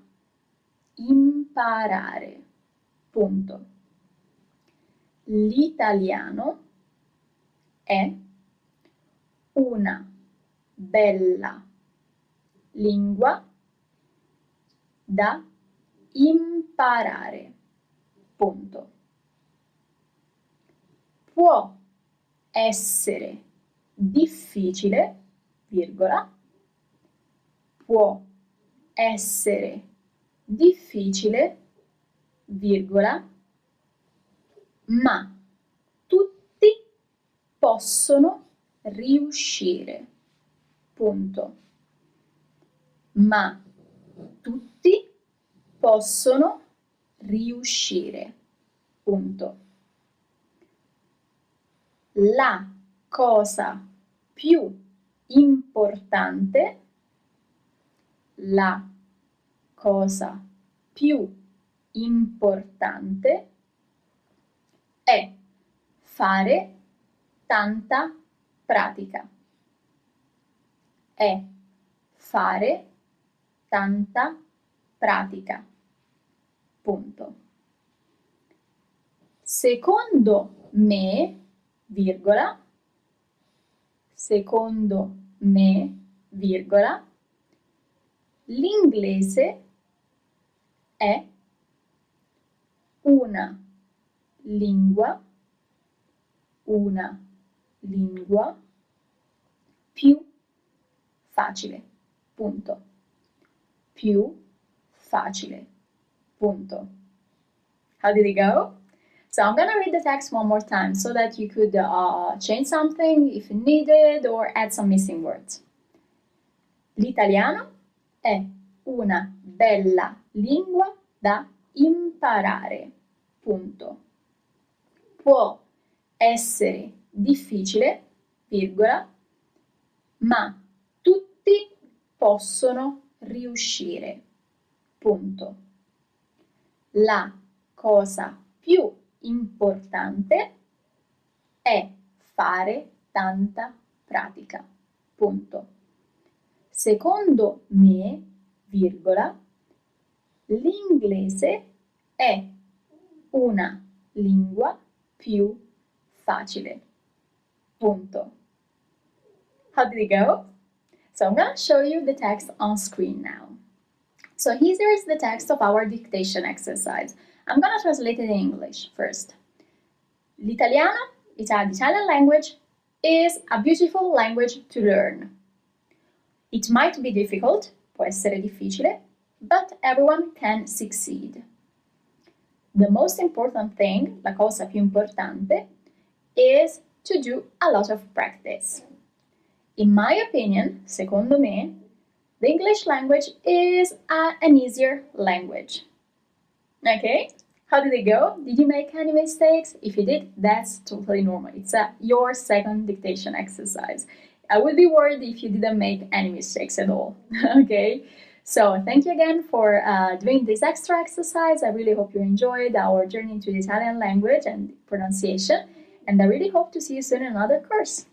Speaker 1: imparare. Punto. L'italiano è una bella lingua da imparare. Punto. Può essere difficile, virgola. Può essere difficile, virgola, ma tutti possono riuscire. Punto. Ma tutti possono riuscire. Punto. La cosa più importante, la cosa più importante è fare tanta pratica. È fare tanta pratica. Punto. Secondo me, virgola, secondo me, virgola, l'inglese è una lingua più facile. Punto. Più facile. Punto. How did it go? So I'm gonna read the text one more time so that you could change something if needed or add some missing words. L'italiano è una bella lingua da imparare. Punto. Può essere difficile, virgola, ma tutti possono riuscire. Punto. La cosa più importante è fare tanta pratica. Punto. Secondo me, virgola, l'inglese è una lingua più facile. punto. How did it go? So I'm going to show you the text on screen now. So here is the text of our dictation exercise. I'm going to translate it in English first. L'italiano, the Italian language, is a beautiful language to learn. It might be difficult, può essere difficile, but everyone can succeed. The most important thing, la cosa più importante, is to do a lot of practice. In my opinion, secondo me, the English language is an easier language. Okay? How did it go? Did you make any mistakes? If you did, that's totally normal. It's your second dictation exercise. I would be worried if you didn't make any mistakes at all. Okay? So thank you again for doing this extra exercise. I really hope you enjoyed our journey into the Italian language and pronunciation. And I really hope to see you soon in another course.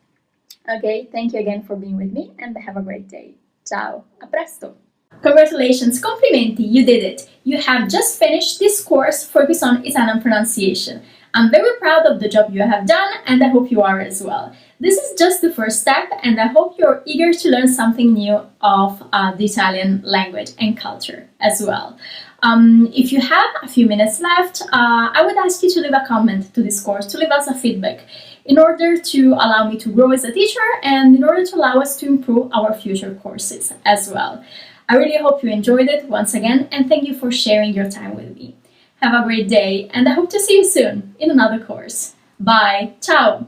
Speaker 1: Okay, thank you again for being with me and have a great day. Ciao, a presto! Congratulations, complimenti, you did it! You have just finished this course focused on Italian pronunciation. I'm very proud of the job you have done and I hope you are as well. This is just the first step and I hope you're eager to learn something new of the Italian language and culture as well. If you have a few minutes left, I would ask you to leave a comment to this course, to leave us a feedback in order to allow me to grow as a teacher and in order to allow us to improve our future courses as well. I really hope you enjoyed it once again and thank you for sharing your time with me. Have a great day and I hope to see you soon in another course. Bye! Ciao!